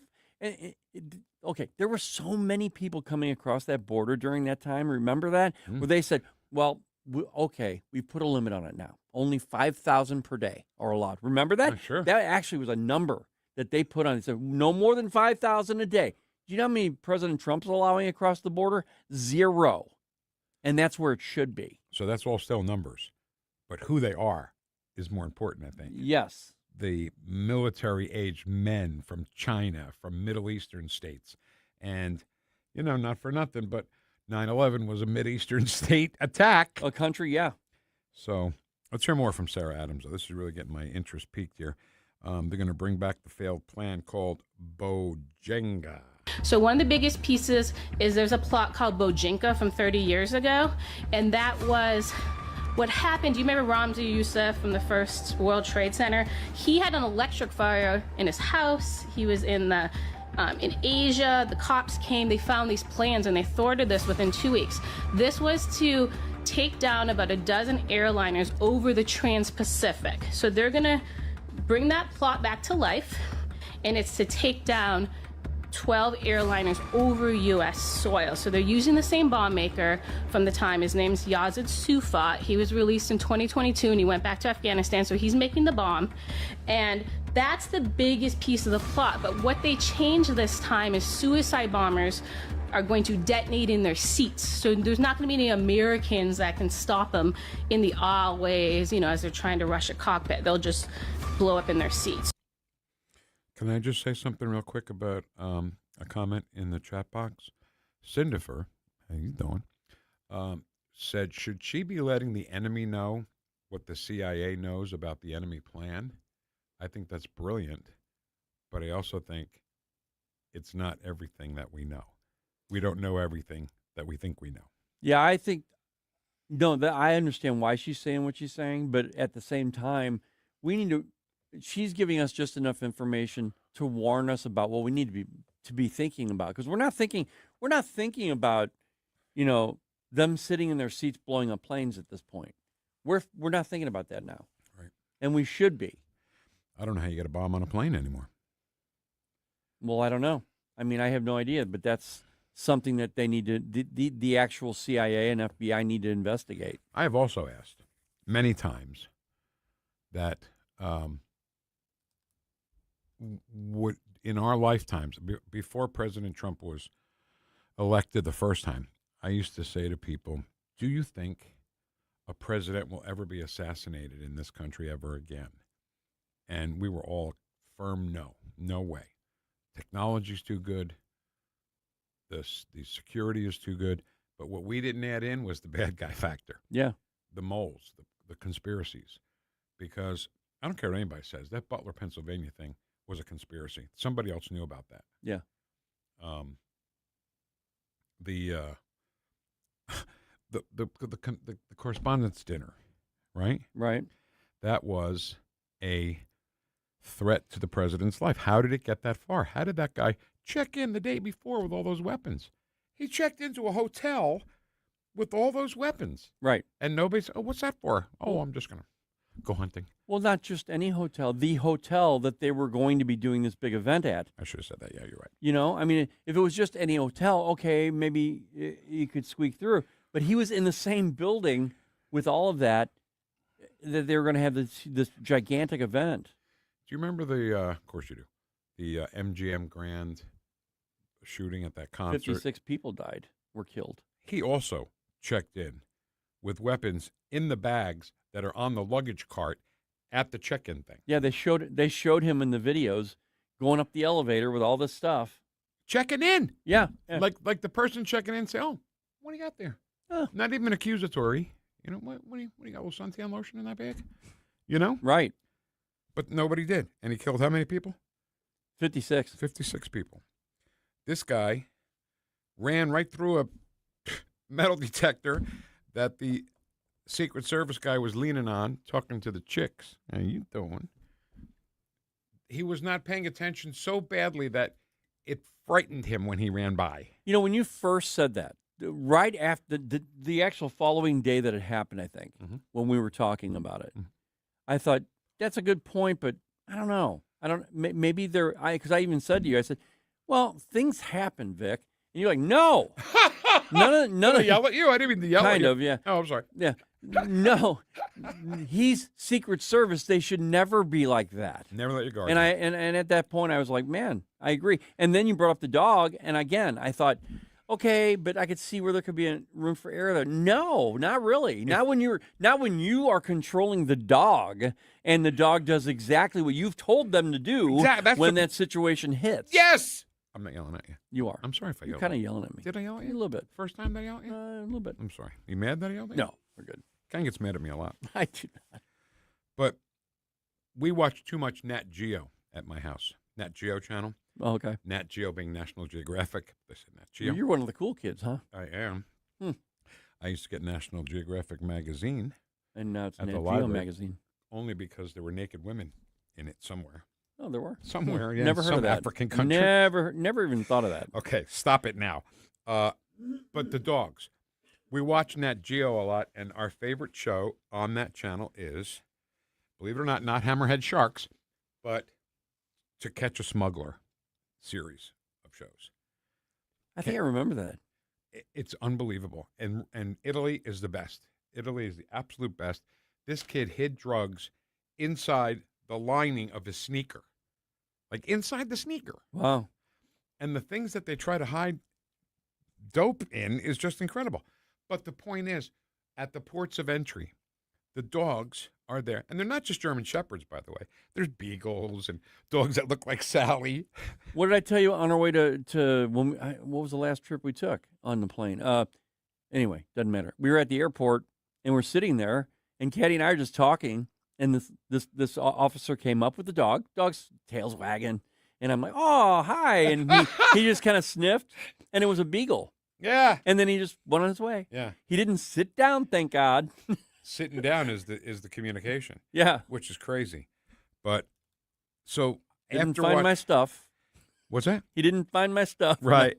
there were so many people coming across that border during that time. Remember that? Where they said, well, we put a limit on it now. Only 5,000 per day are allowed. Remember that? Oh, sure. That actually was a number that they put on it. Said no more than 5,000 a day. Do you know how many President Trump's allowing across the border? 0. And that's where it should be. So that's all still numbers. But who they are is more important, I think. Yes. The military-aged men from China, from Middle Eastern states. And, you know, not for nothing, but 9/11 was a Mideastern state attack. A country, yeah. So let's hear more from Sarah Adams. This is really getting my interest peaked here. They're going to bring back the failed plan called Bojinka. So one of the biggest pieces is there's a plot called Bojinka from 30 years ago, and that was what happened. Do you remember Ramzi Youssef from the first World Trade Center? He had an electric fire in his house. He was in Asia. The cops came, they found these plans, and they thwarted this within 2 weeks. This was to take down about a dozen airliners over the Trans-Pacific. So they're gonna bring that plot back to life, and it's to take down 12 airliners over U.S. soil. So they're using the same bomb maker from the time. His name's Yazid Sufat. He was released in 2022 and he went back to Afghanistan, so he's making the bomb. And that's the biggest piece of the plot. But what they changed this time is suicide bombers are going to detonate in their seats. So there's not going to be any Americans that can stop them in the aisleways, as they're trying to rush a cockpit. They'll just blow up in their seats. Can I just say something real quick about a comment in the chat box? Cindifer, how you doing? Said, should she be letting the enemy know what the CIA knows about the enemy plan? I think that's brilliant, but I also think it's not everything that we know. We don't know everything that we think we know. Yeah, I think, no, I understand why she's saying what she's saying, but at the same time, she's giving us just enough information to warn us about what we need to be thinking about, because we're not thinking about them sitting in their seats blowing up planes at this point. We're not thinking about that now, right? And we should be. I don't know how you get a bomb on a plane anymore. Well, I don't know. I mean, I have no idea, but that's something that they need to the actual CIA and FBI need to investigate. I have also asked many times that. Would in our lifetimes, before President Trump was elected the first time, I used to say to people, do you think a president will ever be assassinated in this country ever again? And we were all firm no way. Technology's too good. The security is too good. But what we didn't add in was the bad guy factor. Yeah. The moles, the conspiracies. Because I don't care what anybody says, that Butler, Pennsylvania thing was a conspiracy. Somebody else knew about that. Yeah. The correspondence dinner, right? Right. That was a threat to the president's life. How did it get that far? How did that guy check in the day before with all those weapons? He checked into a hotel with all those weapons. Right. And nobody said, oh, what's that for? Oh, I'm just going to go hunting. Well, not just any hotel, the hotel that they were going to be doing this big event at. I should have said that. Yeah, you're right. I mean, if it was just any hotel, okay, maybe you could squeak through. But he was in the same building with all of that they were going to have this gigantic event. Do you remember of course you do, the MGM Grand shooting at that concert? 56 people were killed. He also checked in with weapons in the bags that are on the luggage cart at the check-in thing. Yeah, they showed him in the videos going up the elevator with all this stuff. Checking in. Yeah. Like the person checking in say, oh, what do you got there? Not even accusatory. What do you got, a little suntan lotion in that bag? Right. But nobody did. And he killed how many people? 56. 56 people. This guy ran right through a metal detector that the Secret Service guy was leaning on, talking to the chicks. How you doing? He was not paying attention so badly that it frightened him when he ran by. When you first said that, right after the actual following day that it happened, I think, when we were talking about it, I thought, that's a good point, but I don't know. Maybe because I even said to you, I said, well, things happen, Vic. And you're like, no. None of yell at you. I didn't mean to yell at you. Kind of, yeah. Oh, I'm sorry. Yeah. No. He's Secret Service. They should never be like that. Never let your guard down. down. And at that point, I was like, man, I agree. And then you brought up the dog, and again, I thought, okay, but I could see where there could be a room for error there. No, not really. Not when you are controlling the dog, and the dog does exactly what you've told them to do when that situation hits. Yes. I'm not yelling at you. You are. I'm sorry if I yelled. You're kind of yelling at me. Did I yell at you? A little bit. First time that I yelled at you? A little bit. I'm sorry. You mad that I yelled at you? No, we're good. Ken gets mad at me a lot. I do not. But we watch too much Nat Geo at my house. Nat Geo channel. Oh, okay. Nat Geo being National Geographic. They said Nat Geo. You're one of the cool kids, huh? I am. I used to get National Geographic magazine. And now it's at Nat the Geo library, magazine. Only because there were naked women in it somewhere. Oh, there were. Somewhere, yeah. Never heard of that. African country. Never even thought of that. Okay, stop it now. But the dogs. We watch Nat Geo a lot, and our favorite show on that channel is, believe it or not Hammerhead Sharks, but To Catch a Smuggler series of shows. I think I remember that. It's unbelievable. And Italy is the best. Italy is the absolute best. This kid hid drugs inside the lining of his sneaker. Like inside the sneaker. Wow. And the things that they try to hide dope in is just incredible. But the point is, at the ports of entry, the dogs are there. And they're not just German Shepherds, by the way. There's beagles and dogs that look like Sally. What did I tell you on our way to what was the last trip we took on the plane? Anyway, doesn't matter. We were at the airport, and we're sitting there, and Caddy and I are just talking, and this officer came up with the dog. Dog's tail's wagging, and I'm like, oh, hi. And he just kind of sniffed, and it was a beagle. Yeah. And then he just went on his way. Yeah. He didn't sit down, thank God. Sitting down is the communication. Yeah. Which is crazy. But so Didn't after find my stuff. What's that? He didn't find my stuff. Right.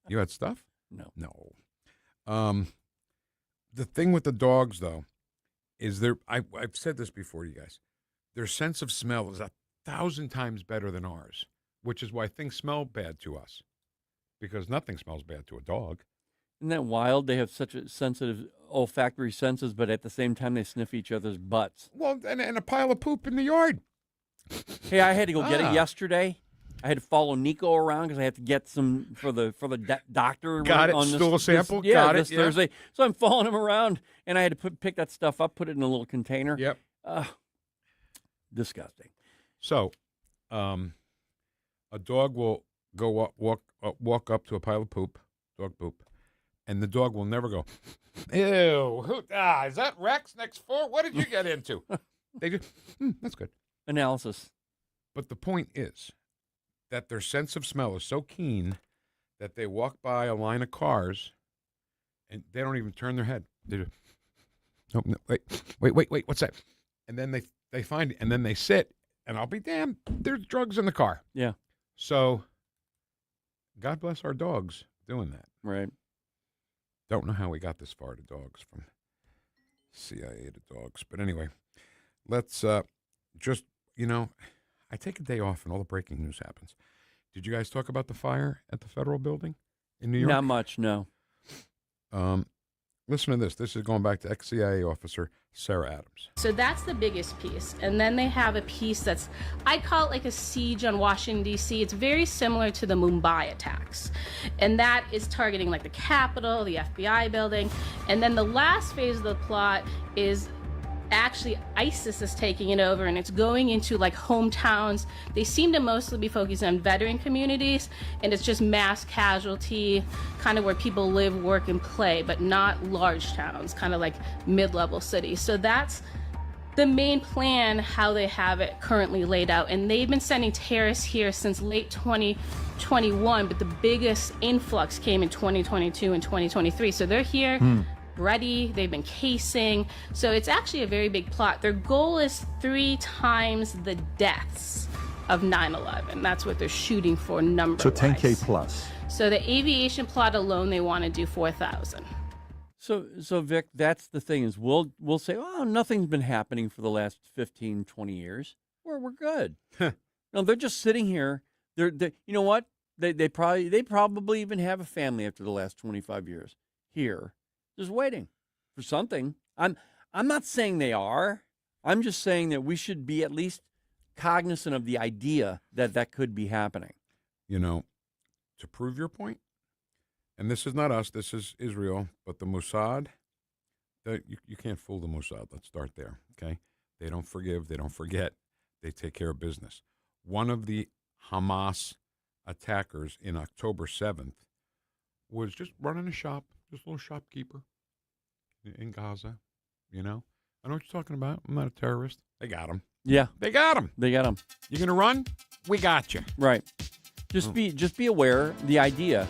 You had stuff? No. No. The thing with the dogs, though, is I've said this before to you guys. Their sense of smell is 1,000 times better than ours, which is why things smell bad to us, because nothing smells bad to a dog. Isn't that wild? They have such a sensitive olfactory senses, but at the same time, they sniff each other's butts. Well, and a pile of poop in the yard. Hey, I had to go get it yesterday. I had to follow Nico around because I had to get some for the doctor. Got it. On Stool sample. Yeah, Got this it. Thursday. So I'm following him around, and I had to pick that stuff up, put it in a little container. Yep. Disgusting. So, a dog will walk up to a pile of poop, dog poop, and the dog will never go, ew, is that Rex next door? What did you get into? They just, that's good. Analysis. But the point is that their sense of smell is so keen that they walk by a line of cars and they don't even turn their head. They just, oh, no, wait, what's that? And then they find it, and then they sit, and I'll be damned, there's drugs in the car. Yeah. So, God bless our dogs doing that. Right. Don't know how we got this far to dogs, from CIA to dogs. But anyway, let's just, I take a day off and all the breaking news happens. Did you guys talk about the fire at the federal building in New York? Not much, no. Listen to this. This is going back to ex-CIA officer Sarah Adams. So that's the biggest piece. And then they have a piece that's, I call it like a siege on Washington, D.C. It's very similar to the Mumbai attacks. And that is targeting like the Capitol, the FBI building. And then the last phase of the plot is actually ISIS is taking it over, and it's going into like hometowns. They seem to mostly be focused on veteran communities, and it's just mass casualty, kind of where people live, work, and play, but not large towns, kind of like mid-level cities. So that's the main plan, how they have it currently laid out. And they've been sending terrorists here since late 2021, but the biggest influx came in 2022 and 2023. So they're here ready, they've been casing. So it's actually a very big plot. Their goal is 3 times the deaths of 9/11. That's what they're shooting for number-wise. So 10K plus. So the aviation plot alone, they want to do 4,000. So Vic, that's the thing is we'll say, oh, nothing's been happening for the last 15, 20 years. We're good. No, they're just sitting here. They're you know what? They probably even have a family after the last 25 years here. Just waiting for something. I'm not saying they are. I'm just saying that we should be at least cognizant of the idea that could be happening. To prove your point, and this is not us, this is Israel, but the Mossad, you can't fool the Mossad. Let's start there, okay? They don't forgive. They don't forget. They take care of business. One of the Hamas attackers in October 7th was just running a shop. Just a little shopkeeper in Gaza, I know what you're talking about. I'm not a terrorist. They got him. Yeah. They got him. They got him. You going to run? We got you. Right. Just be aware, the idea,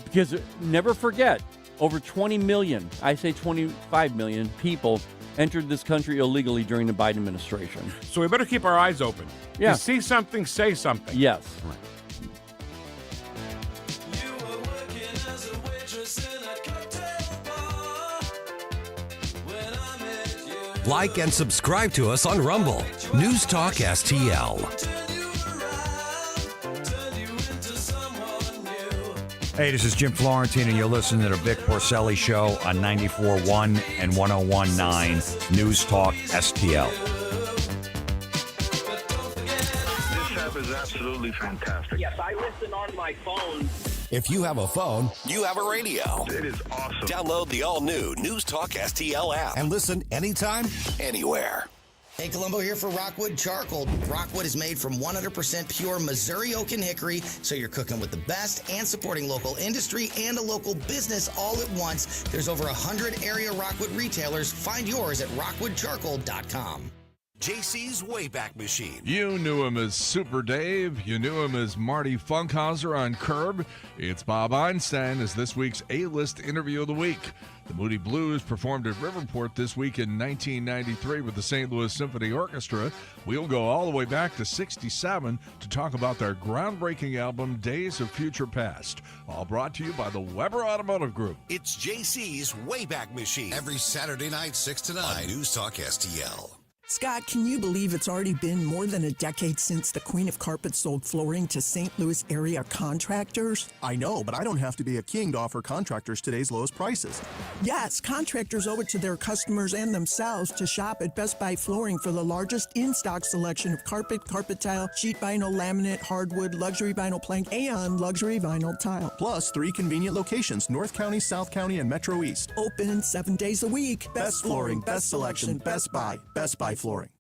because never forget, over 20 million, I say 25 million people entered this country illegally during the Biden administration. So we better keep our eyes open. Yeah. You see something, say something. Yes. Right. Like and subscribe to us on Rumble. News Talk STL. Hey, this is Jim Florentine, and you're listening to the Vic Porcelli Show on 94.1 and 101.9 News Talk STL. This app is absolutely fantastic. Yes, I listen on my phone. If you have a phone, you have a radio. It is awesome. Download the all-new News Talk STL app and listen anytime, anywhere. Hey, Columbo here for Rockwood Charcoal. Rockwood is made from 100% pure Missouri oak and hickory, so you're cooking with the best and supporting local industry and a local business all at once. There's over 100 area Rockwood retailers. Find yours at rockwoodcharcoal.com. JC's Wayback Machine. You knew him as Super Dave. You knew him as Marty Funkhauser on Curb. It's Bob Einstein as this week's A-List Interview of the Week. The Moody Blues performed at Riverport this week in 1993 with the St. Louis Symphony Orchestra. We'll go all the way back to 67 to talk about their groundbreaking album, Days of Future Past. All brought to you by the Weber Automotive Group. It's JC's Wayback Machine. Every Saturday night, 6 to 9 on News Talk STL. Scott, can you believe it's already been more than a decade since the Queen of Carpets sold flooring to St. Louis area contractors? I know, but I don't have to be a king to offer contractors today's lowest prices. Yes, contractors owe it to their customers and themselves to shop at Best Buy Flooring for the largest in-stock selection of carpet, carpet tile, sheet vinyl, laminate, hardwood, luxury vinyl plank, and luxury vinyl tile. Plus 3 convenient locations, North County, South County, and Metro East. Open 7 days a week. Best flooring, best selection, Best Buy. Best Buy Flooring.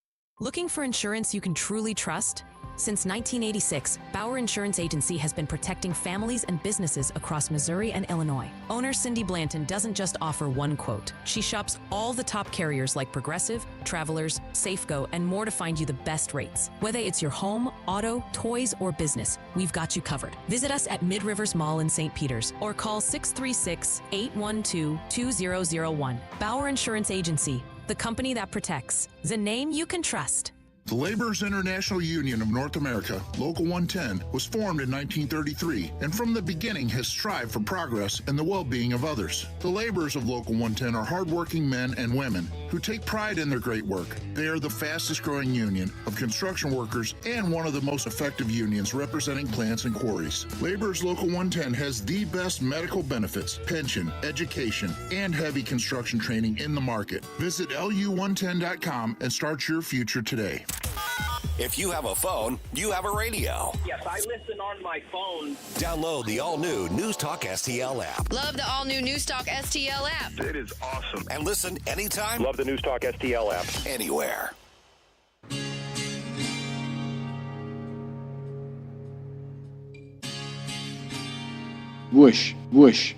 Looking for insurance you can truly trust? Since 1986, Bauer Insurance Agency has been protecting families and businesses across Missouri and Illinois. Owner Cindy Blanton doesn't just offer one quote. She shops all the top carriers like Progressive, Travelers, Safeco, and more to find you the best rates. Whether it's your home, auto, toys, or business, we've got you covered. Visit us at Mid-Rivers Mall in St. Peters or call 636-812-2001. Bauer Insurance Agency, the company that protects, the name you can trust. The Laborers International Union of North America, Local 110, was formed in 1933 and from the beginning has strived for progress and the well-being of others. The laborers of Local 110 are hardworking men and women who take pride in their great work. They are the fastest-growing union of construction workers and one of the most effective unions representing plants and quarries. Laborers Local 110 has the best medical benefits, pension, education, and heavy construction training in the market. Visit lu110.com and start your future today. If you have a phone, you have a radio. Yes, I listen on my phone. Download the all-new News Talk STL app. Love the all-new News Talk STL app. It is awesome. And listen anytime. Love the News Talk STL app. Anywhere. Woosh, woosh.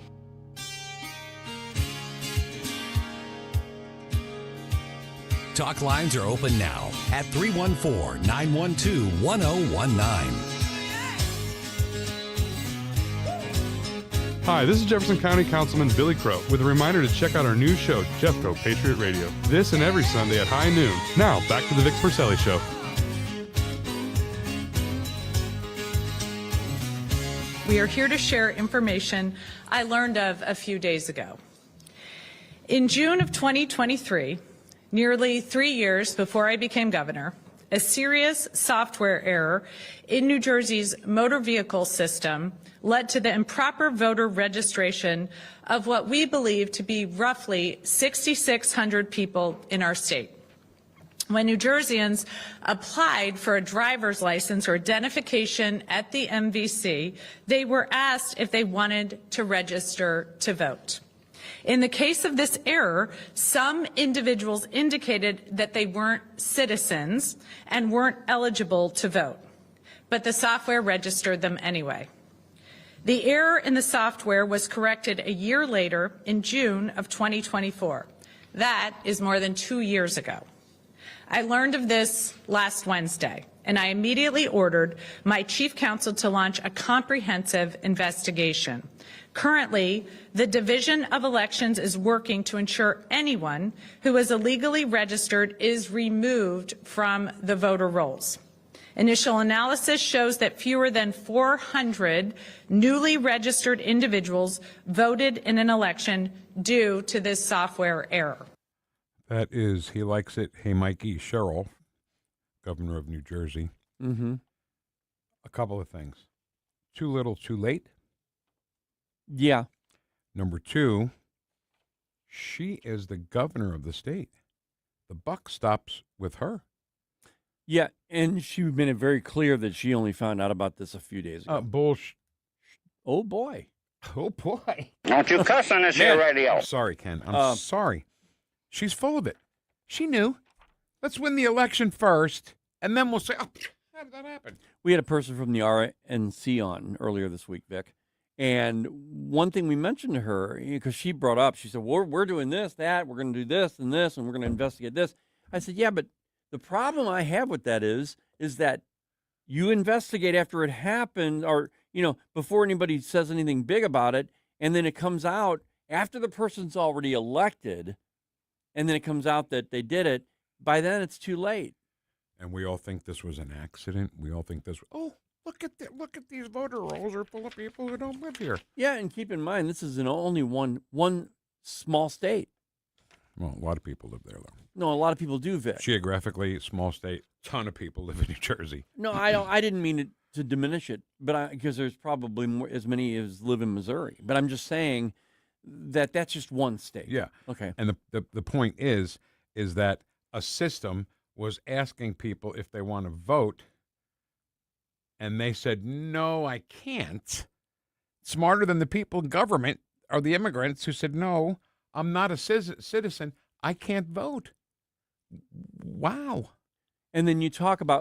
Talk lines are open now at 314-912-1019. Hi, this is Jefferson County Councilman Billy Crow with a reminder to check out our new show, Jeffco Patriot Radio. This and every Sunday at high noon. Now, back to the Vic Porcelli Show. We are here to share information I learned of a few days ago. In June of 2023, nearly 3 years before I became governor, a serious software error in New Jersey's motor vehicle system led to the improper voter registration of what we believe to be roughly 6,600 people in our state. When New Jerseyans applied for a driver's license or identification at the MVC, they were asked if they wanted to register to vote. In the case of this error, some individuals indicated that they weren't citizens and weren't eligible to vote, but the software registered them anyway. The error in the software was corrected a year later in June of 2024. That is more than 2 years ago. I learned of this last Wednesday, and I immediately ordered my chief counsel to launch a comprehensive investigation. Currently, the Division of Elections is working to ensure anyone who is illegally registered is removed from the voter rolls. Initial analysis shows that fewer than 400 newly registered individuals voted in an election due to this software error. That is, he likes it. Hey, Mikey Sherrill, governor of New Jersey. Mm-hmm. A couple of things. Too little, too late. Yeah. Number two, she is the governor of the state. The buck stops with her. Yeah, and she made it very clear that she only found out about this a few days ago. Bullshit. Oh, boy. Oh, boy. Don't you cuss on this here radio. I'm sorry, Ken. I'm sorry. She's full of it. She knew. Let's win the election first, and then we'll say, oh, how did that happen? We had a person from the RNC on earlier this week, Vic. And one thing we mentioned to her, because she brought up, she said, we're doing this, that, we're going to do this, and we're going to investigate this. I said, yeah, but the problem I have with that is that you investigate after it happened or, before anybody says anything big about it, and then it comes out after the person's already elected, and then it comes out that they did it. By then, it's too late. And we all think this was an accident. We all think this. Oh, look at these voter rolls are full of people who don't live here. Yeah, and keep in mind this is in only one small state. Well, a lot of people live there, though. No, a lot of people do, Vic. Geographically, small state. Ton of people live in New Jersey. No, I don't. I didn't mean to diminish it, but because there's probably as many as live in Missouri. But I'm just saying that that's just one state. Yeah. Okay. And the point is that a system was asking people if they want to vote, and they said, no, I can't. Smarter than the people in government are the immigrants who said, no, I'm not a citizen. I can't vote. Wow. And then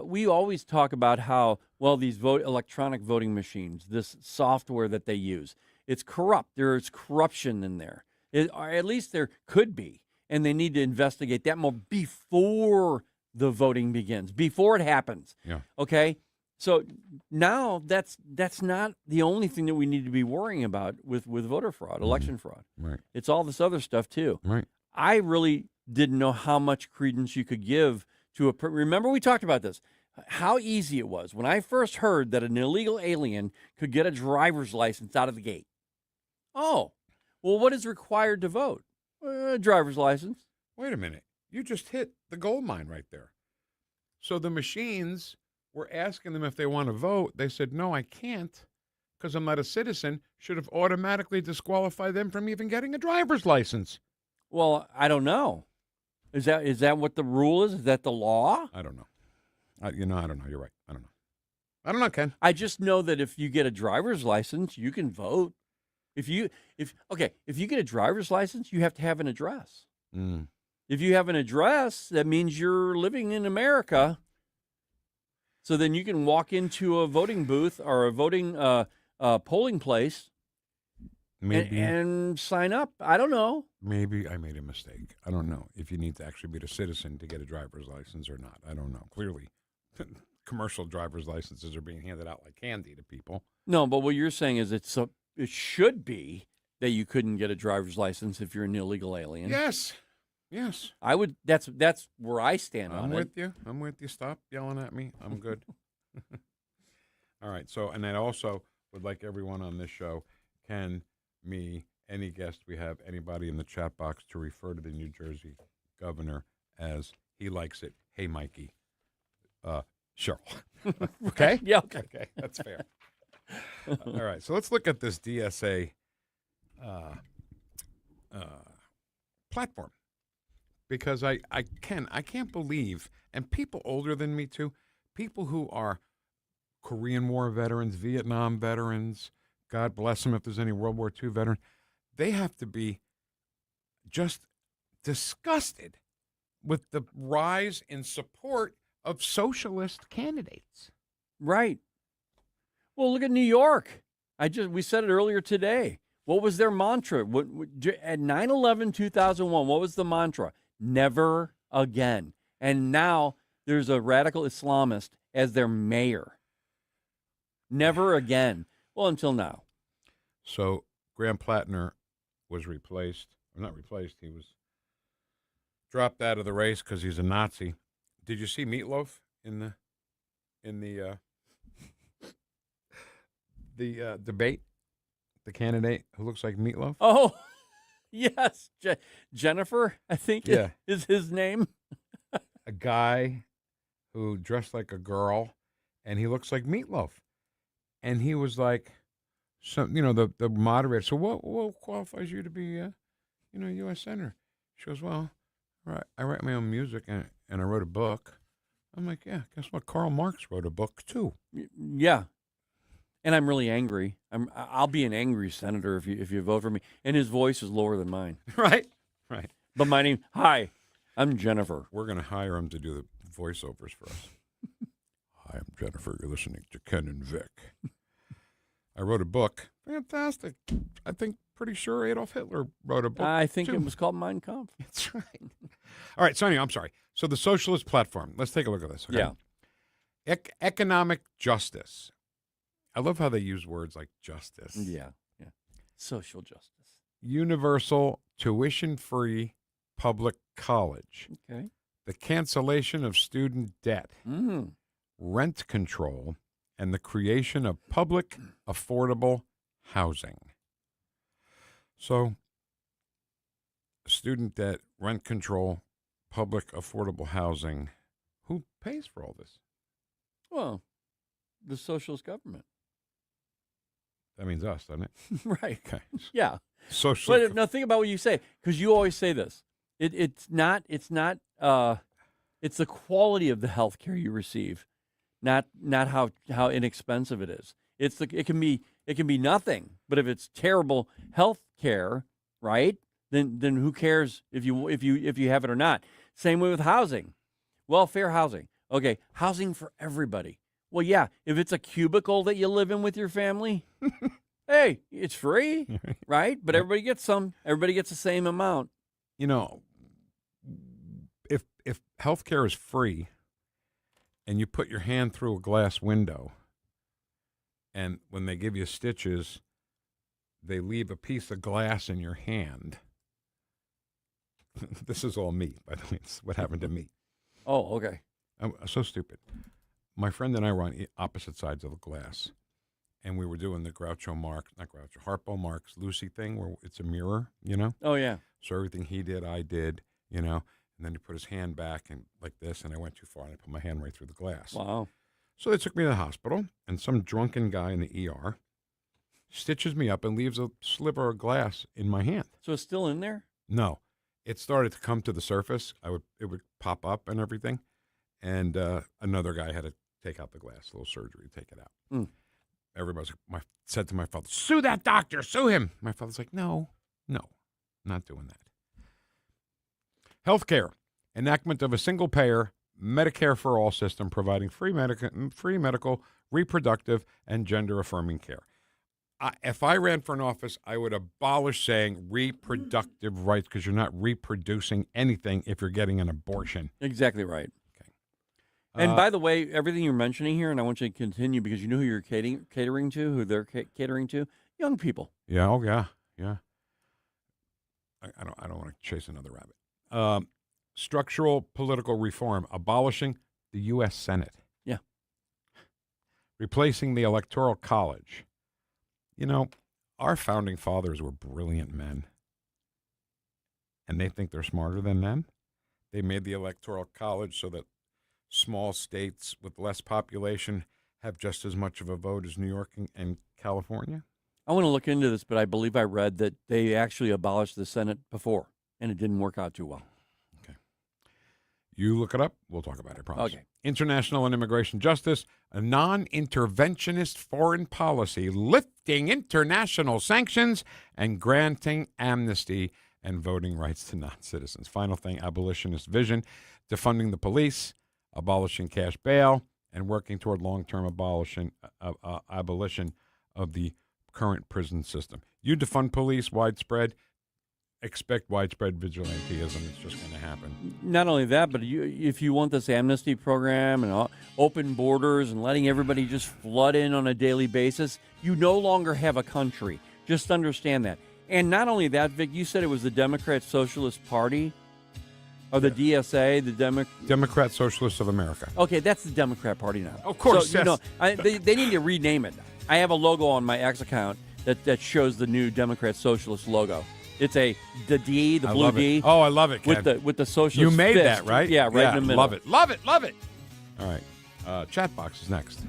we always talk about how, well, these electronic voting machines, this software that they use, it's corrupt. There's corruption in there. Or at least there could be. And they need to investigate that more before the voting begins, before it happens. Yeah. Okay? So now that's not the only thing that we need to be worrying about with voter fraud, election fraud. Right. It's all this other stuff too. Right. I really didn't know how much credence you could give to remember we talked about this, how easy it was when I first heard that an illegal alien could get a driver's license out of the gate. Oh, well, what is required to vote? Driver's license. Wait a minute. You just hit the gold mine right there. So the machines were asking them if they want to vote. They said, no, I can't because I'm not a citizen. Should have automatically disqualified them from even getting a driver's license. Well, I don't know. Is that what the rule is? Is that the law? I don't know. I don't know. You're right. I don't know, Ken. I just know that if you get a driver's license, you can vote. If you get a driver's license, you have to have an address. Mm. If you have an address, that means you're living in America. So then you can walk into a voting booth or a voting polling place and sign up. I don't know. Maybe I made a mistake. I don't know if you need to actually be a citizen to get a driver's license or not. I don't know. Clearly, commercial driver's licenses are being handed out like candy to people. No, but what you're saying is it should be that you couldn't get a driver's license if you're an illegal alien. Yes. I would. That's where I stand on it. I'm with you. Stop yelling at me. I'm good. All right. So, and I also would like everyone on this show, Ken, me, any guest we have, anybody in the chat box, to refer to the New Jersey governor as he likes it. Hey, Mikey. Sure. Okay? Yeah, okay. Okay, that's fair. All right, so let's look at this DSA platform. Because I can't believe, and people older than me too, people who are Korean War veterans, Vietnam veterans, God bless them if there's any World War II veteran, they have to be just disgusted with the rise in support of socialist candidates. Right. Well, look at New York. We said it earlier today. What was their mantra? At 9/11/2001, what was the mantra? Never again. And now there's a radical Islamist as their mayor. Never again. Well, until now. So Graham Plattner was replaced. Or not replaced. He was dropped out of the race because he's a Nazi. Did you see Meatloaf in the debate? The candidate who looks like Meatloaf? Oh, yes. Jennifer, I think is his name. A guy who dressed like a girl, and he looks like Meatloaf. And he was like, So, the moderator, so what qualifies you to be, U.S. Senator? She goes, well, I write my own music and I wrote a book. I'm like, yeah, guess what? Karl Marx wrote a book too. Yeah. And I'm really angry. I'll be an angry senator if you vote for me. And his voice is lower than mine. Right. But my name, hi, I'm Jennifer. We're going to hire him to do the voiceovers for us. Hi, I'm Jennifer. You're listening to Ken and Vic. I wrote a book. Fantastic. I think pretty sure Adolf Hitler wrote a book. I think too. it was called Mein Kampf. That's right. All right. So anyway, I'm sorry. So the socialist platform. Let's take a look at this. Okay? Yeah. Economic justice. I love how they use words like justice. Yeah. Social justice. Universal tuition-free public college. Okay. The cancellation of student debt. Rent control. And the creation of public affordable housing. So, student debt, rent control, public affordable housing. Who pays for all this? Well, the socialist government. That means us, doesn't it? Right. Okay. Yeah. Social. But now think about what you say, because you always say this. It's the quality of the health care you receive, not how inexpensive it is. It can be nothing, but if it's terrible health care, right? Then who cares if you have it or not? Same way with housing. Welfare housing. Okay, housing for everybody. Well, yeah, if it's a cubicle that you live in with your family, hey, it's free, right? But everybody gets some. Everybody gets the same amount. If healthcare is free and you put your hand through a glass window and when they give you stitches, they leave a piece of glass in your hand. This is all me, by the way. It's what happened to me. Oh, okay. I'm so stupid. My friend and I were on opposite sides of the glass, and we were doing the Harpo Marx Lucy thing where it's a mirror, Oh, yeah. So everything he did, I did, and then he put his hand back and like this, and I went too far, and I put my hand right through the glass. Wow. So they took me to the hospital, and some drunken guy in the ER stitches me up and leaves a sliver of glass in my hand. So it's still in there? No. It started to come to the surface. It would pop up and everything. And another guy had to take out the glass, a little surgery, take it out. Everybody's said to my father, sue that doctor, sue him. My father's like, no, not doing that. Healthcare, enactment of a single-payer Medicare for all system providing free medical, reproductive, and gender-affirming care. If I ran for an office, I would abolish saying reproductive rights because you're not reproducing anything if you're getting an abortion. Exactly right. Okay. And by the way, everything you're mentioning here, and I want you to continue because you know who you're catering to, who they're catering to, young people. Yeah. Oh, yeah. I don't want to chase another rabbit. Structural political reform, abolishing the U.S. Senate. Yeah. Replacing the Electoral College. Our founding fathers were brilliant men, and they think they're smarter than them. They made the Electoral College so that small states with less population have just as much of a vote as New York and California. I want to look into this, but I believe I read that they actually abolished the Senate before, and it didn't work out too well. Okay. You look it up. We'll talk about it, I promise. Okay. International and immigration justice, a non-interventionist foreign policy, lifting international sanctions and granting amnesty and voting rights to non-citizens. Final thing, abolitionist vision, defunding the police, abolishing cash bail, and working toward long-term abolition of the current prison system. You defund police widespread, expect widespread vigilantism. It's just going to happen. Not only that, but if you want this amnesty program and open borders and letting everybody just flood in on a daily basis, you no longer have a country. Just understand that. And not only that, Vic, you said it was the Democrat Socialist Party or the DSA, the Democrat Socialists of America. Okay, that's the Democrat Party now. Of course, so, yes. They need to rename it. I have a logo on my X account that shows the new Democrat Socialist logo. It's the D, the blue D. Oh, I love it, Ken. With the socialist You made fist. that, right? Yeah, right in the middle. Love it. Love it. Love it. All right. Chat box is next.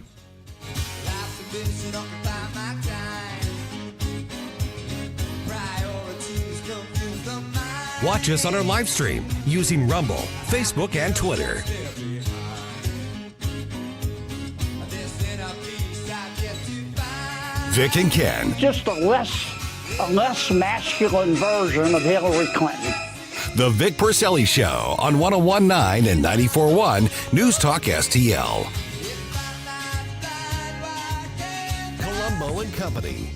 Watch us on our live stream using Rumble, Facebook, and Twitter. Vic and Ken. Just a less masculine version of Hillary Clinton. The Vic Porcelli Show on 101.9 and 94.1 News Talk STL. Colombo and Company.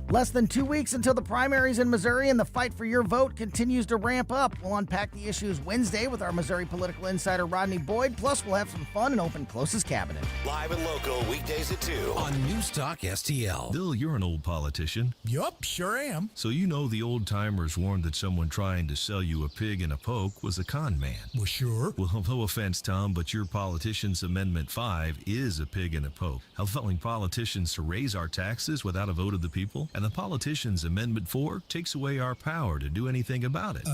Less than 2 weeks until the primaries in Missouri, and the fight for your vote continues to ramp up. We'll unpack the issues Wednesday with our Missouri political insider Rodney Boyd. Plus, we'll have some fun and open closest cabinet. Live and local weekdays at 2 on News Talk STL. Bill, you're an old politician. Yup, sure am. So you know the old timers warned that someone trying to sell you a pig in a poke was a con man. Well, sure. Well, no offense, Tom, but your Politicians Amendment 5 is a pig in a poke, allowing politicians to raise our taxes without a vote of the people. And the Politicians Amendment 4 takes away our power to do anything about it.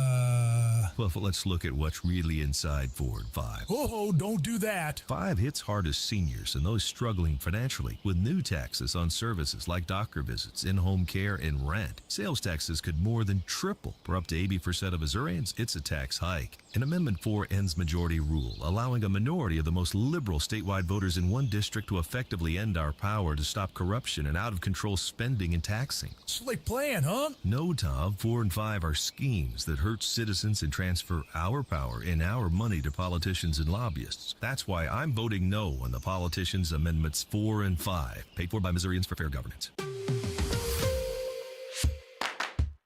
Well, let's look at what's really inside Ford 5. Oh, don't do that. 5 hits hardest seniors and those struggling financially with new taxes on services like doctor visits, in-home care, and rent. Sales taxes could more than triple. For up to 80% of Missourians, it's a tax hike. And Amendment 4 ends majority rule, allowing a minority of the most liberal statewide voters in one district to effectively end our power to stop corruption and out-of-control spending and taxing. Slick plan, huh? No, Tom. 4 and 5 are schemes that hurt citizens and transfer our power and our money to politicians and lobbyists. That's why I'm voting no on the Politicians Amendments 4 and 5, paid for by Missourians for fair governance.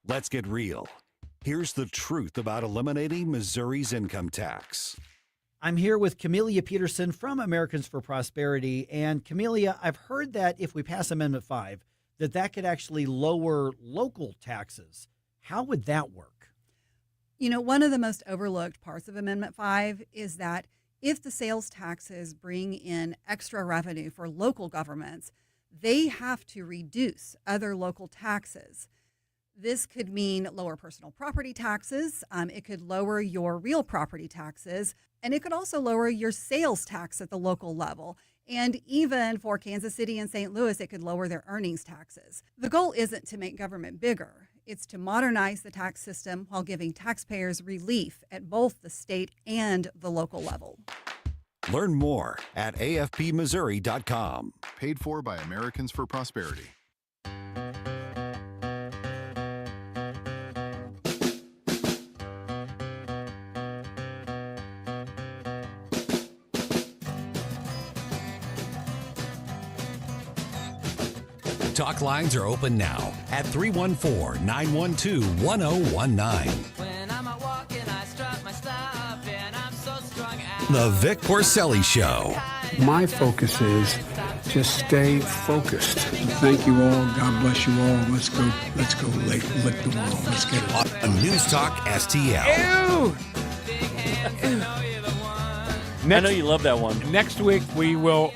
Let's get real. Here's the truth about eliminating Missouri's income tax. I'm here with Camelia Peterson from Americans for Prosperity. And Camelia, I've heard that if we pass Amendment 5, that could actually lower local taxes. How would that work? You know, one of the most overlooked parts of Amendment 5 is that if the sales taxes bring in extra revenue for local governments, they have to reduce other local taxes. This could mean lower personal property taxes. It could lower your real property taxes, and it could also lower your sales tax at the local level. And even for Kansas City and St. Louis, it could lower their earnings taxes. The goal isn't to make government bigger. It's to modernize the tax system while giving taxpayers relief at both the state and the local level. Learn more at afpmissouri.com. Paid for by Americans for Prosperity. Talk lines are open now at 314-912-1019. When I'm out walking, I strut my stuff, and I'm so strung out. The Vic Porcelli Show. My focus is just stay focused. Thank you all. God bless you all. Let's go lick the world. Let's get it. On News Talk STL. I know you love that one. Next week, we will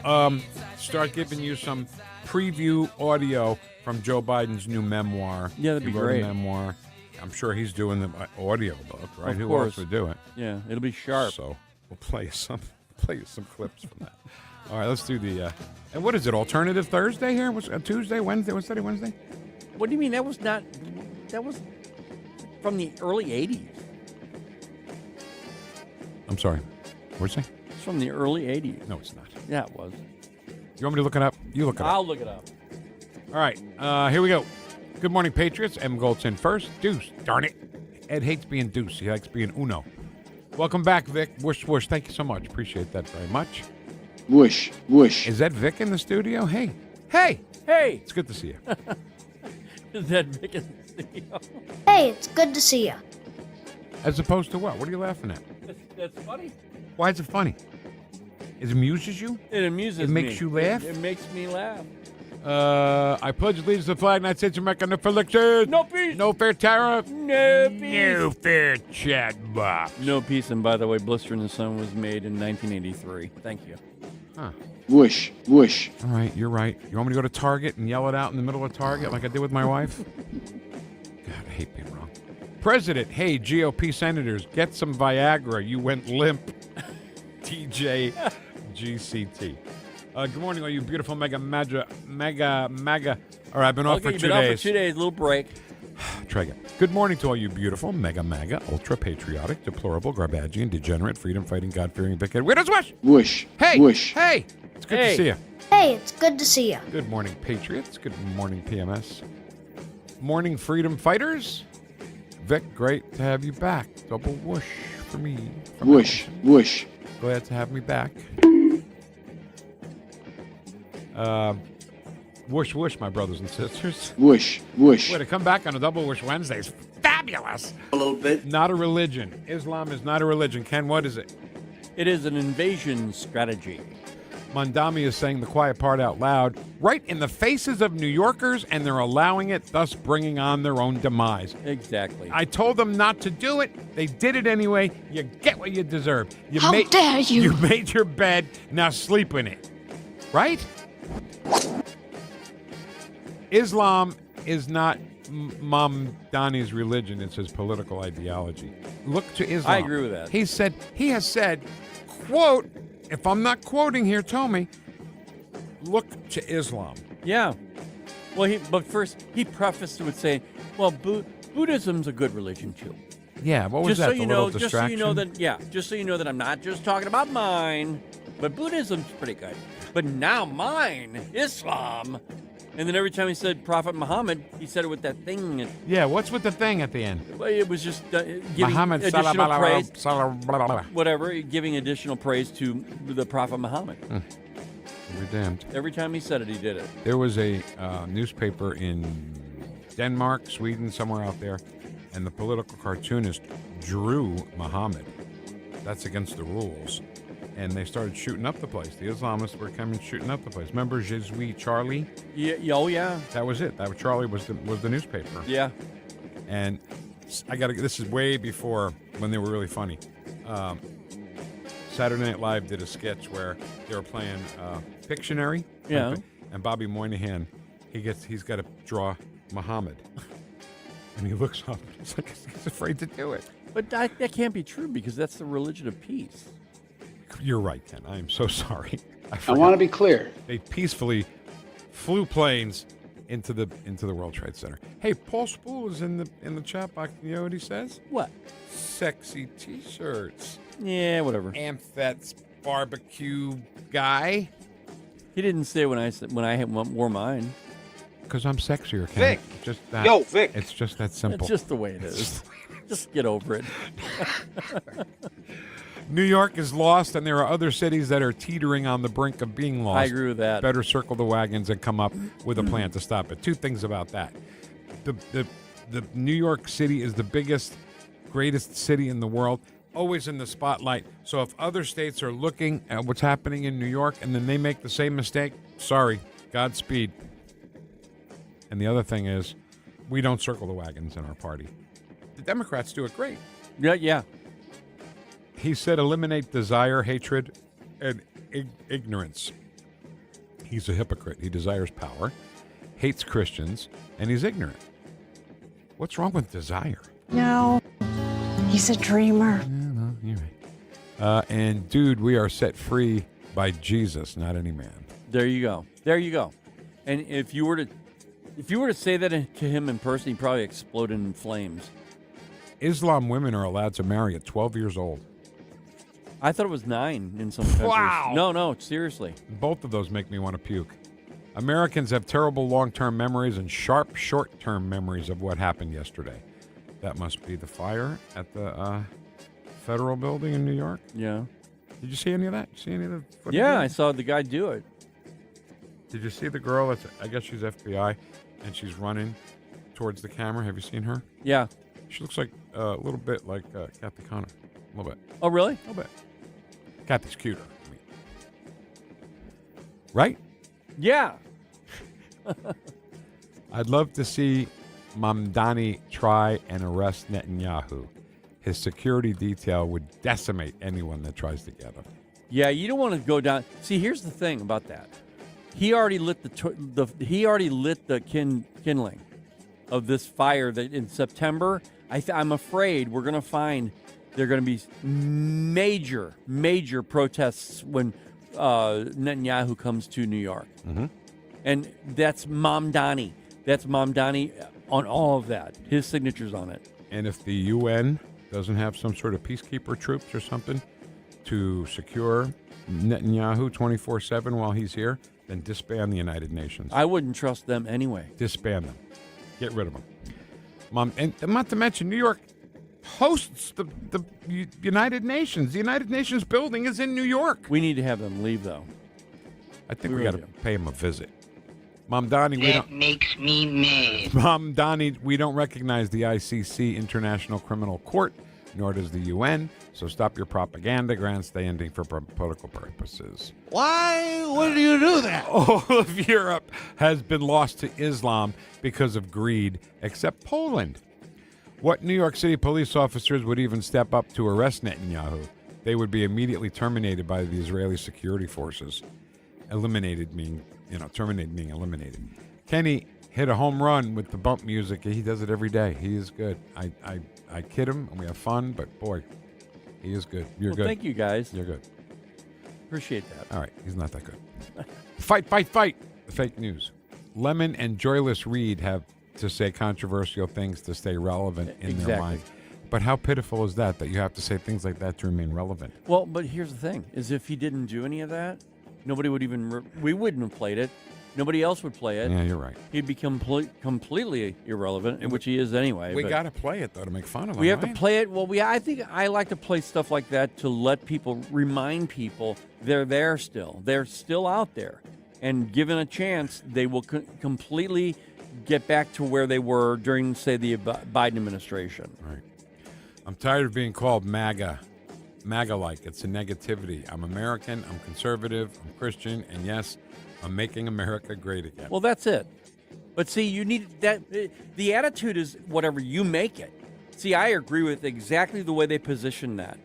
start giving you some preview audio from Joe Biden's new memoir. Yeah, that'd be he wrote great. A memoir. I'm sure he's doing the audio book, right? Of Who course. else would do it? Yeah, it'll be sharp. So we'll play you some clips from that. All right, let's do the. And what is it? Alternative Thursday here? Was Tuesday, Wednesday? Was Saturday, Wednesday? What do you mean? That was from the early 80s. I'm sorry. What'd you say? It's from the early 80s. No, it's not. Yeah, it was. You want me to look it up? You look it up. I'll look it up. All right, here we go. Good morning, Patriots. M. Goldson first. Deuce. Darn it. Ed hates being Deuce. He likes being Uno. Welcome back, Vic. Whoosh, whoosh. Thank you so much. Appreciate that very much. Whoosh, whoosh. Is that Vic in the studio? Hey. Hey. Hey. It's good to see you. Is that Vic in the studio? Hey, it's good to see you. As opposed to what? What are you laughing at? That's funny. Why is it funny? It amuses you? It amuses me. It makes you laugh? It makes me laugh. I pledge allegiance to the flag, United States of America, no fair election. No peace. No fair tariff. No peace. No fair chat box. No peace. And by the way, Blister in the Sun was made in 1983. Thank you. Huh. Whoosh, whoosh. All right, you're right. You want me to go to Target and yell it out in the middle of Target like I did with my wife? God, I hate being wrong. President, hey, GOP senators, get some Viagra. You went limp. TJ GCT. Good morning, all you beautiful mega. All right, I've been off for 2 days. You've been off for 2 days, little break. Try again. Good morning to all you beautiful, mega, maga, ultra-patriotic, deplorable, Garbagian, degenerate, freedom-fighting, God-fearing, big-head widows. Whoosh! Whoosh. Hey! Whoosh. Hey! It's good to see you. Hey, it's good to see you. Good morning, Patriots. Good morning, PMS. Morning, freedom fighters. Vic, great to have you back. Double whoosh for me. Whoosh. Whoosh. Glad to have me back. Whoosh, whoosh, my brothers and sisters. Whoosh. Whoosh. Way to come back on a double whoosh Wednesday is fabulous. A little bit. Not a religion. Islam is not a religion. Ken, what is it? It is an invasion strategy. Mondami is saying the quiet part out loud, right in the faces of New Yorkers, and they're allowing it, thus bringing on their own demise. Exactly. I told them not to do it. They did it anyway. You get what you deserve. How dare you? You made your bed. Now sleep in it. Right? Islam is not Mamdani's religion. It's his political ideology. Look to Islam. I agree with that. He has said, quote, if I'm not quoting here, tell me, look to Islam. Yeah. Well, but first, he prefaced it with saying, well, Buddhism's a good religion, too. Yeah, what was just that, so the you little know, distraction? Just so you know that I'm not just talking about mine, but Buddhism's pretty good. But now mine, Islam. And then every time he said Prophet Muhammad, he said it with that thing. Yeah, what's with the thing at the end? It was just giving Muhammad additional praise. Blah. Whatever, giving additional praise to the Prophet Muhammad. You're damned. Every time he said it, he did it. There was a newspaper in Denmark, Sweden, somewhere out there, and the political cartoonist drew Muhammad. That's against the rules. And they started shooting up the place. The Islamists were coming shooting up the place. Remember Jesuit Charlie? Yeah. Oh, yeah. That was it. That Charlie was the newspaper. Yeah. And this is way before when they were really funny. Saturday Night Live did a sketch where they were playing Pictionary. Yeah. And Bobby Moynihan, he's got to draw Muhammad. And he looks up. It's like he's afraid to do it. But that can't be true because that's the religion of peace. You're right, Ken. I am so sorry. I want to be clear. They peacefully flew planes into the World Trade Center. Hey, Paul Spool is in the chat box. You know what he says? What? Sexy T-shirts. Yeah, whatever. Amphet's barbecue guy. He didn't say when I wore mine. Because I'm sexier, Ken. Vic. Just that. Yo, Vic. It's just that simple. It's just the way it is. Just get over it. New York is lost, and there are other cities that are teetering on the brink of being lost. I agree with that. Better circle the wagons and come up with a plan to stop it. Two things about that. The New York City is the biggest, greatest city in the world, always in the spotlight. So if other states are looking at what's happening in New York and then they make the same mistake, sorry, Godspeed. And the other thing is, we don't circle the wagons in our party. The Democrats do it great. Yeah. He said eliminate desire, hatred, and ignorance. He's a hypocrite. He desires power, hates Christians, and he's ignorant. What's wrong with desire? No, he's a dreamer. No, you're right. And dude, we are set free by Jesus, not any man. There you go. And if you were to say that to him in person, he'd probably explode in flames. Islam women are allowed to marry at 12 years old. I thought it was 9 in some countries. Wow. No, seriously. Both of those make me want to puke. Americans have terrible long-term memories and sharp short-term memories of what happened yesterday. That must be the fire at the federal building in New York. Yeah. Did you see any of that? See any of the footage? Yeah, I saw the guy do it. Did you see the girl? I guess she's FBI, and she's running towards the camera. Have you seen her? Yeah. She looks like a little bit like Kathy Connor. A little bit. Oh, really? A little bit. Kathy's cuter. Right? Yeah. I'd love to see Mamdani try and arrest Netanyahu. His security detail would decimate anyone that tries to get him. Yeah, you don't want to go down. See, here's the thing about that. He already lit the kindling of this fire that in September. I'm afraid we're going to find there are going to be major protests when Netanyahu comes to New York. Mm-hmm. And that's Mamdani. That's Mamdani on all of that. His signature's on it. And if the UN doesn't have some sort of peacekeeper troops or something to secure Netanyahu 24/7 while he's here, then disband the United Nations. I wouldn't trust them anyway. Disband them. Get rid of them. Mom, and not to mention, New York hosts the United Nations. The United Nations building is in New York. We need to have them leave, though. I think we got to pay him a visit. Mom Donnie, makes me mad. Mom Donnie, we don't recognize the ICC, International Criminal Court, nor does the UN. So stop your propaganda, grandstanding for political purposes. Why would you do that? All of Europe has been lost to Islam because of greed, except Poland. What New York City police officers would even step up to arrest Netanyahu? They would be immediately terminated by the Israeli security forces. Terminated meaning eliminated. Kenny hit a home run with the bump music. He does it every day. He is good. I kid him and we have fun, but boy, he is good. You're good. Thank you, guys. You're good. Appreciate that. All right, he's not that good. Fight. The fake news. Lemon and Joyless Reed have to say controversial things to stay relevant in their mind. But how pitiful is that you have to say things like that to remain relevant? Well, but here's the thing, is if he didn't do any of that, nobody would even, we wouldn't have played it. Nobody else would play it. Yeah, you're right. He'd become completely irrelevant, which he is anyway. We got to play it, though, to make fun of him. We have to play it. Well, I think I like to play stuff like that to let people, remind people they're there still. They're still out there. And given a chance, they will completely get back to where they were during, say, the Biden administration. Right. I'm tired of being called MAGA-like. It's a negativity. I'm American, I'm conservative, I'm Christian, and yes, I'm making America great again. Well, that's it. But see, you need that. The attitude is whatever you make it. See, I agree with exactly the way they position that.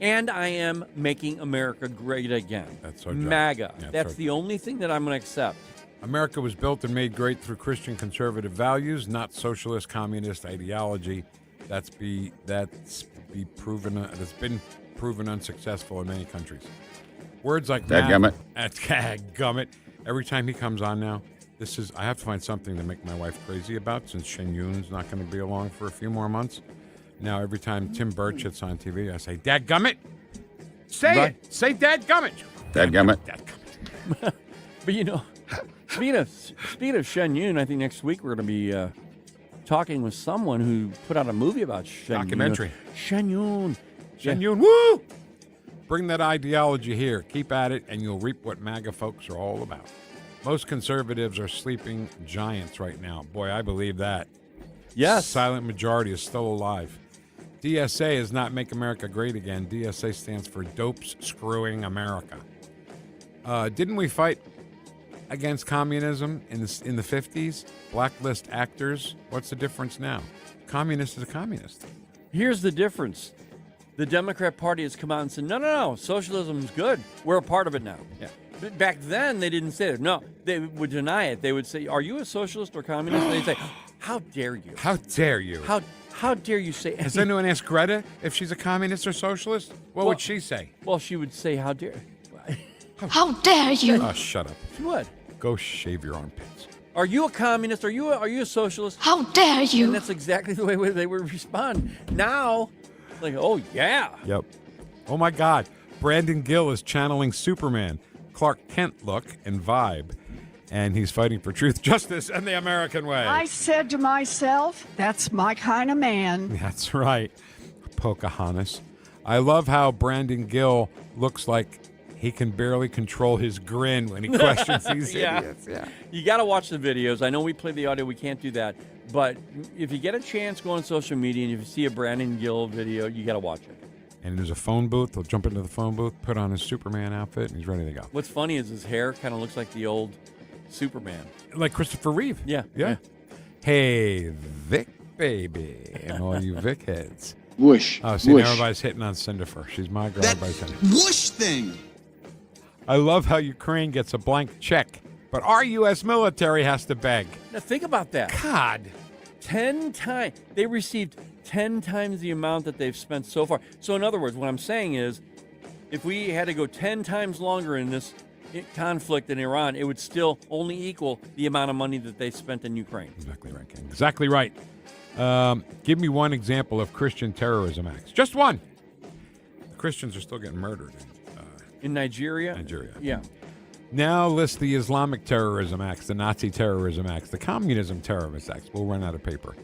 And I am making America great again. That's our job. MAGA. Yeah, that's the only thing that I'm going to accept. America was built and made great through Christian conservative values, not socialist communist ideology. That's been proven unsuccessful in many countries. Words like dadgummit. Dadgummit. Every time he comes on now, I have to find something to make my wife crazy about since Shen Yun's not going to be along for a few more months. Now every time Tim Birch hits on TV, I say, dadgummit. Say it. Say dadgummit. Dadgummit. But you know, speaking of Shen Yun, I think next week we're going to be talking with someone who put out a movie about Shen Yun. Documentary. Shen Yun. Shen Yun, woo! Bring that ideology here. Keep at it, and you'll reap what MAGA folks are all about. Most conservatives are sleeping giants right now. Boy, I believe that. Yes. Silent majority is still alive. DSA is not Make America Great Again. DSA stands for Dopes Screwing America. Didn't we fight against communism in the 50s? Blacklist actors. What's the difference now? Communist is a communist. Here's the difference. The Democrat Party has come out and said, no, socialism's good. We're a part of it now. Yeah. But back then, they didn't say that. No, they would deny it. They would say, are you a socialist or communist? And they'd say, how dare you? How dare you? How dare you say? Has anyone asked Greta if she's a communist or socialist? What would she say? Well, she would say, how dare How dare you? Oh, shut up. What? Go shave your armpits. Are you a communist? Are you a socialist? How dare you? And that's exactly the way they would respond. Now, like, oh, yeah. Yep. Oh, my God. Brandon Gill is channeling Superman, Clark Kent look and vibe, and he's fighting for truth, justice, and the American way. I said to myself, that's my kind of man. That's right. Pocahontas. I love how Brandon Gill looks like he can barely control his grin when he questions these idiots. Yeah. You got to watch the videos. I know we play the audio. We can't do that. But if you get a chance, go on social media, and if you see a Brandon Gill video, you got to watch it. And there's a phone booth. He'll jump into the phone booth, put on his Superman outfit, and he's ready to go. What's funny is his hair kind of looks like the old Superman. Like Christopher Reeve. Yeah. Hey, Vic, baby. And all you Vic heads. Woosh. Oh, see, Woosh. now everybody's hitting on Cinderfer. She's my girl. That Everybody's hitting. whoosh thing. I love how Ukraine gets a blank check, but our U.S. military has to beg. Now, think about that. God. 10 times. They received 10 times the amount that they've spent so far. So, in other words, what I'm saying is, if we had to go 10 times longer in this conflict in Iran, it would still only equal the amount of money that they spent in Ukraine. Exactly right, Ken. Exactly right. Give me one example of Christian terrorism acts. Just one. The Christians are still getting murdered in Nigeria. Yeah. Now list the Islamic terrorism acts, the Nazi terrorism acts, the communism terrorist acts. We'll run out of paper.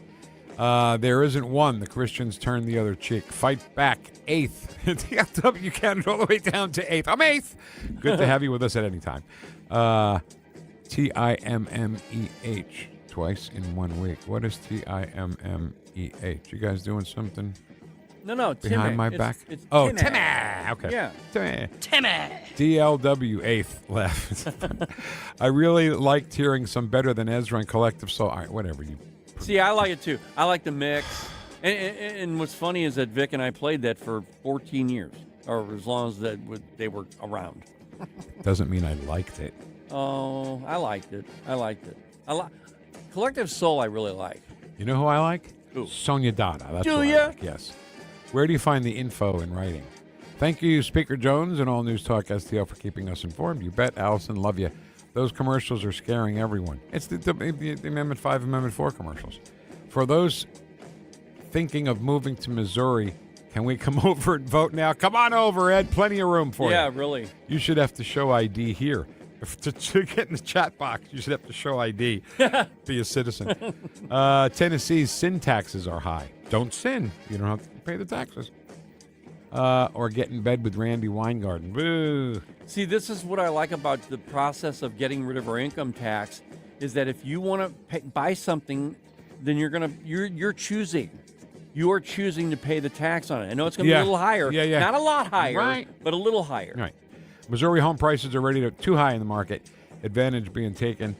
There isn't one. The Christians turn the other cheek. Fight back. 8th. You counted all the way down to 8th. I'm 8th. Good to have you with us at any time. Timmeh. Twice in 1 week. What is Timmeh? You guys doing something? No, behind Timmeh. my back? It's oh, Timmeh. Timmeh. Okay. Yeah. Timmeh. DLW 8th left. I really liked hearing some Better Than Ezra and Collective Soul. All right, whatever. See, I like it too. I like the mix. And what's funny is that Vic and I played that for 14 years, or as long as they were around. Doesn't mean I liked it. Oh, I liked it. Collective Soul I really like. You know who I like? Who? Sonia Dada. That's Do who ya? I like. Yes. Where do you find the info in writing? Thank you, Speaker Jones and all News Talk STL for keeping us informed. You bet, Allison. Love you. Those commercials are scaring everyone. It's the Amendment 5, Amendment 4 commercials. For those thinking of moving to Missouri, can we come over and vote now? Come on over, Ed. Plenty of room for you. Yeah, really. You should have to show ID here. To get in the chat box, you should have to show ID. Be a citizen. Tennessee's sin taxes are high. Don't sin. You don't have to pay the taxes. Or get in bed with Randy Weingarten. Boo. See, this is what I like about the process of getting rid of our income tax, is that if you want to buy something, then you're choosing. You are choosing to pay the tax on it. I know it's going to be a little higher. Yeah. Not a lot higher, right, but a little higher. Right. Missouri home prices are already too high in the market. Advantage is being taken.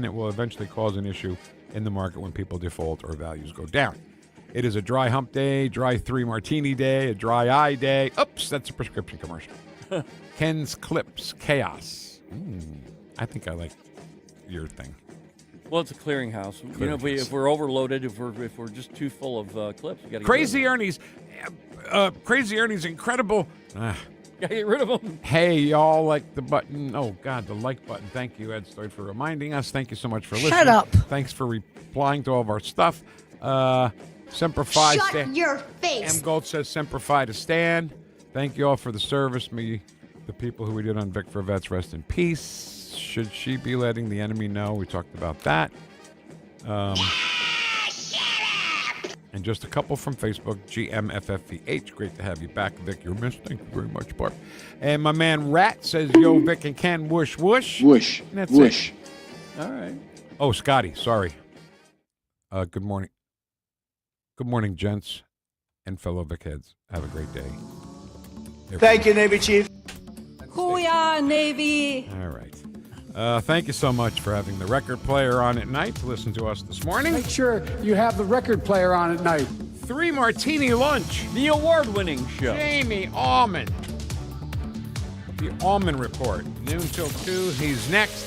It will eventually cause an issue in the market when people default or values go down. It is a dry hump day, dry 3 martini day, a dry eye day. Oops, that's a prescription commercial. Ken's Clips, Chaos. I think I like your thing. Well, it's a clearinghouse. You know, if we're overloaded, if we're just too full of clips, we got to Crazy Ernie's incredible. Gotta get rid of them. Hey, y'all, like the button. Oh, God, the like button. Thank you, Ed Stoid, for reminding us. Thank you so much for listening. Shut up. Thanks for replying to all of our stuff. Semper Fi. Shut your face. M. Gold says Semper Fi to stand. Thank you all for the service. The people who we did on Vic for Vets, rest in peace. Should she be letting the enemy know? We talked about that. And just a couple from Facebook, GMFFVH. Great to have you back, Vic. You're missed. Thank you very much, Barb. And my man Rat says, yo, Vic and Ken, whoosh, whoosh. Whoosh. And that's Whoosh. it. All right. Oh, Scotty, sorry. Good morning. Good morning, gents and fellow Vic heads. Have a great day. Thank you, Navy Chief. Hoo-yah, Navy. All right. Thank you so much for having the record player on at night to listen to us this morning. Make sure you have the record player on at night. 3 Martini Lunch. The award-winning show. Jamie Allman. The Allman Report. Noon till 2. He's next.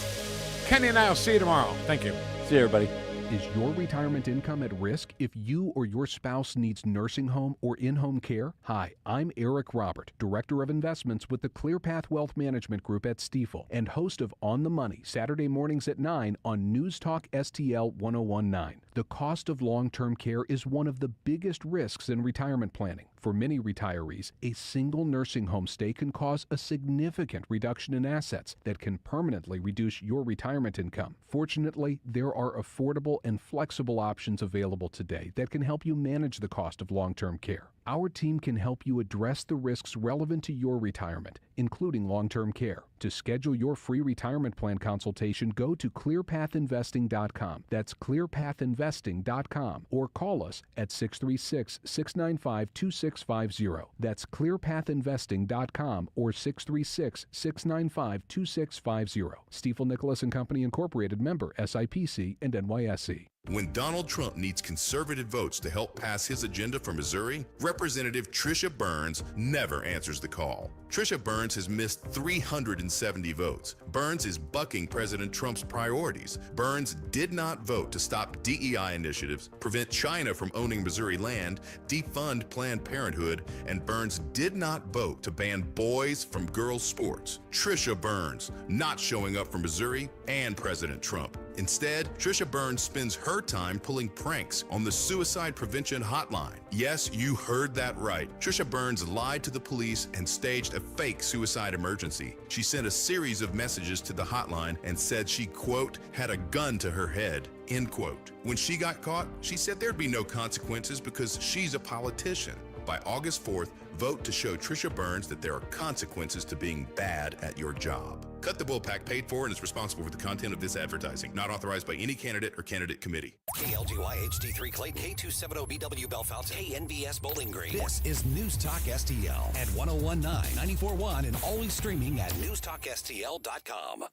Kenny and I will see you tomorrow. Thank you. See you, everybody. Is your retirement income at risk if you or your spouse needs nursing home or in-home care? Hi, I'm Eric Robert, Director of Investments with the ClearPath Wealth Management Group at Stifel and host of On the Money, Saturday mornings at 9 on News Talk STL 1019. The cost of long-term care is one of the biggest risks in retirement planning. For many retirees, a single nursing home stay can cause a significant reduction in assets that can permanently reduce your retirement income. Fortunately, there are affordable and flexible options available today that can help you manage the cost of long-term care. Our team can help you address the risks relevant to your retirement, including long-term care. To schedule your free retirement plan consultation, go to clearpathinvesting.com. That's clearpathinvesting.com, or call us at 636-695-2650. That's clearpathinvesting.com or 636-695-2650. Stifel Nicholas and Company Incorporated, member SIPC and NYSE. When Donald Trump needs conservative votes to help pass his agenda for Missouri, Representative Trisha Burns never answers the call. Trisha Burns has missed 370 votes. Burns is bucking President Trump's priorities. Burns did not vote to stop DEI initiatives, prevent China from owning Missouri land, defund Planned Parenthood, and Burns did not vote to ban boys from girls' sports. Trisha Burns not showing up for Missouri and President Trump. Instead, Trisha Burns spends her time pulling pranks on the suicide prevention hotline. Yes, you heard that right. Trisha Burns lied to the police and staged a fake suicide emergency. She sent a series of messages to the hotline and said she, quote, had a gun to her head, end quote. When she got caught, she said there'd be no consequences because she's a politician. By August 4th, vote to show Trisha Burns that there are consequences to being bad at your job. Cut the Bullpack paid for and is responsible for the content of this advertising. Not authorized by any candidate or candidate committee. KLGY HD3 Clayton, K270BW Bellefonte, KNBS Bowling Green. This is News Talk STL at 1019, 94.1, and always streaming at NewstalkSTL.com.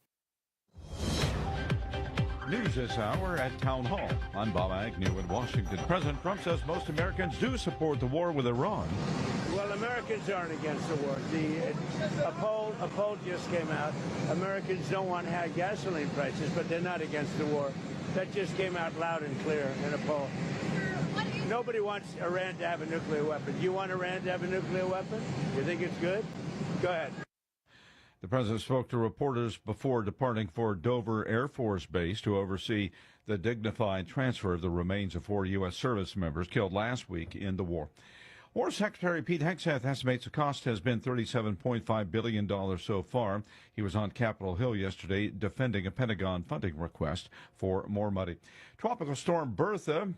News this hour at Town Hall. I'm Bob Agnew in Washington. President Trump says most Americans do support the war with Iran. Well, Americans aren't against the war. A poll just came out. Americans don't want high gasoline prices, but they're not against the war. That just came out loud and clear in a poll. Nobody wants Iran to have a nuclear weapon. You want Iran to have a nuclear weapon? You think it's good? Go ahead. The president spoke to reporters before departing for Dover Air Force Base to oversee the dignified transfer of the remains of 4 U.S. service members killed last week in the war. War Secretary Pete Hegseth estimates the cost has been $37.5 billion so far. He was on Capitol Hill yesterday defending a Pentagon funding request for more money. Tropical storm Bertha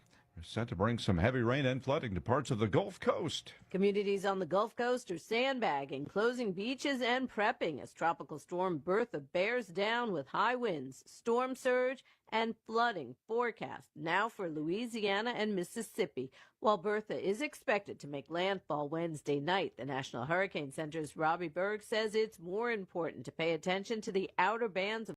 is set to bring some heavy rain and flooding to parts of the Gulf Coast. Communities on the Gulf Coast are sandbagging, closing beaches, and prepping as Tropical Storm Bertha bears down with high winds, storm surge, and flooding forecast now for Louisiana and Mississippi. While Bertha is expected to make landfall Wednesday night, the National Hurricane Center's Robbie Berg says it's more important to pay attention to the outer bands of